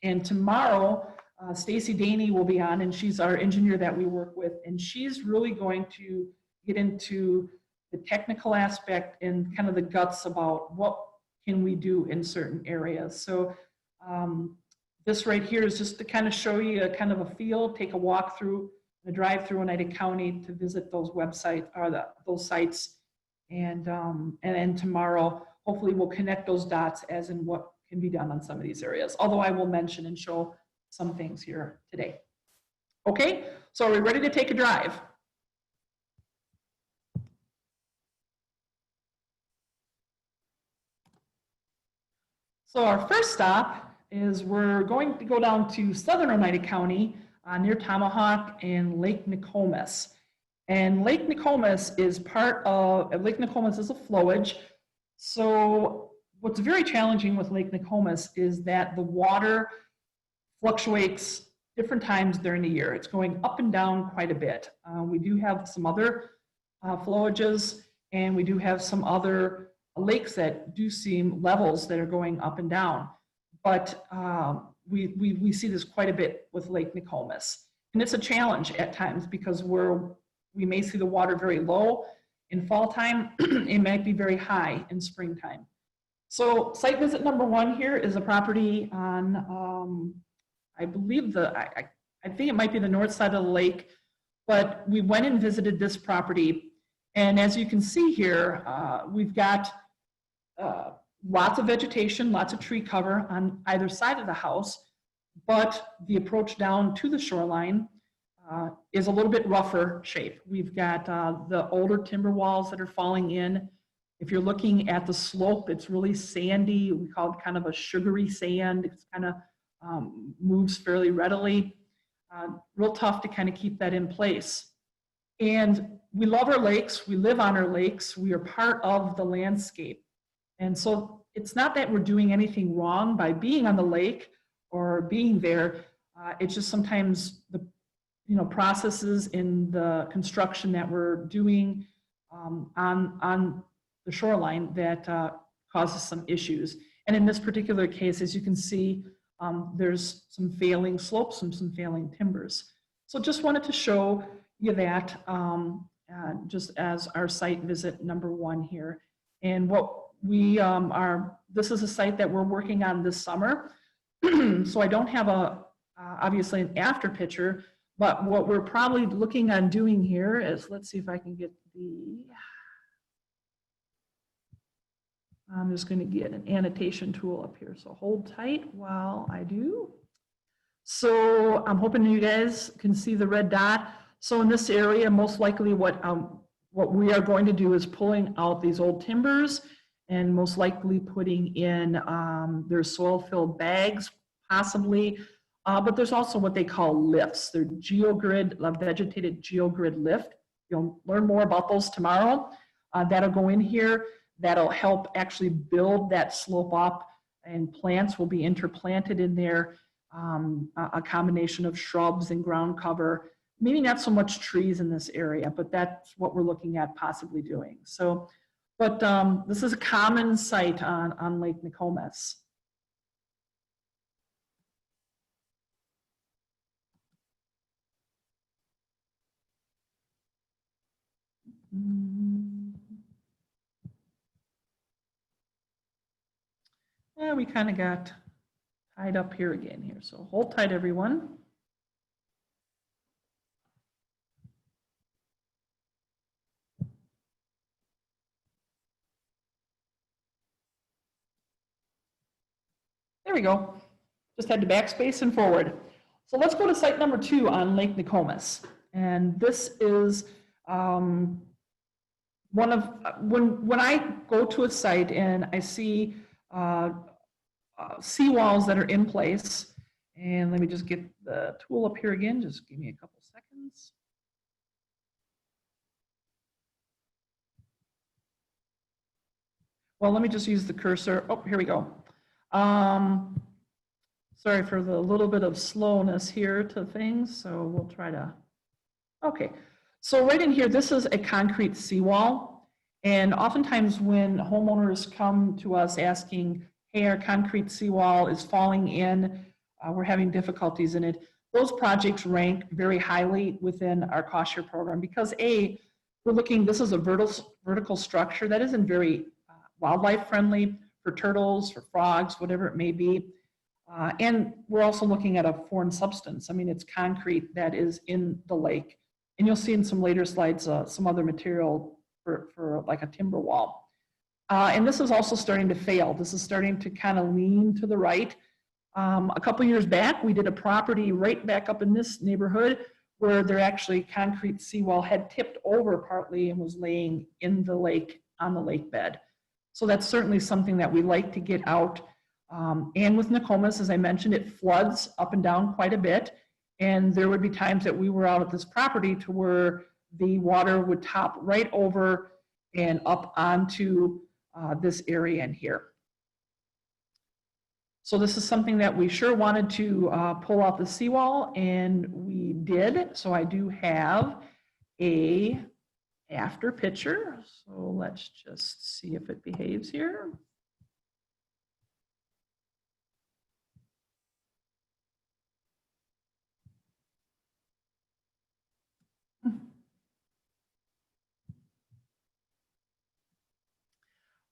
And tomorrow, Stacy Daney will be on, and she's our engineer that we work with, and she's really going to get into the technical aspect and kind of the guts about what can we do in certain areas. So this right here is just to kind of show you a kind of a feel, take a walk through, a drive through Oneida County to visit those websites or those sites. And then tomorrow, hopefully we'll connect those dots as in what can be done on some of these areas. Although I will mention and show some things here today. Okay, so are we ready to take a drive? So our first stop is we're going to go down to southern Oneida County near Tomahawk and Lake Nokomis. And Lake Nokomis is Lake Nokomis is a flowage. So what's very challenging with Lake Nokomis is that the water fluctuates different times during the year. It's going up and down quite a bit. We do have some other flowages, and we do have some other lakes that do seem levels that are going up and down. But we see this quite a bit with Lake Nokomis. And it's a challenge at times because we may see the water very low in fall time. It might be very high in springtime. So site visit number 1 here is a property on, I believe I think it might be the north side of the lake, but we went and visited this property. And as you can see here, we've got lots of vegetation, lots of tree cover on either side of the house, but the approach down to the shoreline is a little bit rougher shape. We've got the older timber walls that are falling in. If you're looking at the slope, it's really sandy. We call it kind of a sugary sand. It's kind of moves fairly readily. Real tough to kind of keep that in place. And we love our lakes. We live on our lakes. We are part of the landscape. And so it's not that we're doing anything wrong by being on the lake or being there. It's just sometimes the processes in the construction that we're doing on the shoreline that causes some issues. And in this particular case, as you can see, there's some failing slopes and some failing timbers. So just wanted to show you that just as our site visit number 1 here. And what we this is a site that we're working on this summer. So I don't have obviously an after picture, but what we're probably looking on doing here is, let's see if I can get I'm just going to get an annotation tool up here. So hold tight while I do. So I'm hoping you guys can see the red dot. So in this area, most likely what we are going to do is pulling out these old timbers and most likely putting in their soil-filled bags, possibly. But there's also what they call lifts. They're geogrid, vegetated geogrid lift. You'll learn more about those tomorrow. That'll go in here. That'll help actually build that slope up, and plants will be interplanted in there. A combination of shrubs and ground cover. Maybe not so much trees in this area, but that's what we're looking at possibly doing. So, but this is a common site on Lake Nokomis. Yeah, we kind of got tied up here again here. So hold tight, everyone. There we go. Just had to backspace and forward. So let's go to site number 2 on Lake Nokomis. And this is one of, when I go to a site and I see seawalls that are in place, and let me just get the tool up here again, just give me a couple seconds. Well, let me just use the cursor. Oh, here we go. Sorry for the little bit of slowness here to things, so we'll try to, okay. So right in here, this is a concrete seawall, and oftentimes when homeowners come to us asking, hey, our concrete seawall is falling in, we're having difficulties in it, those projects rank very highly within our cost share program because A, we're looking, this is a vertical structure that isn't very wildlife friendly for turtles, for frogs, whatever it may be. And we're also looking at a foreign substance. I mean, it's concrete that is in the lake. And you'll see in some later slides some other material for like a timber wall. And this is also starting to fail. This is starting to kind of lean to the right. A couple years back, we did a property right back up in this neighborhood where there actually concrete seawall had tipped over partly and was laying in the lake, on the lake bed. So that's certainly something that we like to get out. And with Nokomis, as I mentioned, it floods up and down quite a bit. And there would be times that we were out at this property to where the water would top right over and up onto this area in here. So this is something that we sure wanted to pull out the seawall, and we did. So I do have a after picture. So let's just see if it behaves here.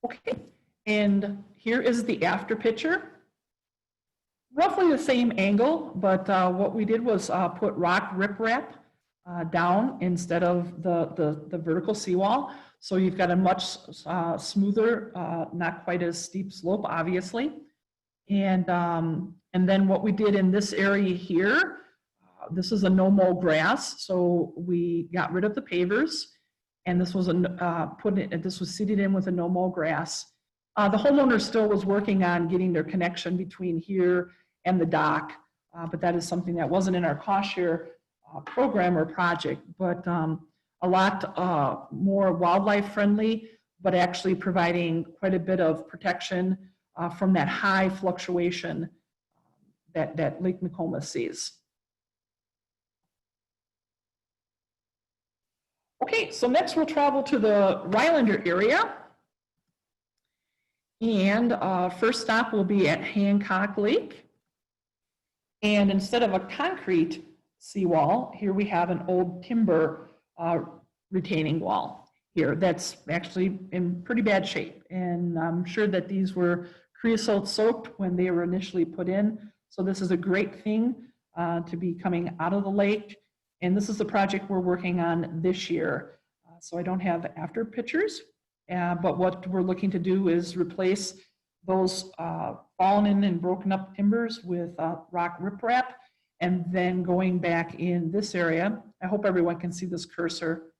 Okay, and here is the after picture. Roughly the same angle, but what we did was put rock riprap down instead of the vertical seawall. So you've got a much smoother, not quite as steep slope, obviously. And then what we did in this area here, this is a no-mow grass. So we got rid of the pavers, and this was this was seeded in with a no-mow grass. The homeowner still was working on getting their connection between here and the dock, but that is something that wasn't in our cost share program or project, but a lot more wildlife friendly, but actually providing quite a bit of protection from that high fluctuation that Lake Nokomis sees. Okay, so next we'll travel to the Rylander area. And first stop will be at Hancock Lake. And instead of a concrete seawall, here we have an old timber retaining wall here that's actually in pretty bad shape. And I'm sure that these were creosote soaked when they were initially put in. So this is a great thing to be coming out of the lake. And this is the project we're working on this year. So I don't have after pictures, but what we're looking to do is replace those fallen in and broken up timbers with rock riprap, and then going back in this area. I hope everyone can see this cursor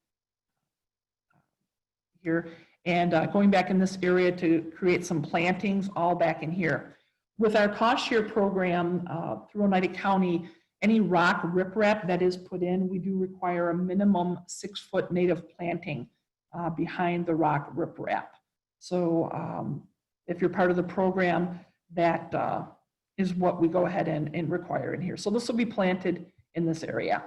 here. and going back in this area to create some plantings all back in here. With our cost share program through Oneida County, any rock riprap that is put in, we do require a minimum 6-foot native planting behind the rock riprap. So if you're part of the program, that is what we go ahead and require in here. So this will be planted in this area.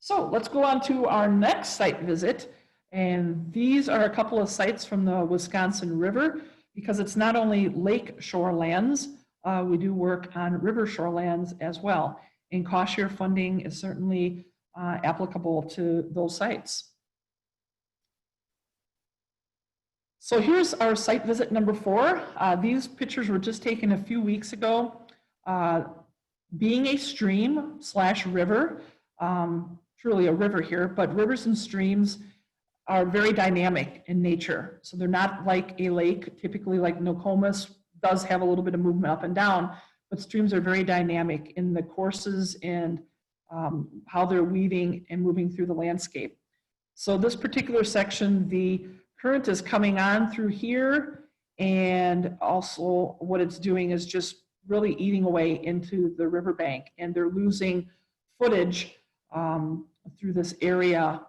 So let's go on to our next site visit. And these are a couple of sites from the Wisconsin River, because it's not only lake shorelands, we do work on river shorelands as well. And cost share funding is certainly applicable to those sites. So here's our site visit number 4. These pictures were just taken a few weeks ago. Being a stream / river, truly a river here, but rivers and streams are very dynamic in nature. So they're not like a lake. Typically, like Nokomis does have a little bit of movement up and down, but streams are very dynamic in the courses and how they're weaving and moving through the landscape. So this particular section, the current is coming on through here, and also what it's doing is just really eating away into the riverbank, and they're losing footage through this area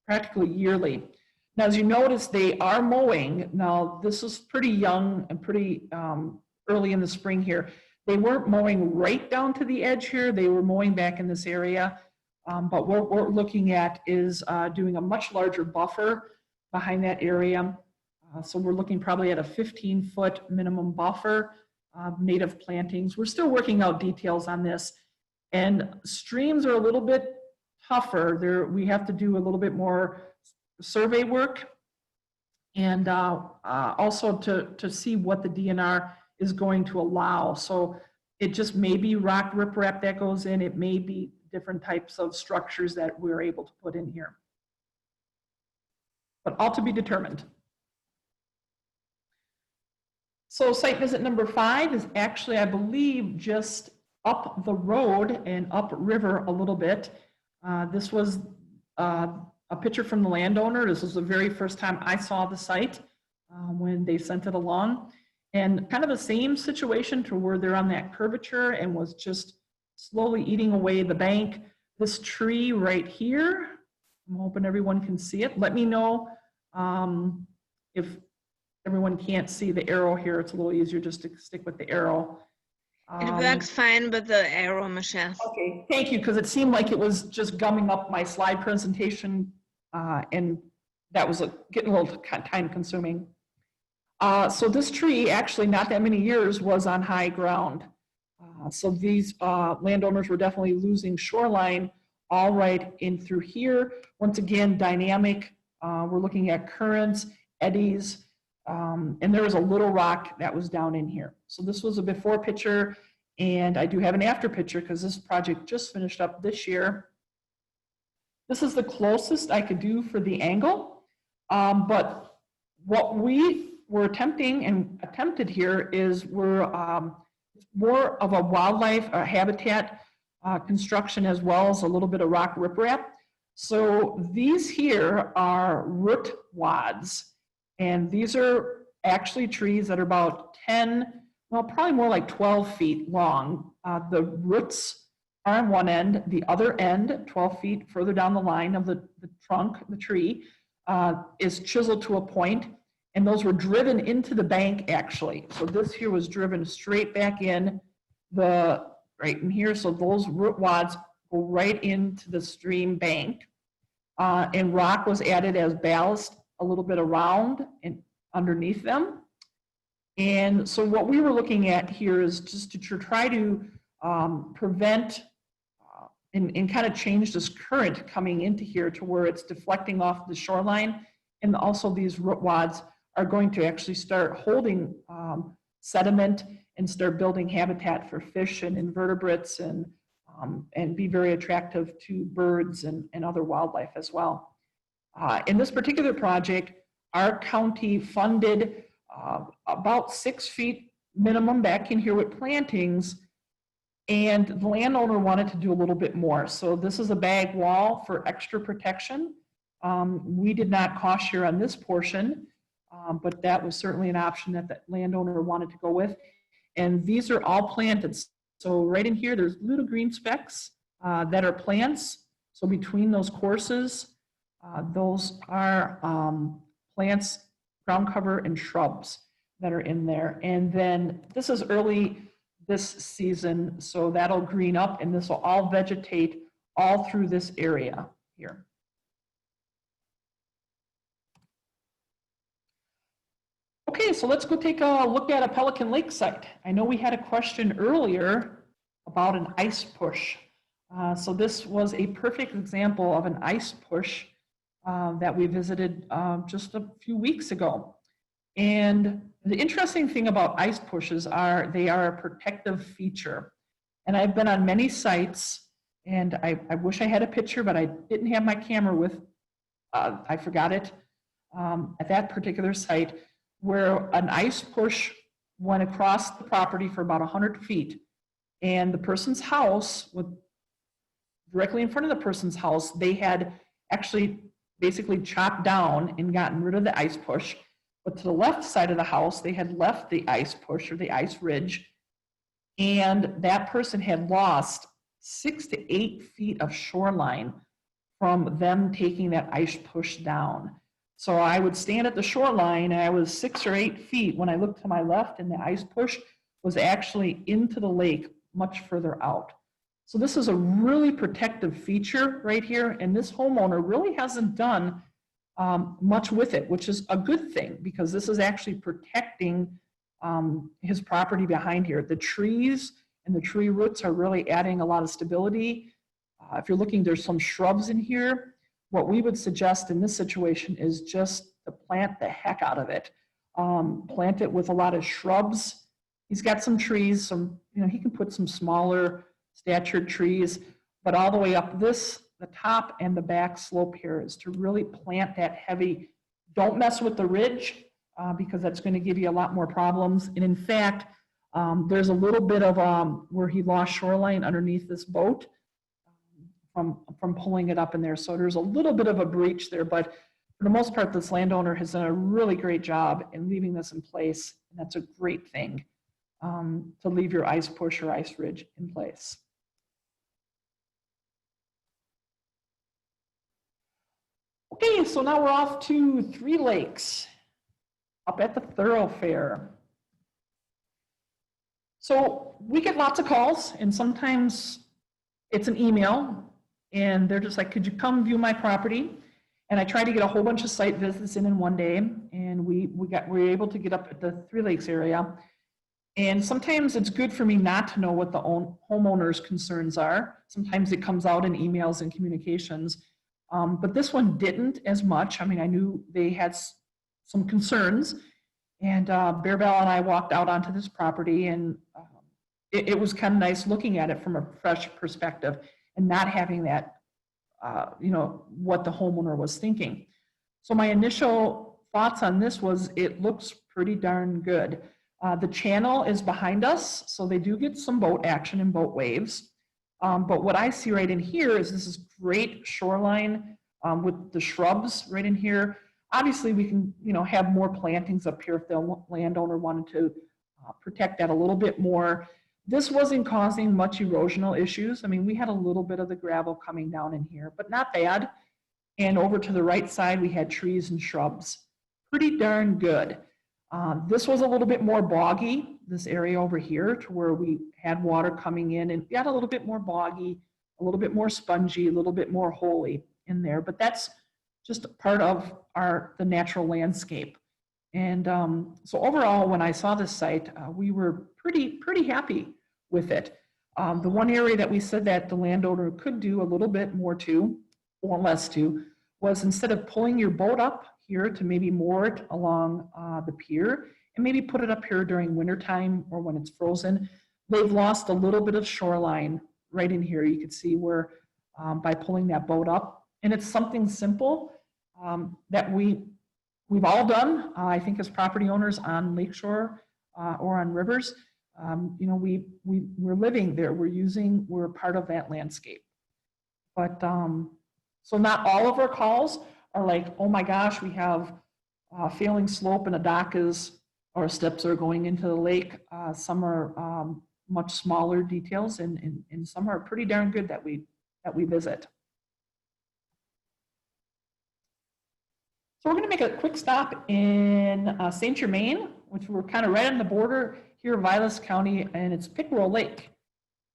practically yearly. Now, as you notice, they are mowing. Now, this is pretty young and pretty early in the spring here. They weren't mowing right down to the edge here. They were mowing back in this area. But what we're looking at is doing a much larger buffer behind that area. So we're looking probably at a 15-foot minimum buffer, native plantings. We're still working out details on this. And streams are a little bit tougher. We have to do a little bit more survey work, and also to see what the DNR is going to allow. So it just may be rock riprap that goes in. It may be different types of structures that we're able to put in here. But all to be determined. So site visit number 5 is actually, I believe, just up the road and upriver a little bit. This was a picture from the landowner. This was the very first time I saw the site when they sent it along. And kind of the same situation to where they're on that curvature and was just slowly eating away the bank. This tree right here, I'm hoping everyone can see it. Let me know if everyone can't see the arrow here. It's a little easier just to stick with the arrow. It works fine with the arrow, Michelle. Okay, thank you, because it seemed like it was just gumming up my slide presentation, and that was getting a little time consuming. So this tree, actually not that many years, was on high ground. So these landowners were definitely losing shoreline all right in through here. Once again, dynamic. We're looking at currents, eddies, and there was a little rock that was down in here. So this was a before picture, and I do have an after picture because this project just finished up this year. This is the closest I could do for the angle, but what we were attempted here is we're more of a wildlife habitat construction, as well as a little bit of rock riprap. So these here are root wads. And these are actually trees that are about 10, well, probably more like 12 feet long. The roots are on one end, the other end, 12 feet further down the line of the trunk, the tree, is chiseled to a point, and those were driven into the bank actually. So this here was driven straight back in right in here. So those root wads go right into the stream bank, and rock was added as ballast a little bit around and underneath them. And so what we were looking at here is just to try to prevent and kind of change this current coming into here to where it's deflecting off the shoreline. And also these root wads are going to actually start holding sediment and start building habitat for fish and invertebrates, and be very attractive to birds and other wildlife as well. In this particular project, our county funded about 6 feet minimum back in here with plantings, And the landowner wanted to do a little bit more. So this is a bag wall for extra protection. We did not cost share on this portion, but that was certainly an option that the landowner wanted to go with. And these are all planted. So right in here, there's little green specks that are plants. So between those courses, those are plants, ground cover, and shrubs that are in there. And then this is early this season, so that'll green up, and this will all vegetate all through this area here. Okay, so let's go take a look at a Pelican Lake site. I know we had a question earlier about an ice push. So this was a perfect example of an ice push that we visited just a few weeks ago. And the interesting thing about ice pushes are they are a protective feature. And I've been on many sites, and I wish I had a picture, but I didn't have my camera with, I forgot it, at that particular site, where an ice push went across the property for about 100 feet. And the person's house, directly in front of the person's house, they had actually basically chopped down and gotten rid of the ice push. But to the left side of the house, they had left the ice push or the ice ridge, and that person had lost 6 to 8 feet of shoreline from them taking that ice push down. So I would stand at the shoreline, and I was 6 or 8 feet when I looked to my left, and the ice push was actually into the lake much further out. So this is a really protective feature right here, and this homeowner really hasn't done much with it, which is a good thing, because this is actually protecting his property behind here. The trees and the tree roots are really adding a lot of stability. If you're looking, there's some shrubs in here. What we would suggest in this situation is just to plant the heck out of it. Plant it with a lot of shrubs. He's got some trees, he can put some smaller statured trees, but all the way up the top and the back slope here is to really plant that heavy. Don't mess with the ridge because that's going to give you a lot more problems. And in fact, there's a little bit of where he lost shoreline underneath this boat from pulling it up in there. So there's a little bit of a breach there, but for the most part, this landowner has done a really great job in leaving this in place. And that's a great thing to leave your ice push or ice ridge in place. Okay, so now we're off to Three Lakes, up at the thoroughfare. So we get lots of calls, and sometimes it's an email, and they're just like, could you come view my property? And I try to get a whole bunch of site visits in one day, and we were able to get up at the Three Lakes area. And sometimes it's good for me not to know what the homeowner's concerns are. Sometimes it comes out in emails and communications. But this one didn't as much. I mean, I knew they had some concerns, and Bear Bell and I walked out onto this property, and it was kind of nice looking at it from a fresh perspective and not having that, what the homeowner was thinking. So my initial thoughts on this was it looks pretty darn good. The channel is behind us, so they do get some boat action and boat waves. But what I see right in here is this is great shoreline with the shrubs right in here. Obviously, we can have more plantings up here if the landowner wanted to protect that a little bit more. This wasn't causing much erosional issues. I mean, we had a little bit of the gravel coming down in here, but not bad. And over to the right side, we had trees and shrubs. Pretty darn good. This was a little bit more boggy, this area over here, to where we had water coming in, and we got a little bit more boggy, a little bit more spongy, a little bit more holy in there, but that's just part of the natural landscape. And so overall, when I saw this site, we were pretty happy with it. The one area that we said that the landowner could do a little bit more to, or less to, was instead of pulling your boat up here to maybe moor it along the pier and maybe put it up here during wintertime or when it's frozen, they've lost a little bit of shoreline right in here. You can see where by pulling that boat up, and it's something simple that we've all done, I think, as property owners on lakeshore or on rivers. You know, we're living there, we're part of that landscape. But so not all of our calls are like, oh my gosh, we have a failing slope and a dock or steps are going into the lake. Some are much smaller details, and some are pretty darn good that we visit. So we're going to make a quick stop in St. Germain, which we're kind of right on the border here of Vilas County, and it's Pickerel Lake.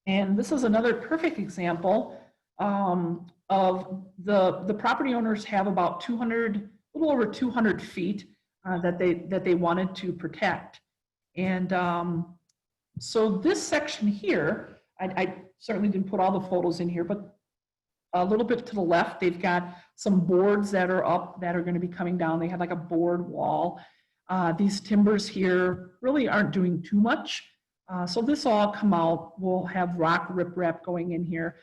And this is another perfect example of the property owners have about 200, a little over 200 feet that they wanted to protect. And so this section here, I certainly didn't put all the photos in here, but a little bit to the left, they've got some boards that are up that are going to be coming down. They have like a board wall. These timbers here really aren't doing too much. So this will all come out. We'll have rock riprap going in here.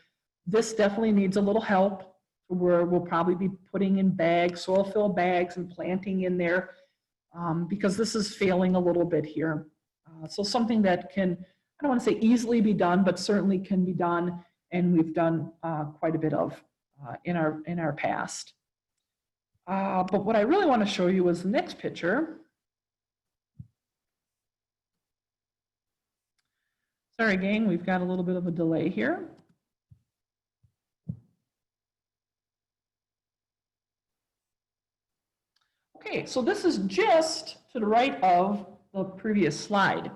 This definitely needs a little help, where we'll probably be putting in bags, soil fill bags, and planting in there because this is failing a little bit here. So something that can, I don't want to say easily be done, but certainly can be done, and we've done quite a bit of in our past. But what I really want to show you is the next picture. Sorry, gang, we've got a little bit of a delay here. Okay, so this is just to the right of the previous slide.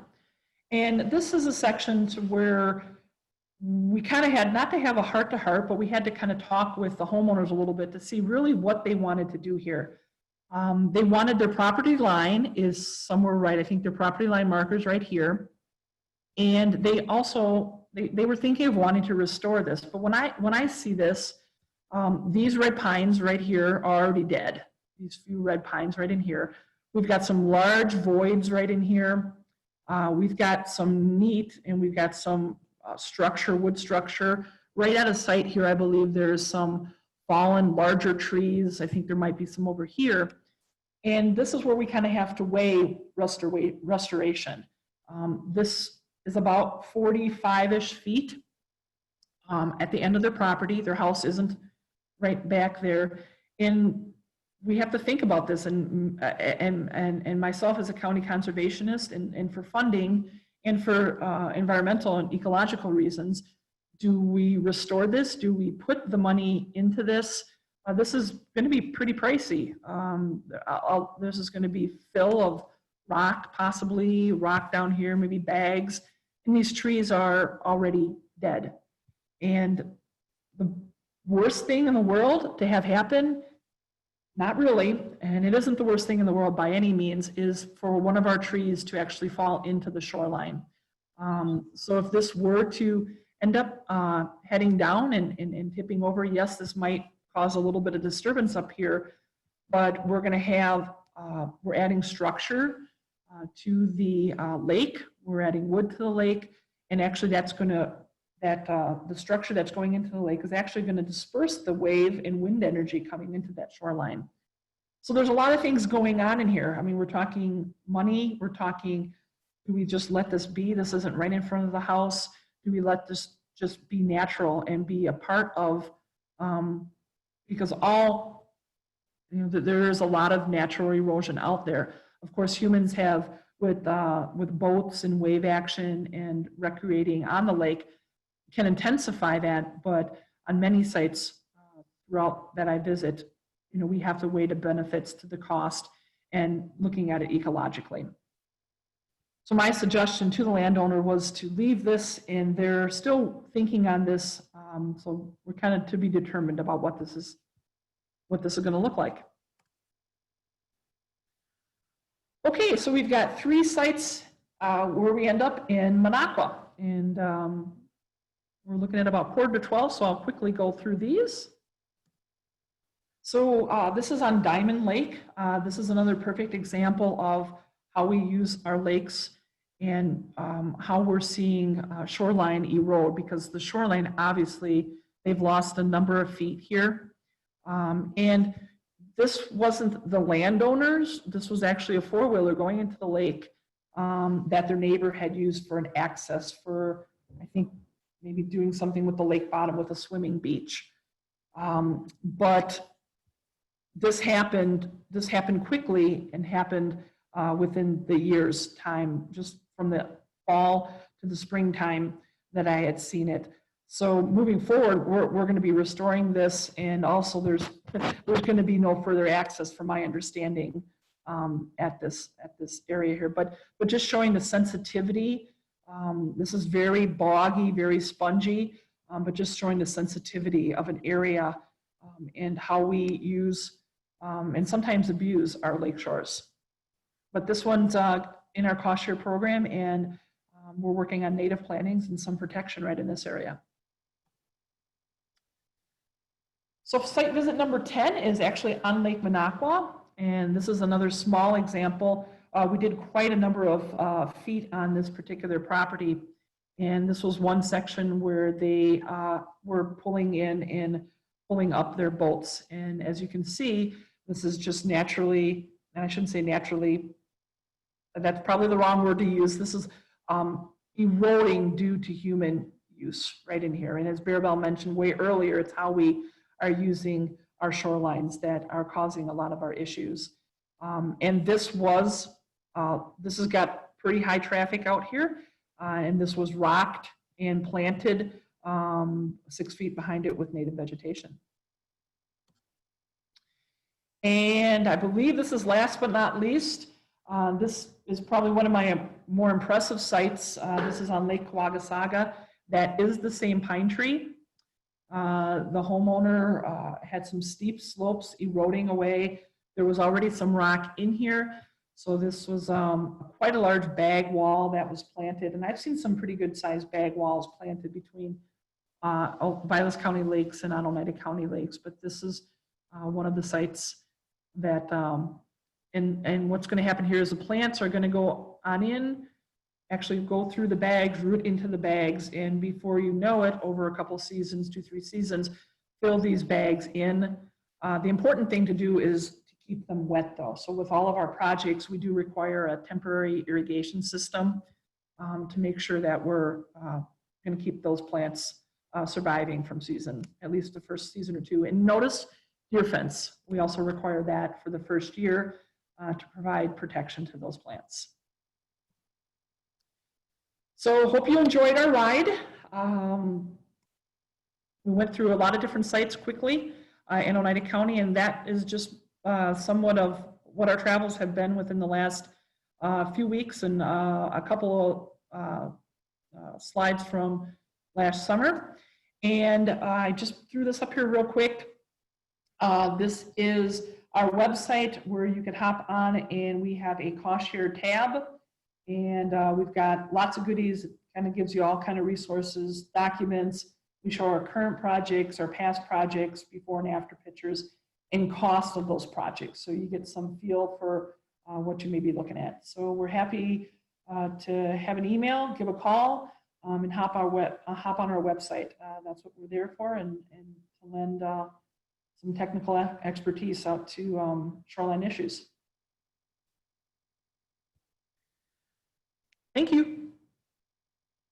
And this is a section to where we kind of had, not to have a heart-to-heart, but we had to kind of talk with the homeowners a little bit to see really what they wanted to do here. They wanted their property line is somewhere right, I think their property line markers right here. And they also, they were thinking of wanting to restore this. But when I see this, these red pines right here are already dead. These few red pines right in here. We've got some large voids right in here. We've got some neat, and we've got some structure, wood structure. Right out of sight here, I believe there's some fallen larger trees. I think there might be some over here. And this is where we kind of have to weigh restoration. This is about 45-ish feet at the end of their property. Their house isn't right back there. And we have to think about this, and myself as a county conservationist, and for funding and for environmental and ecological reasons, do we restore this? Do we put the money into this? This is going to be pretty pricey. This is going to be fill of rock, possibly rock down here, maybe bags, and these trees are already dead. And the worst thing in the world to have happen, not really, and it isn't the worst thing in the world by any means, is for one of our trees to actually fall into the shoreline. So if this were to end up heading down and tipping over, yes, this might cause a little bit of disturbance up here, but we're going to have, we're adding structure to the lake, we're adding wood to the lake, and actually that's going to, the structure that's going into the lake is actually going to disperse the wave and wind energy coming into that shoreline. So there's a lot of things going on in here. I mean, we're talking money, we're talking, do we just let this be? This isn't right in front of the house. Do we let this just be natural and be a part of, because all, you know, there is a lot of natural erosion out there. Of course, humans have, with boats and wave action and recreating on the lake, can intensify that, but on many sites throughout that I visit, you know, we have to weigh the benefits to the cost and looking at it ecologically. So my suggestion to the landowner was to leave this, and they're still thinking on this. So we're kind of to be determined about what this is going to look like. Okay, so we've got 3 sites where we end up in Minocqua, and we're looking at about 4 to 12, so I'll quickly go through these. So this is on Diamond Lake. This is another perfect example of how we use our lakes and how we're seeing shoreline erode, because the shoreline, obviously, they've lost a number of feet here. And this wasn't the landowners. This was actually a 4-wheeler going into the lake that their neighbor had used for an access for, I think, maybe doing something with the lake bottom with a swimming beach. But this happened quickly and happened within the year's time, just from the fall to the springtime that I had seen it. So moving forward, we're going to be restoring this, and also there's going to be no further access, from my understanding, at this area here. But just showing the sensitivity. This is very boggy, very spongy, but just showing the sensitivity of an area and how we use and sometimes abuse our lake shores. But this one's in our cost share program, and we're working on native plantings and some protection right in this area. So site visit number 10 is actually on Lake Minocqua, and this is another small example. We did quite a number of feet on this particular property, and this was one section where they were pulling in and pulling up their boats. And as you can see, this is just naturally, and I shouldn't say naturally, that's probably the wrong word to use. This is eroding due to human use right in here. And as Bearbell mentioned way earlier, it's how we are using our shorelines that are causing a lot of our issues. And this has got pretty high traffic out here, and this was rocked and planted 6 feet behind it with native vegetation. And I believe this is last but not least. This is probably one of my more impressive sites. This is on Lake Kawagosaga. That is the same pine tree. The homeowner had some steep slopes eroding away. There was already some rock in here. So this was quite a large bag wall that was planted. And I've seen some pretty good sized bag walls planted between Vilas County lakes and Oneida County lakes. But this is one of the sites that, and what's going to happen here is the plants are going to go on in, actually go through the bags, root into the bags, and before you know it, over a couple seasons, 2-3 seasons, fill these bags in. The important thing to do is to keep them wet though. So with all of our projects, we do require a temporary irrigation system to make sure that we're going to keep those plants surviving from season, at least the first season or two. And notice deer fence. We also require that for the first year to provide protection to those plants. So hope you enjoyed our ride. We went through a lot of different sites quickly in Oneida County, and that is just somewhat of what our travels have been within the last few weeks, and a couple of slides from last summer. And I just threw this up here real quick. This is our website where you can hop on, and we have a cost share tab. And we've got lots of goodies. It kind of gives you all kind of resources, documents. We show our current projects, our past projects, before and after pictures, and cost of those projects. So you get some feel for what you may be looking at. So we're happy to have an email, give a call, and hop on our website. That's what we're there for, and to lend some technical expertise out to shoreline issues. Thank you.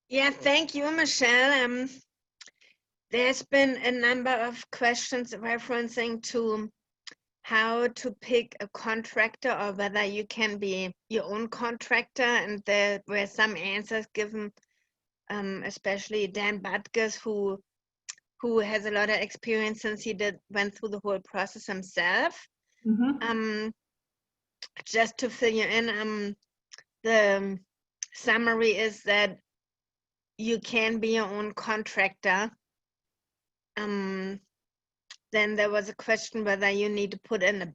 Yeah, thank you, Michelle. There's been a number of questions referencing to how to pick a contractor or whether you can be your own contractor, and there were some answers given, especially Dan Butkus, who has a lot of experience since he went through the whole process himself. Mm-hmm. Just to fill you in, the summary is that you can be your own contractor. Then there was a question whether you need to put in a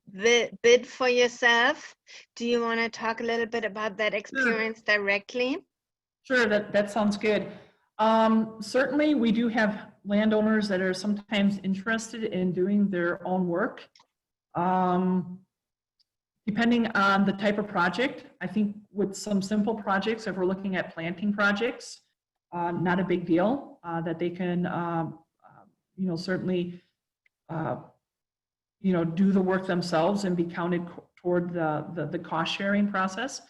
bid for yourself. Do you want to talk a little bit about that experience directly? Sure, that sounds good. Certainly, we do have landowners that are sometimes interested in doing their own work. Depending on the type of project, I think with some simple projects, if we're looking at planting projects, not a big deal, that they can, certainly, do the work themselves and be counted toward the cost sharing process.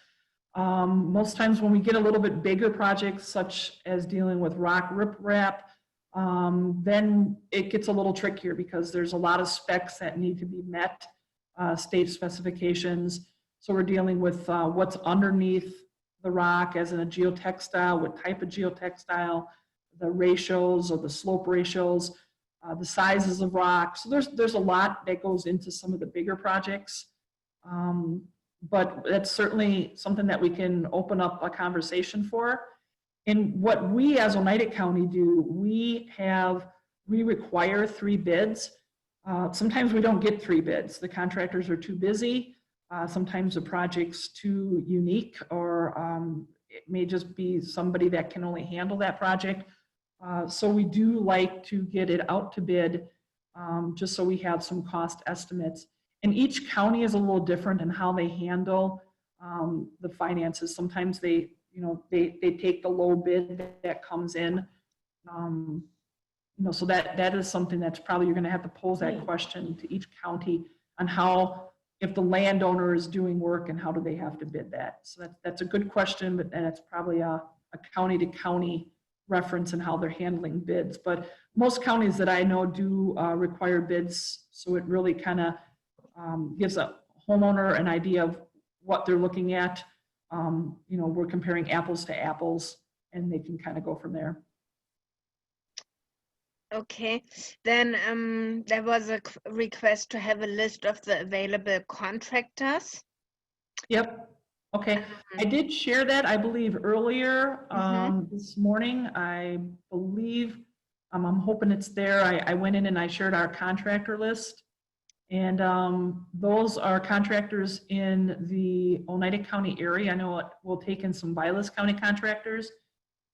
Most times when we get a little bit bigger projects, such as dealing with rock riprap, then it gets a little trickier because there's a lot of specs that need to be met, state specifications. So we're dealing with what's underneath the rock as in a geotextile, what type of geotextile, the ratios or the slope ratios, the sizes of rocks. So there's a lot that goes into some of the bigger projects. But that's certainly something that we can open up a conversation for. And what we as Oneida County do, we require 3 bids. Sometimes we don't get 3 bids. The contractors are too busy. Sometimes the project's too unique, or it may just be somebody that can only handle that project. So we do like to get it out to bid, just so we have some cost estimates. And each county is a little different in how they handle the finances. Sometimes they take the low bid that comes in. So that is something that's probably, you're going to have to pose that question to each county on how, if the landowner is doing work, and how do they have to bid that. So that's a good question, but then it's probably a county to county reference in how they're handling bids. But most counties that I know do require bids, so it really kind of gives a homeowner an idea of what they're looking at. We're comparing apples to apples, and they can kind of go from there. Okay, then there was a request to have a list of the available contractors. Yep. Okay. I did share that, I believe, earlier this morning. I believe, I'm hoping it's there. I went in and I shared our contractor list. And those are contractors in the Oneida County area. I know we'll take in some Vilas County contractors.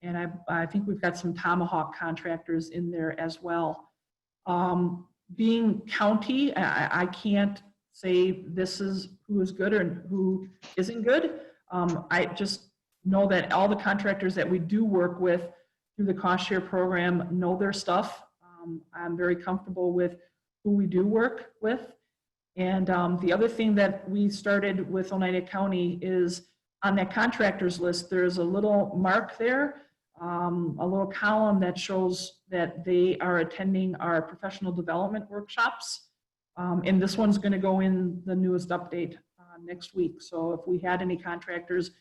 And I think we've got some Tomahawk contractors in there as well. Being county, I can't say this is who is good or who isn't good. I just know that all the contractors that we do work with through the cost share program know their stuff. I'm very comfortable with who we do work with. And the other thing that we started with Oneida County is on that contractors list, there's a little mark there, a little column that shows that they are attending our professional development workshops. And this one's going to go in the newest update next week. So if we had any contractors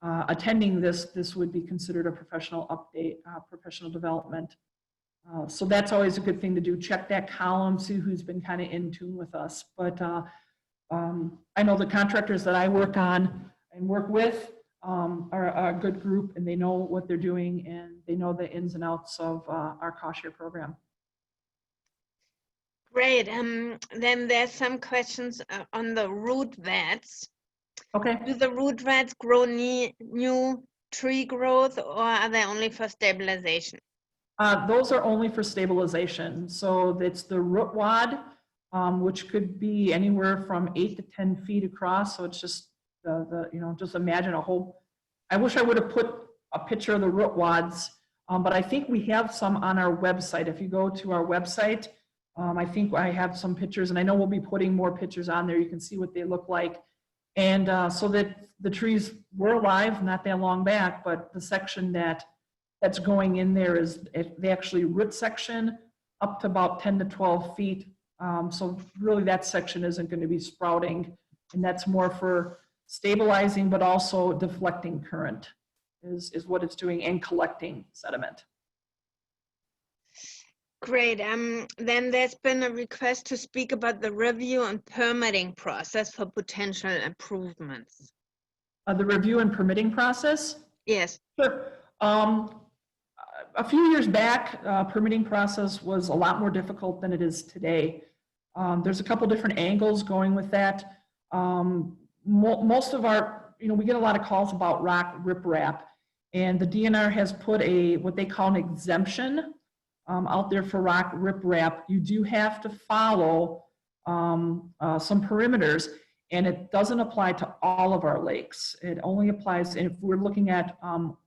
attending this would be considered a professional update, professional development. So that's always a good thing to do. Check that column, see who's been kind of in tune with us. But I know the contractors that I work on and work with are a good group, and they know what they're doing, and they know the ins and outs of our cost share program. Great. Then there's some questions on the root vats. Okay. Do the root vats grow new tree growth, or are they only for stabilization? Those are only for stabilization. So it's the root wad, which could be anywhere from 8 to 10 feet across. So it's just just imagine a whole. I wish I would have put a picture of the root wads, but I think we have some on our website. If you go to our website, I think I have some pictures, and I know we'll be putting more pictures on there. You can see what they look like. And so that the trees were alive not that long back, but the section that's going in there is the actually root section up to about 10 to 12 feet. So really that section isn't going to be sprouting, and that's more for stabilizing, but also deflecting current is what it's doing, and collecting sediment. Great. Then there's been a request to speak about the review and permitting process for potential improvements. The review and permitting process? Yes. Sure. A few years back, permitting process was a lot more difficult than it is today. There's a couple different angles going with that. Most of our, we get a lot of calls about rock riprap, and the DNR has put what they call an exemption out there for rock riprap. You do have to follow some perimeters, and it doesn't apply to all of our lakes. It only applies if we're looking at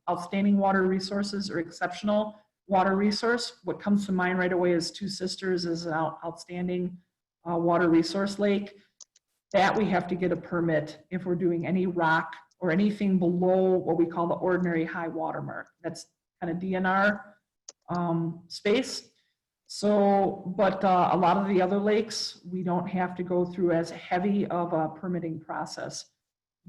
outstanding water resources or exceptional water resource. What comes to mind right away is Two Sisters is an outstanding water resource lake. That we have to get a permit if we're doing any rock or anything below what we call the ordinary high water mark. That's kind of DNR space. So, but a lot of the other lakes, we don't have to go through as heavy of a permitting process.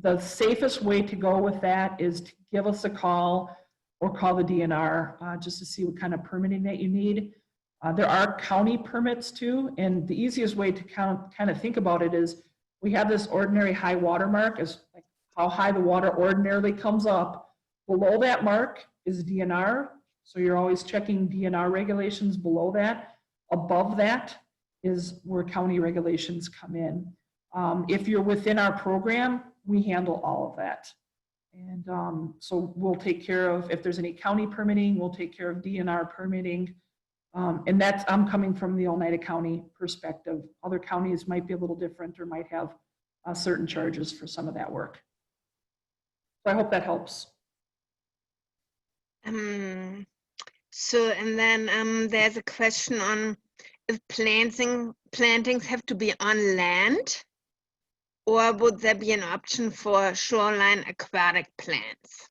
The safest way to go with that is to give us a call or call the DNR just to see what kind of permitting that you need. There are county permits too, and the easiest way to kind of think about it is we have this ordinary high water mark, is like how high the water ordinarily comes up. Below that mark is DNR, so you're always checking DNR regulations below that. Above that is where county regulations come in. If you're within our program, we handle all of that. And so we'll take care of, if there's any county permitting, we'll take care of DNR permitting. And that's, I'm coming from the Oneida County perspective. Other counties might be a little different or might have certain charges for some of that work. So I hope that helps. So, and then there's a question on if plantings have to be on land, or would there be an option for shoreline aquatic plants?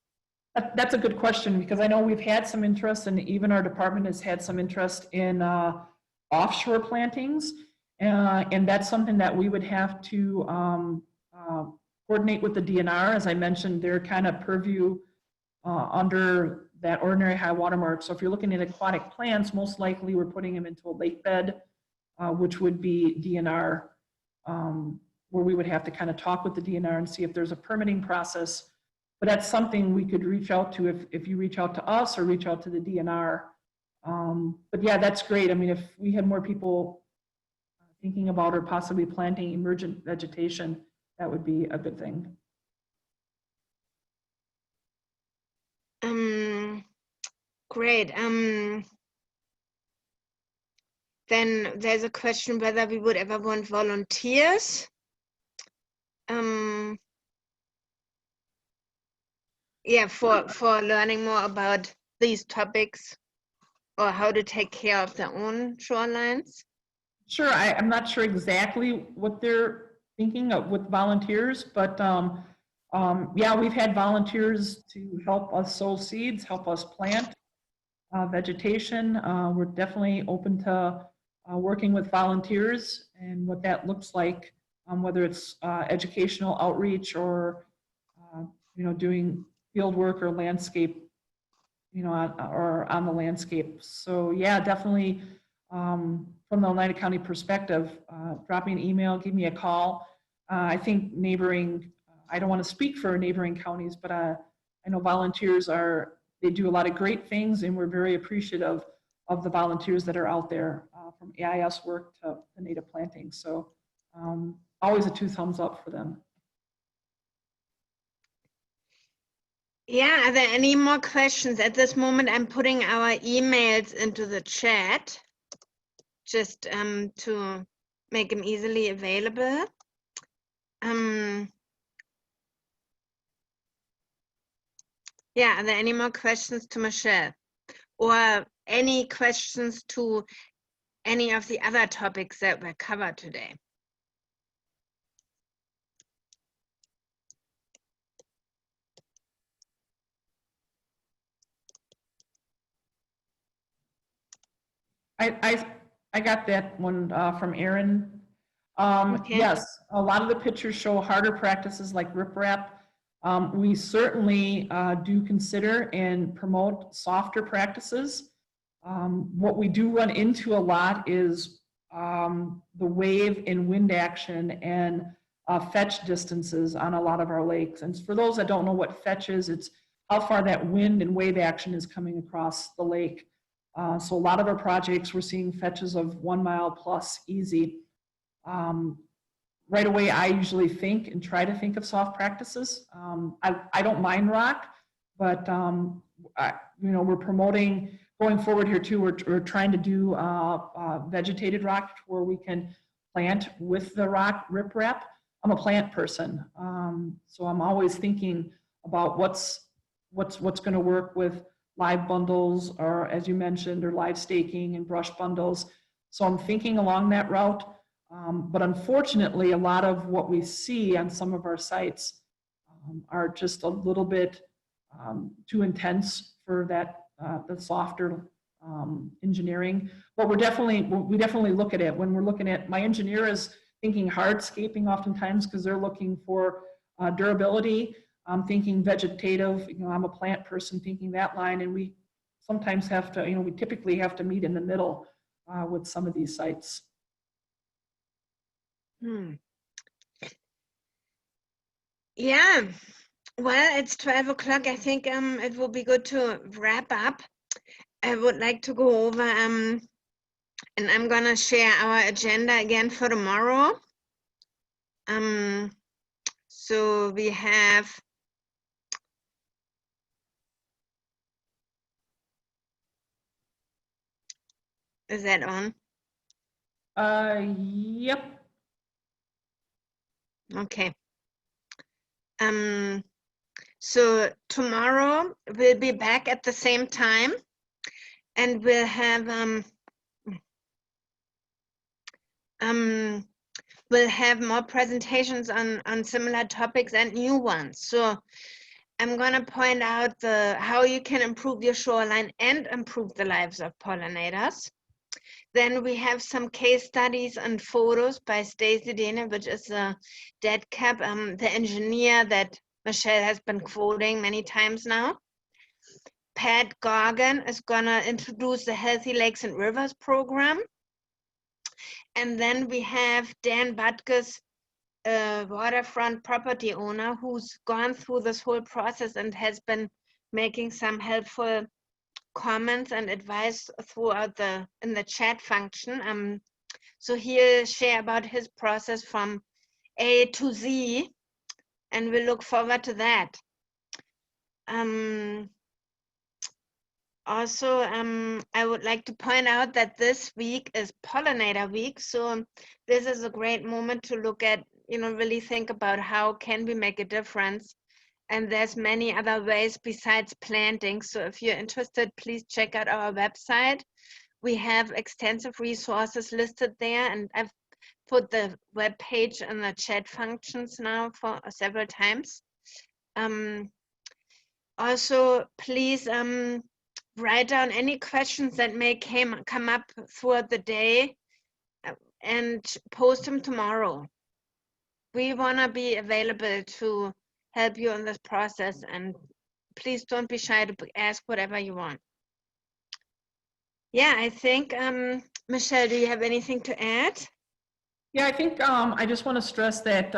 That's a good question, because I know we've had some interest, and even our department has had some interest in offshore plantings. And that's something that we would have to coordinate with the DNR. As I mentioned, they're kind of purview under that ordinary high water mark. So if you're looking at aquatic plants, most likely we're putting them into a lake bed, which would be DNR, where we would have to kind of talk with the DNR and see if there's a permitting process. But that's something we could reach out to if you reach out to us or reach out to the DNR. But yeah, that's great. I mean, if we had more people thinking about or possibly planting emergent vegetation, that would be a good thing. Great. Then there's a question whether we would ever want volunteers. Yeah, for learning more about these topics or how to take care of their own shorelines. Sure, I'm not sure exactly what they're thinking of with volunteers, but yeah, we've had volunteers to help us sow seeds, help us plant vegetation. We're definitely open to working with volunteers and what that looks like, whether it's educational outreach or you know, doing field work or landscape, you know, or on the landscape. So yeah, definitely from the Oneida County perspective, drop me an email, give me a call. I think neighboring, I don't want to speak for neighboring counties, but I know volunteers they do a lot of great things, and we're very appreciative of the volunteers that are out there, from AIS work to the native planting. So always a 2 thumbs up for them. Yeah, are there any more questions? At this moment, I'm putting our emails into the chat just to make them easily available. Yeah, are there any more questions to Michelle? Or any questions to any of the other topics that were covered today? I got that one from Aaron. Okay. Yes, a lot of the pictures show harder practices like riprap. We certainly do consider and promote softer practices. What we do run into a lot is the wave and wind action and fetch distances on a lot of our lakes. And for those that don't know what fetch is, it's how far that wind and wave action is coming across the lake. So a lot of our projects, we're seeing fetches of 1 mile plus easy. Right away, I usually think and try to think of soft practices. I don't mind rock, but you know, we're promoting going forward here too. We're trying to do vegetated rock where we can plant with the rock riprap. I'm a plant person, so I'm always thinking about what's going to work with live bundles, or as you mentioned, or live staking and brush bundles. So I'm thinking along that route. But unfortunately, a lot of what we see on some of our sites, are just a little bit too intense for that, the softer engineering. But we definitely look at it when we're looking at, my engineer is thinking hardscaping oftentimes because they're looking for durability. I'm thinking vegetative, I'm a plant person thinking that line, and we sometimes have to, we typically have to meet in the middle with some of these sites. Yeah, well, it's 12 o'clock. I think it will be good to wrap up. I would like to go over, and I'm gonna share our agenda again for tomorrow. So we have, is that on? Yep. Okay. So tomorrow we'll be back at the same time, and we'll have more presentations on similar topics and new ones. So I'm gonna point out how you can improve your shoreline and improve the lives of pollinators. Then we have some case studies and photos by Stacy Dehne, which is a dead cap, the engineer that Michelle has been quoting many times now. Pat Gargan is gonna introduce the Healthy Lakes and Rivers program. And then we have Dan Butkus, a waterfront property owner who's gone through this whole process and has been making some helpful comments and advice throughout in the chat function. So he'll share about his process from A to Z, and we look forward to that. Also, I would like to point out that this week is Pollinator Week, so this is a great moment to look at, really think about how can we make a difference. And there's many other ways besides planting. So if you're interested, please check out our website. We have extensive resources listed there, and I've put the web page in the chat functions now for several times. Also, please write down any questions that may come up throughout the day and post them tomorrow. We want to be available to help you in this process, and please don't be shy to ask whatever you want. Yeah, I think, Michelle, do you have anything to add? Yeah, I think I just want to stress that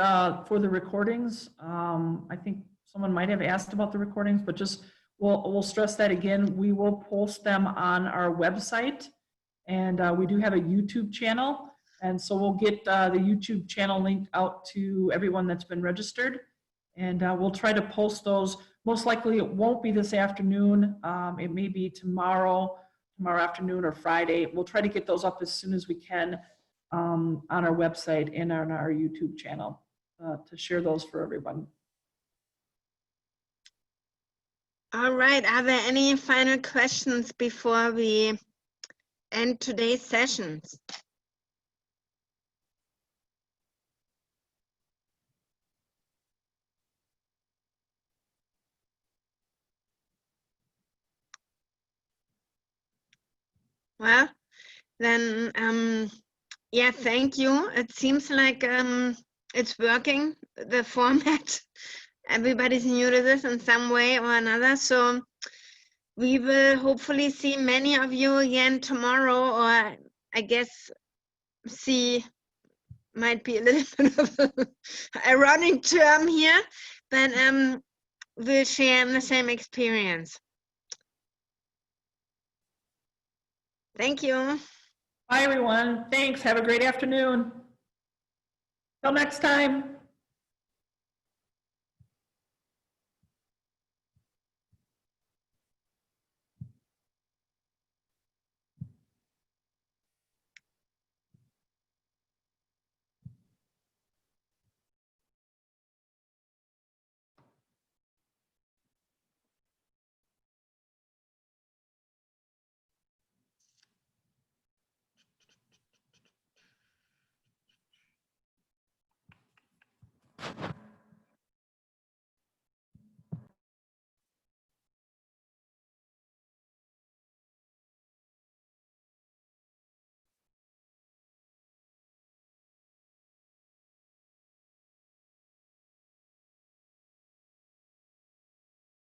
for the recordings, I think someone might have asked about the recordings, but just we'll stress that again. We will post them on our website, and we do have a YouTube channel. And so we'll get the YouTube channel linked out to everyone that's been registered. And we'll try to post those. Most likely it won't be this afternoon. It may be tomorrow afternoon or Friday. We'll try to get those up as soon as we can on our website and on our YouTube channel to share those for everyone. All right, are there any final questions before we end today's sessions? Well, then, yeah, thank you. It seems like it's working, the format. Everybody's new to this in some way or another. So we will hopefully see many of you again tomorrow, or I guess see might be a little bit of an ironic term here, but we'll share the same experience. Thank you. Bye, everyone. Thanks. Have a great afternoon. Till next time.